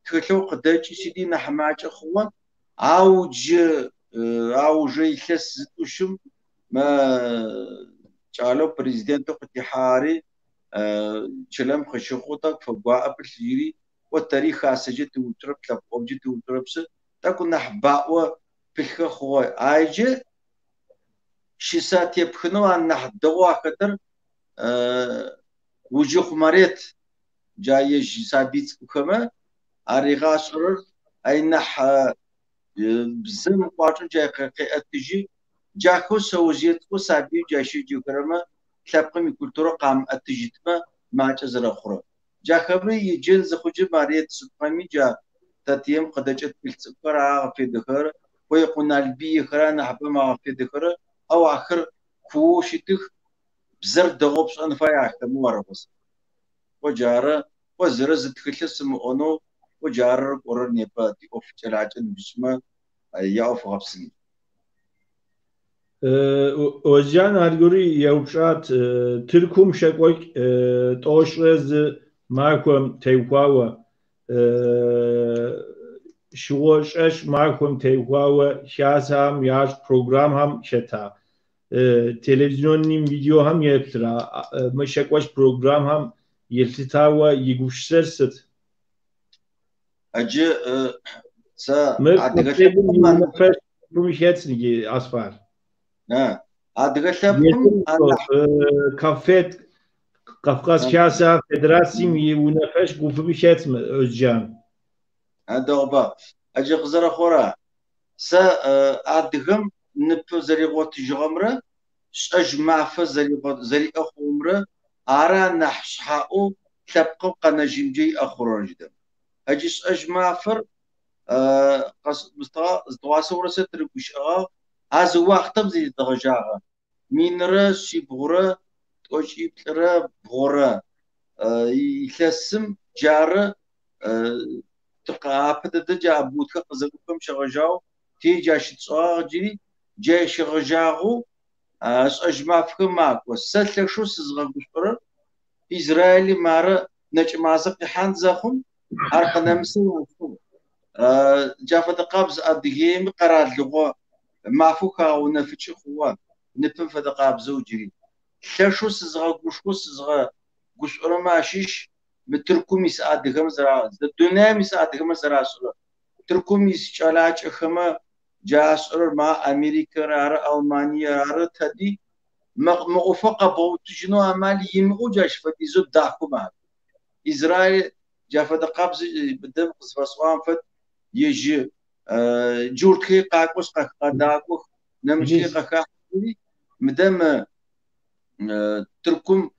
[SPEAKER 2] تخلو قدتشي سيدي نحماج أخوان أوج يخس زتوشم ما قالوا بريزيدنتو قتحاري چلم خشوخوتك فقواء بالجيري والتاريخ أسجت وترب لب أوجت وتربس تكون نحباء بالخ خوي أيجي شيسات يبخنو عن نحدوا كتر وجوه مريت جاي شيسابيت كما أريغاشر أي نح بزم قاتل جاي قيقة تجي جاكو سوزيت وسابي جاشي جوكرما تلقى من كل طرق عم أتجتما مع جزر أخرى جا خبري يجنز خجي ماريت سبحاني جا تتيم قدجت بالسكر في دخر ويقول البي خرانا حبا ما في دخر أو آخر كوشتخ بزر دغوبس أنفاي أحتمو وربس وجارة وزرز تخلص مؤنو وجارة قرر نيباتي أوف جلاجن بسما يأوف غبسني
[SPEAKER 1] Özcan Arguri yevçat Türkum şekoy toşrez markom tevkawa şuoşeş markom tevkawa şasam yaş program ham şeta televizyonnim video ham yeptra meşekoş program ham yeltitawa yiguşsersit
[SPEAKER 2] أجي سا
[SPEAKER 1] مر بمشيتسني أصفار
[SPEAKER 2] أدغشبهم أنا
[SPEAKER 1] Kafet Kafkas Kasa Federasyum ونفش قوف بشيت Özcan.
[SPEAKER 2] دوبا أجي غزرة خورا سا أدغم نبو زريغوت جغمرة شأج معفى زري أخومرة أرى نحشحاو تبقى قناجمجي أخورا جدا أجي شأج معفر قص مستوى ستر بشأ از وقتم زي درجة مينرا شيبورا توشي بترا بورا يلسم جارة تقابل دجا بوتك قزقكم شغجاو تي جاش تصاجي جاي شغجاو أجمع فيكم معك وسلك شو سزغ بشرة إسرائيلي مارا نجمازق حان زخم أرقنا مسوي جافة قابز أدقيم قرار لغة معفوكا ونفتش خوان نبن فدقاب زوجي شو سزغة قشكو سزغة قشورة ماشيش بتركم يساعد هم زراعة الدنيا يساعد هم زراعة تركم يسألات خما جاسر مع أمريكا رار ألمانيا رار تدي موافقة بوتجنو عمالي يموجش فدي زود داكما إسرائيل جافد قابز بدم قصفصوان فد يجي جورتكي قاكوس قاكو نمشي قاكو مدام تركم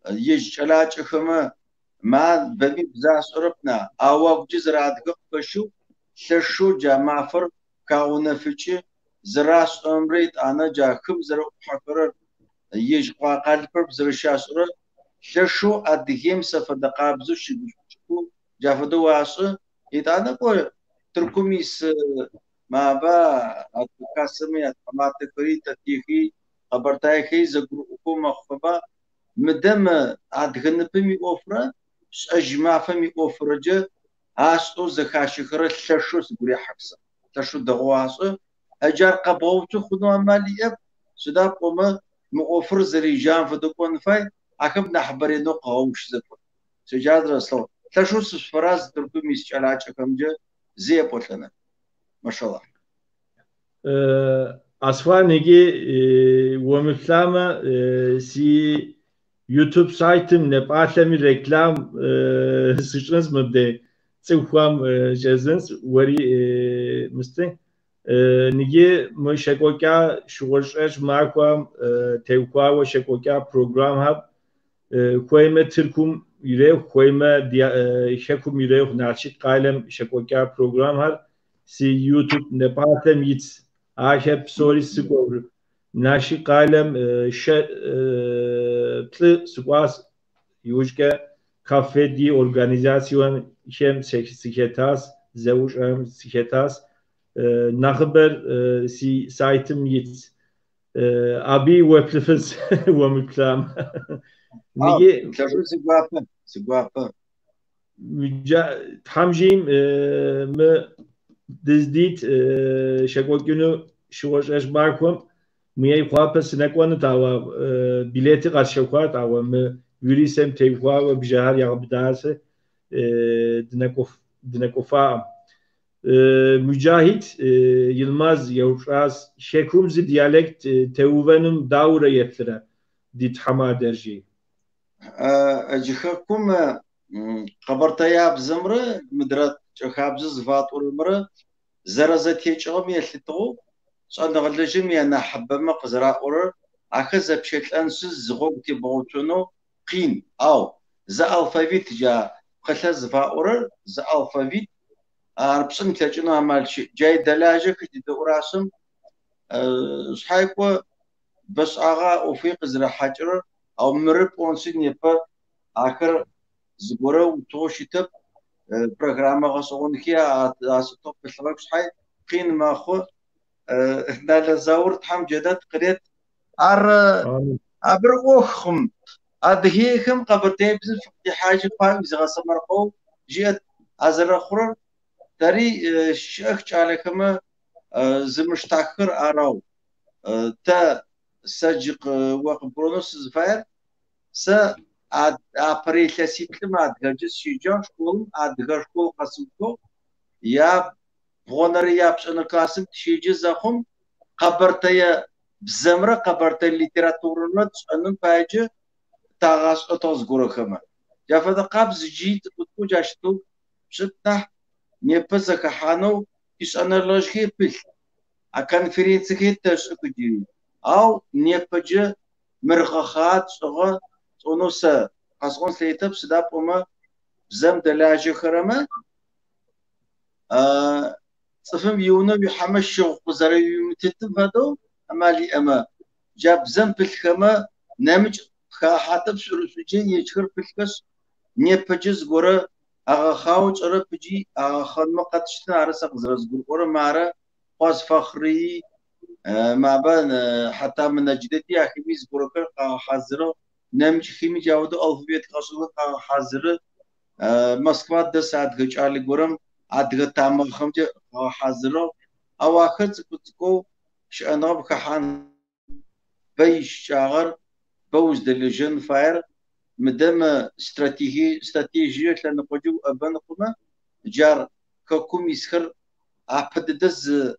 [SPEAKER 2] يجعلات خما ما ببي بزاس أوروبنا أو جزرات قفشو شو جمافر كونه فيتش زراس أمريت أنا جا خم زرا حقرر يج قاقل برب زرشاس أورو شو أديهم سفد قابزو شو جافدو واسو إتانا كو تركميس ما با أتكاسمي أتمات كري تتيخي خبرتاي خي زغرو حكومة خبا مدام أدخن بمي أوفرا أجمع فمي أوفرا جا أستو زخاشي خرا شو سبري حكسا تشو دغواسو أجار قبوتو خدو عمالي سدا قوما مغفر زريجان فدكون فاي أكب نحبري نو قومش زفر سجاد رسول تشو سفراز تركو ميسجالات كم جا زي بوتلنا ما شاء الله
[SPEAKER 1] أصفانيجي ومفلامة سي يوتيوب سايتم نبعثلمي ريكلام سيشنز مبدأ تسوخام جزنس وري مستن نيجي مشاكوكا شغلش معكم تيوكا وشاكوكا بروجرام هاب كويمة تركم يريو كويمة شاكم يريو ناشي قائلم شاكوكا بروجرام هاب سي يوتيوب نبعثلم يتس آخر سوري سكور ناشي قائلم تل سكواس يوجك كافي دي أورغانيزاسيون هم سكتاس زوج هم سكتاس نخبر سي سايتم يت أبي وبلفز ومكلام نيجي
[SPEAKER 2] تشو سقوافة
[SPEAKER 1] تحمجيم ما دزديت شكوى كنو شوش اش باركم مية خواب سنكوان تاوا بليتي قد شوكوا تاوا ما يريسم تيفوا وبجهر يغبداس دنكوفا Mücahit Yılmaz Yavraz şekumzi diyalekt teuvenum daura yetlere dit hama derji.
[SPEAKER 2] أجيكم قبرتيا بزمرة مدرت خابز زفات والمرة زرزتي شغم يلتو صار غلجم يانا حبما قزرا أور أخذ بشكل أنسز زغوب تبغوتونو قين أو ز ألفابيت جا خلا زفا أور ز ألفابيت أربسن تجنا عمل شيء جاي دلاجة كده دوراسم صحيح بس أغا وفي قزرا حجر أو مرب أنسين يبقى آخر زبورة وتوشيتب برنامج غصون كيا أستوب بسبب صحيح قين ما خو نال زاور تحم جدت قريت أبرقوخم أدهيكم قبرتي بزن في حاجة فاهم إذا غسمرقو جيت أزر خور تري شيخ عليكم زمشتاكر أراو تا سجق وقت برونوس زفاير س أبريل سيكلم أدغجس شيجان شكول أدغر شكول قسمكو يا بغنر يا بشأن قاسم تشيجي زخم قبرتي بزمرة قبرتي الليتراتورنا تشأنن بايجي تاغاس أتوز غورخما جافدا قابز جيت بتكو جاشتو شتنا نيبزك حانو إيش أنا لوجكي بيل أكونفرنسي كي تشكجي أو نيبجي مرخخات صغا ونص قصقون سليتب سداب وما بزم دلاجي خرما صفم يونا بحمش شوق وزري متتب هذا أمالي أما جاب زم بالخما نمج حاتب سرسوجي يشكر بالكس نيبجز غورا أغا خاوج أرا بجي أغا خدمة قدشتنا عرسق زرز غورا مارا قاس فخري ما بان حتى من جدتي أخي ميز غورا حاضره نمج خيمي جاودو ألفبيت قصوى حاضره موسكوا ده ساعت گچ علي غورم ادغه تام خمجه حاضره او اخر كتكو شانو بخان بيش شاغر بوز دلجن فاير مدام استراتيجية لنقودو أبنقما جار كوكم يسخر أبددز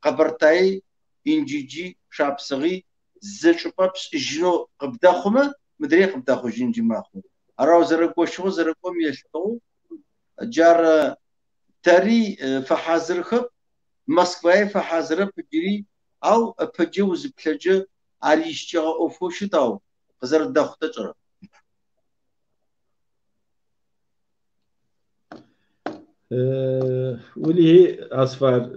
[SPEAKER 2] قبرتاي إنجيجي شاب صغي زل شبابس جنو قبداخما مدري قبداخو جنجي ماخو أراو زرقو شو زرقو ميشتو جار تاري فحازر خب مسكواي فحازر بجري أو بجوز بلجة عريشتها أوفوشتاو قزر داخو تجرى
[SPEAKER 1] ولي أصفر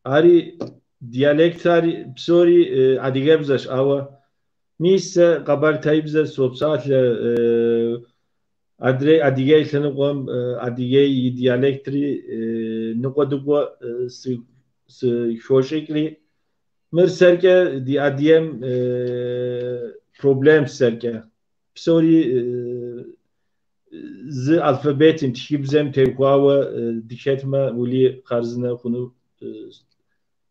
[SPEAKER 1] أري ديالكتاري بسوري عديجة بزش أو ميس قبل تايبز صوبسات أدري أديجة سنقوم أديجة ديالكتري نقدوا س شوشكلي مر سركه دي أديم problem سركه بسوري ز alfabetim tişibzem tevkuava diketme uli karzına konu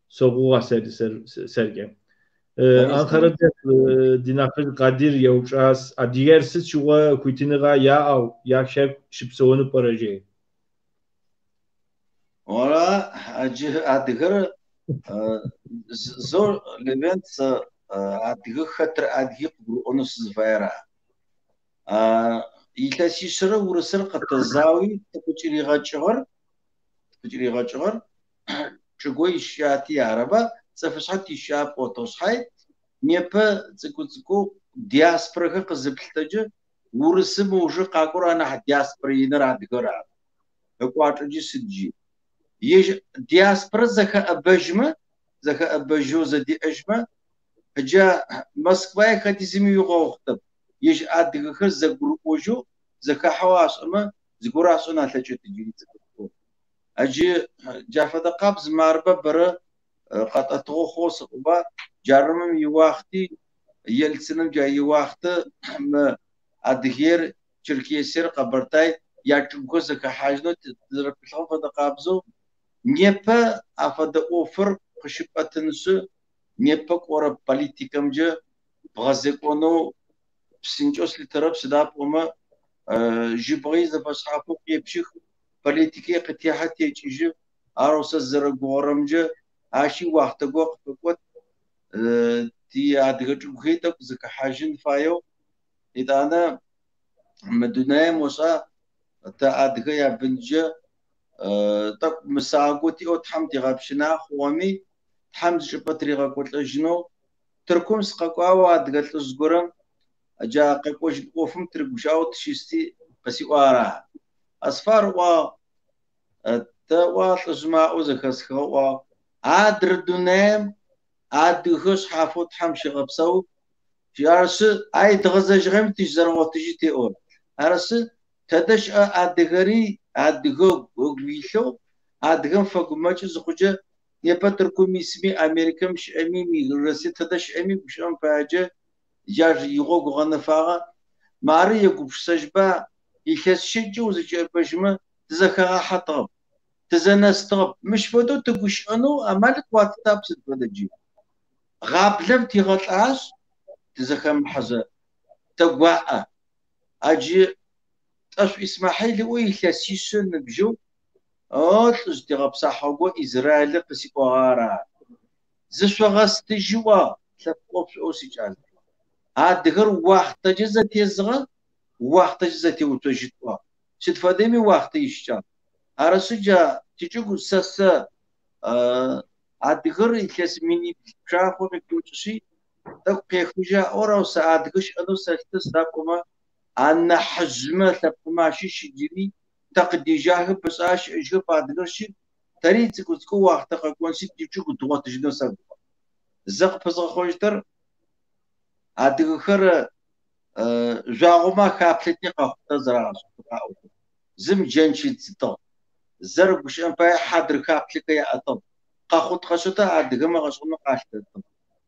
[SPEAKER 1] soğuğa serge. Ankara'da dinakır Kadir yavuşas adiğersiz çuğa kuytiniga ya av ya şef şipsovunu paraje.
[SPEAKER 2] Ora adigır zor levent adigı hatır adigı onu sizvera. İltesişre urusır qatazawi tkuçiriga çığır çugo işyati araba tsafışat işyap otoshay nepe tsikutsku diaspora qızıpltacı urusı mujı qaqurana diaspora yiner adigıra. Equatıcı sidci. Yeş diaspora zaka abajma zadi ajma haca Moskva'ya kadizmi yuqoqtı. Yeş adigı za grupoju zaka hawas ama zgurasuna tlaçetiji. Acı cafada qabz marba bara qatatğu xos ba jarmım yuwaqti yeltsinim ja yuwaqti adigyer Türkiye'sir qabartay yaçunko zaka hajno tzrapilğu fada qabzu Неpa afada offer qışıpatınısı nepa qora politikamcı bğazekonu psinços litarap sidap ama jibği zafashapu yepşix politiki qitihat yeçiji arosa zara goramcı aşi vaqta goq faqat ti adgıcı khita zaka hajin fayo idana medunay musa ta adgı ya bince طب مساقوتي أو تحمتي غابشنا خوامي تحمد شبطري غاقوت لجنو تركم سقاقوا دقت لزقرم جا قاقوش قوفم ترقوشاو تشيستي قسي وارا أصفار وا توا تجمعوا زكاسخوا وا عادر دونام عادخش حافوت حمش غبسو جارس أي تغزج غم تجزر وتجي تيور أرس تدش أدغري أدغو غويشو أدغم فقماش زخجة يبتر كوميسمي أمريكا مش أمي ميغرسي تدش أمي مش أم فاجة جار يغو غنفاغا ماري يقوب سجبا يخس شجو زجا بجمة تزكا حطب تزنستغب مش فدو تقوش أنو أمالك واتتاب ستفدجي غابلم تيغطاس تزكا محزة تقواء أجي أش إسماعيل ويخسيسن بجو تجتغب صحوة إسرائيل قسيقوارا زشو غستجوا تلقوبش أوسيجال هادغر وقت جزا تيزغا وقت جزا تيوتوجتوا ستفادمي وقت يشجال أرسجا تيجو ساسا هادغر يخس مني بشاخو بكوتشي تقيا خوجا أورا وساعدغش أنو ساكتس داكوما أنا حزمة تبقماشي شجري تقدي جاهب بس عاش إجاب أدغرش تريد تكو وقت قاكون سيد يجوك دوات جنو سابقا زق بزغ خوشتر أدغخر جاغوما خابلتني قاقتا زراغش زم جنشي تسطا زرق وش أمباي حادر خابلتك يا أطب قاقوت خشتا أدغما غشغنا قاشتا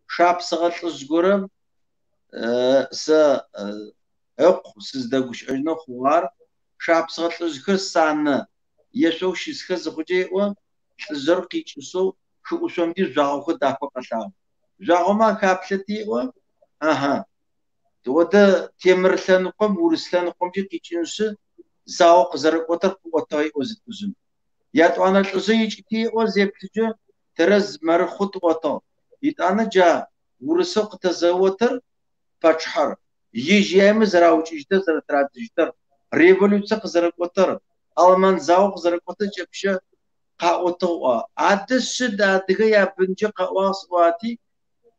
[SPEAKER 2] شاب سغط لزغورم سا أق سيزدقوش أجنو خوار شاب سغط لزغر يشو شيسخز خوجي و زرقي تشسو شو أسوم دي زاغو داكو قطاو زاغو ما كابلتي و Aha. Oda Temirlenqom, Urislənqom ki kiçinsi zawo qızarıq otar otay özün. Yat ana tüsün içti o zeptici terez marxut ota. It ana ca Urusaq tazawatır paçhar. Yijemiz rawçijde zaratratijde. Revolüsiya qızarıq otar. Alman zawo qızarıq otar çepşe qa otawa. Adis şida dige yapınca qawas wati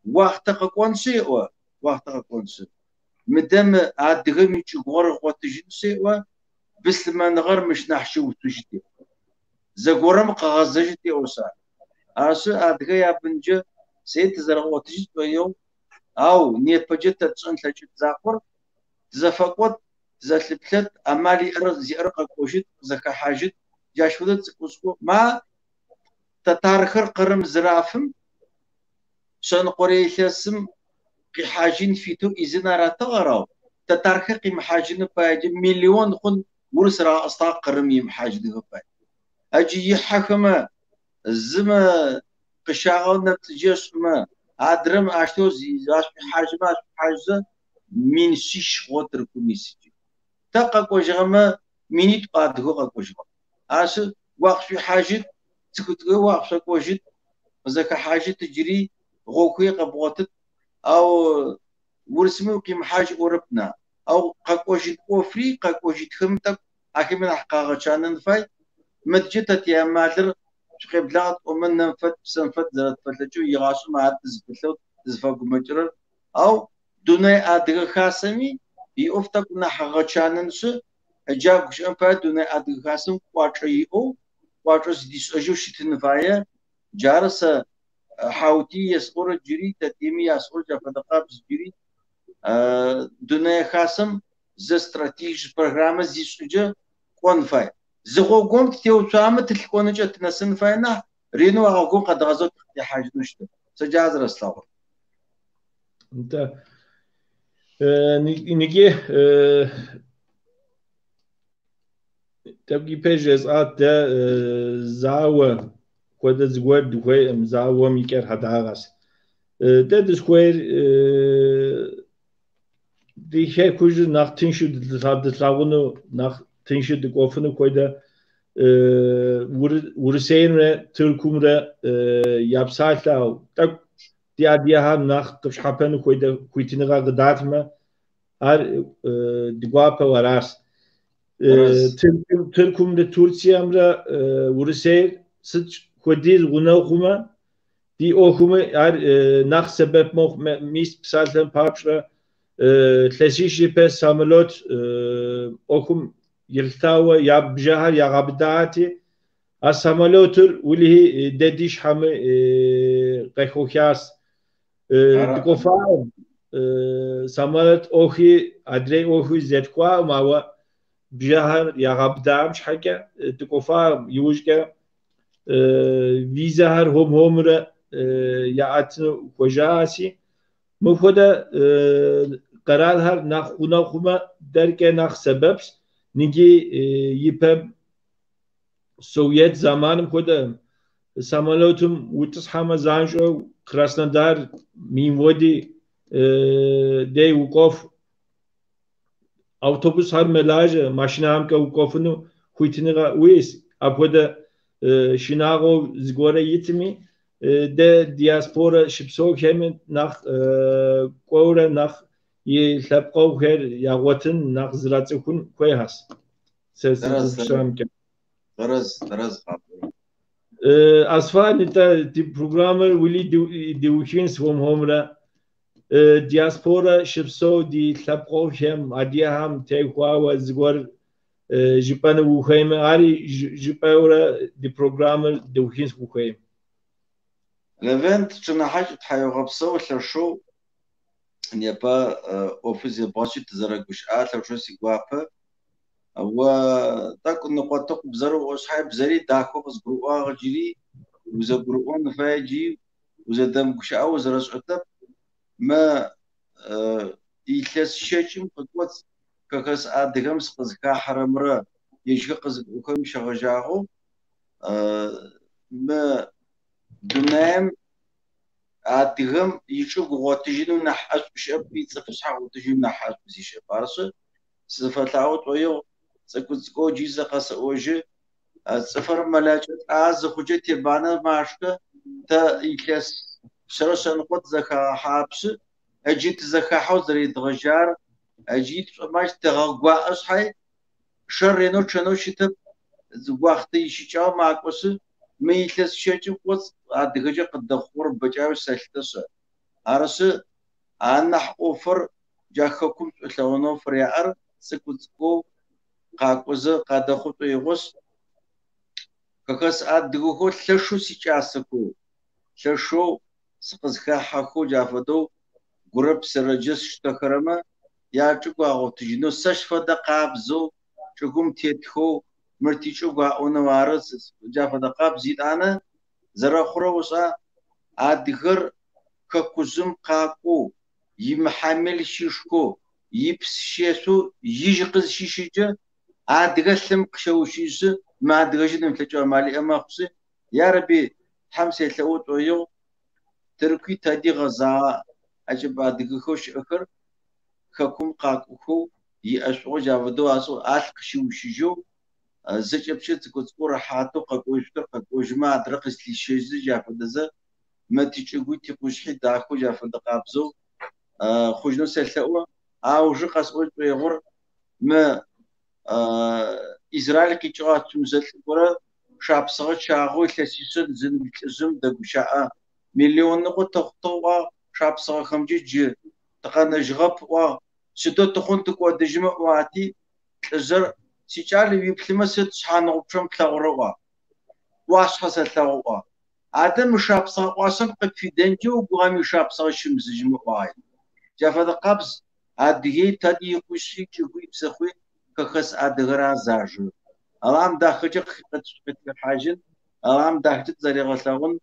[SPEAKER 2] وقت قونسي و وقت قونسي مدام عاد غمي تشغور قوتجنسي و بس ما نغر مش نحشو تجدي زغورم قغزجتي اوسا اسو عاد غيا بنج سيت زرغو تجد يوم او نيت بجت تصنت لجت زاقر زفقوت زلبلت امالي ارز زيرق قوشت زكا حاجت جاشودت قسكو ما تتارخر قرم زرافم شان قريشسم قحاجين فيتو إذن راتغراو تتارخ قيم حاجين باج مليون خن ورسرا أصلاق قرمي محاجين باج أجي يحكم الزما قشاغل نتجس ما عدرم أشتو زيزاش بحاجة حاجة من شيش غوتر كوميسي تقا كوجغما مينيت قادغو قوجغما أس وقت في حاجة تكتغو وقت كوجد زكا حاجة تجري غوكي قبوتت أو ورسمو كيم حاج أوروبنا أو قاكوجي أوفري قاكوجي خمتك أكيد من حقاقة شانن فاي متجتت يا مادر شقي بلاد ومن نفت سنفت زرت فتلجو يغاسو ما عاد تزبطلو تزفاقو مجرر أو دوني أدغ خاسمي يوفتك نحقاقة شانن سو جاكو شان فاي دوني أدغ خاسم قواتر يو قواتر سديس أجو شتن فاي جارس حاوتي يسقور الجري تتيمي يسقور جافدقاب الجري دنيا خاصم ز استراتيجي برنامج زي سوجا كونفاي زغو قوم تيو تامه تلكونجا تنسن فاينا رينو اغو قد غزوت حاجه نشته سجاز رسلاو
[SPEAKER 1] انت نيجي تبقي بيجز ده زاوه كود زغور دوي زاوه ميكر هداغس ده دسكوير die herkuje nach Tinsche das Lagunu nach Tinsche de Gofene koyda Uruseyre Türkumre yapsayla tak diye ham nach Kıpşapenu koyda kuytiniga gıdatma ar digwapa varas Türkumre Türkiyamra Uruseyr sıç koydiz guna kuma di okuma ar nach sebep moh mis psalten papşra تلسيش بس ساملوت أكم يلتاوى يا بجهر يا غبداتي الساملوتر واللي هي دديش حم قيخوكياس تكوفا ساملوت أخي أدري أخي زدقوا ما هو بجهر يا غبدام شحكة تكوفا يوجك فيزا هر هم همرة يا أتنو كوجاسي مفهودا قرار هر نخونا خوما درکه نخ سببش نگی یپم سوویت زمانم کدام سامالوتم وتس همه زانجو کراسندار میمودی دی وقف autobus har melaje maşina ham ka wqofunu kuytiniga wis apoda şinago zgore yitmi de diaspora shipsog hem nach qore nach يلحقوا غير يغوتن نغزراتكون كويس سيسمك
[SPEAKER 2] درز
[SPEAKER 1] أصفار نتا دي بروغرامر ولي دوشينس هم همرا دياسبورا شبسو دي لحقوا هم أديهم تيقوا وزغور جبان وخيم عاري جباورا دي بروغرامر دوشينس وخيم
[SPEAKER 2] لفنت شنا حاجة تحيو غبصو شو n'est pas office باشي تزرقش لو شو سيقوابا و تاكو نقطة بزرو وصحاب بزري داكو بس قروقا جري وزا قروقون فاجي وزا دم قشا وزا رسعتب ما يتلس شاكم قدوات كاكاس آدغمس قزكا حرمرا يشغى قزك وكم شغجاغو ما دنام أديهم يشوف غوتجينو نحاس بشاب بيتصفش غوتجينو نحاس بزيشة بارس صفة ويو سكوتسكو جيزة قص أوجي صفر ملاجت عز خجت يبانا ماشكا تا يكاس شرشان قد زكا حابس أجيت زكا حوزري دغجار أجيت ماش تغوا أصحي شرينو شنو شتب وقت يشيشاو معكوس ميلس شيء قص أدغجا قد دخور بجاو سلتس عرس أنا أوفر جاككم لونو فريار سكوتسكو قاكوز قد خطو يغص كاكس أدغو لشو سيجاسكو لشو سقزخا حكو جافدو غرب سرجس شتخرما يا تشوغا اوتجينو سشفدا قابزو تشوغم تيتخو مرتي تشوغا اونوارس جافدا قابزيد انا زرا خروسا ادغر ككوزم قاقو يمحمل شيشكو يبس شيسو يجقز شيشيجا ادغسم قشوشيز ما ادغجدم تلجا مالي اما خصي يا ربي حمسه لوت ويو تركي تادي غزا أجب أدقخوش أخر ككم قاقوكو يأسو جاودو أسو ألق شوشيجو زج أبشت كتكور حاتو قاقوشتر قاقوشما أدرقس لشيز جافدزا ما تيجي تقوشحي داخو جافد قابزو خوجنو سلسلوا أو جقس أوج بيغور ما إسرائيل كي تقعد تمزل كورا شاب صغير شاغو لسيسن زم دقوشاء مليون نقطة تخطوا شاب صغير خمجي تقنا جغب و شدو تخون تقوى دجمع واتي تزر سيجال يبلما ست شحان غبشم تلاغروا واش حصل تلاغروا عدم شاب صغير واسم قد في دنجو وقامي شاب صغير شمز جمع واي جافا قبز عدي تدي يقوشي كيقوي بسخوي كخس أدغرا زاجو الام داخل قد حاجن الام داخل زريغ ثاون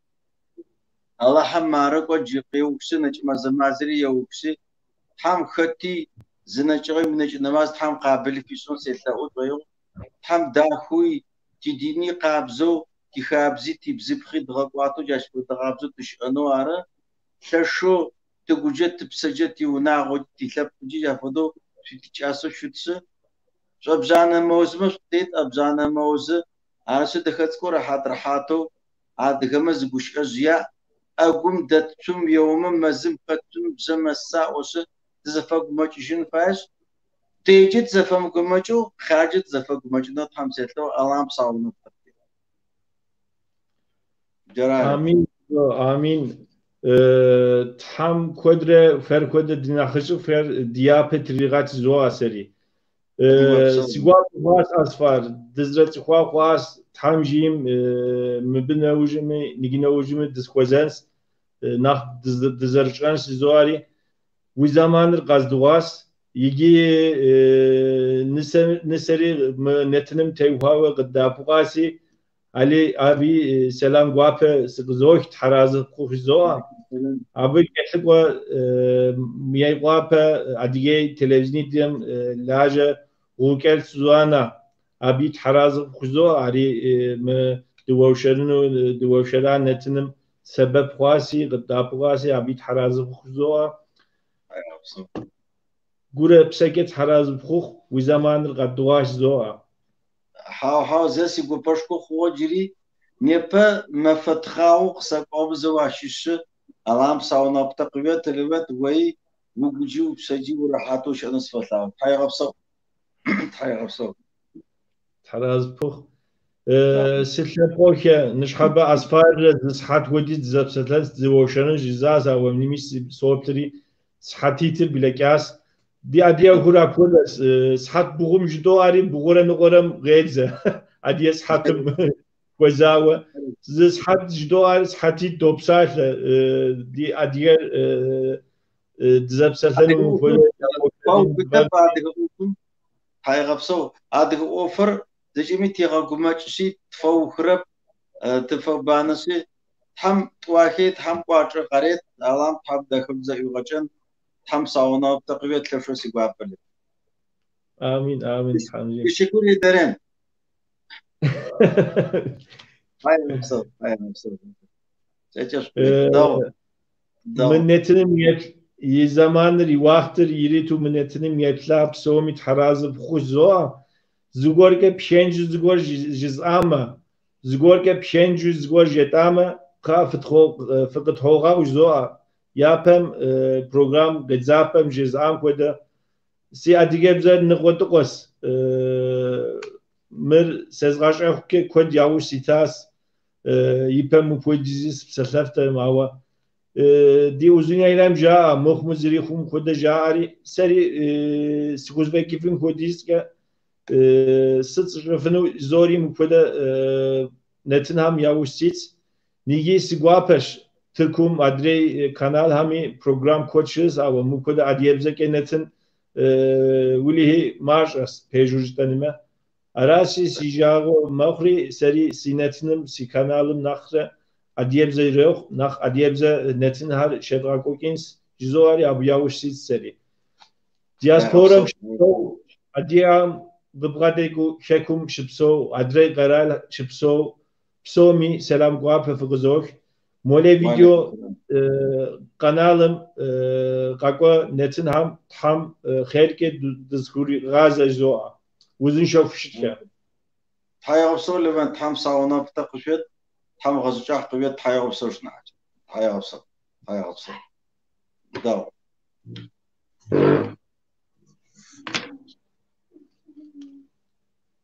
[SPEAKER 2] الله هم مارك وجيقي وكسي نجم زمازري يوكسي حم ختي زنجري من نماز حم قابل في سون سيتاوت ويو حم داخوي تديني قابزو تخابزي تبزي بخي دغواتو جاش دغابزو تشانو اره ششو تجوجت بسجت وناغو تلاب جيجا فدو في تشاسو شوتس أبزانا موزمش تيت أبزانا موز عرس دخلت كورة حاضر حاتو عاد غمز بوش أزياء أقوم دتم يوم مزم قتم بزم الساعة وس زفق مجشين فاش تيجت زفق مجو خارجت زفق مجو نطحم سيتلو ألام صاونو
[SPEAKER 1] آمين آمين تحم كودر فر كودر ديناخشو فر ديابت ريغات زوا سري سيغوال خواس أصفار دزرت خواس تحم جيم مبنى وجمي نجنا وجمي دسخوزنس ناخ دزرشان سيزواري وزمان القصدواس يجي نسري نتنم تيوها قدابقاسي علي أبي سلام غوابة سقزوش تحراز خوشزوا أبي كحقوا مياي غوابة عديجي تلفزيوني ديم لاجة وكال سوزانا أبي تحراز خوشزوا علي دوشران نتنم سبب خواسي قدابقاسي أبي تحراز خوشزوا قرأ بسكت حراز بخوخ وزمان القدواش زوا
[SPEAKER 2] حاو زي يقول باشكو خوجري نيبا ما فتخاو قصك أبزواشيش ألام ساونا بتقوية تلوات وي وجوجو بسجي وراحاتوش أنا صفتاو تحيا غبصو تحيا غبصو
[SPEAKER 1] حراز بخوخ ستة بخوخ نشحبا أسفار زسحات وديت زبستلان زوشان جزازا ومنيميس صوبتري سحاتيتر بلاكاس دي أديا هورا كولس سحات بغم جدو أري بغورا نغورم غيزة أديا سحاتم وزاوة سحات جدو أري سحاتي دوبساش دي أديا دزبستلان وفولا
[SPEAKER 2] هاي غبصو هذا أوفر دجمي تيغا قماشي تفو خرب تفو بانسي تحم واحد تحم قاطر قريت ألام تحم دخل زي وغجن تحم صاونا بتقوية تلفو سيقواب بلد
[SPEAKER 1] آمين آمين حمزين
[SPEAKER 2] بشكر يدرين هاي غبصو هاي غبصو
[SPEAKER 1] منتنم يزمانر يوقتر يريتو منتنم يطلع بسومي تحرازب خوش زوا زغور که پنج زغور جزءامه زغور که پنج زغور جتامه کافت خو فقط خوغا و زوا yapem program gezapem jezam koda si adige bzer nqotkos mir sezgash ke kod yavush sitas yipem upodizis psalafta mawa di uzun aylem ja mukhmuzri khum koda jari seri siguzbekifin kodis ke sıt rıfını zorim koda netin ham yavush sit nigi sigwapesh tıkum adrey kanal hami program coaches ama mu koda adiyebze kenetin ulihi marjas pejurjtanime arasi sijago mahri seri sinetinim si kanalım nahre adiyebze yok nah adiyebze netin har şedrakokins jizoari abu yavush sit seri diasporam adiyam gıbgadegu şekum şipso adrey garal şipso psomi selam guape fıgızok mole video kanalım kakwa netin ham herke dizkuri gaza zoa uzun şofşitke
[SPEAKER 2] tayapso leven tam sauna pta kuşet tam gazucak kıvet tayapso şna tayapso dav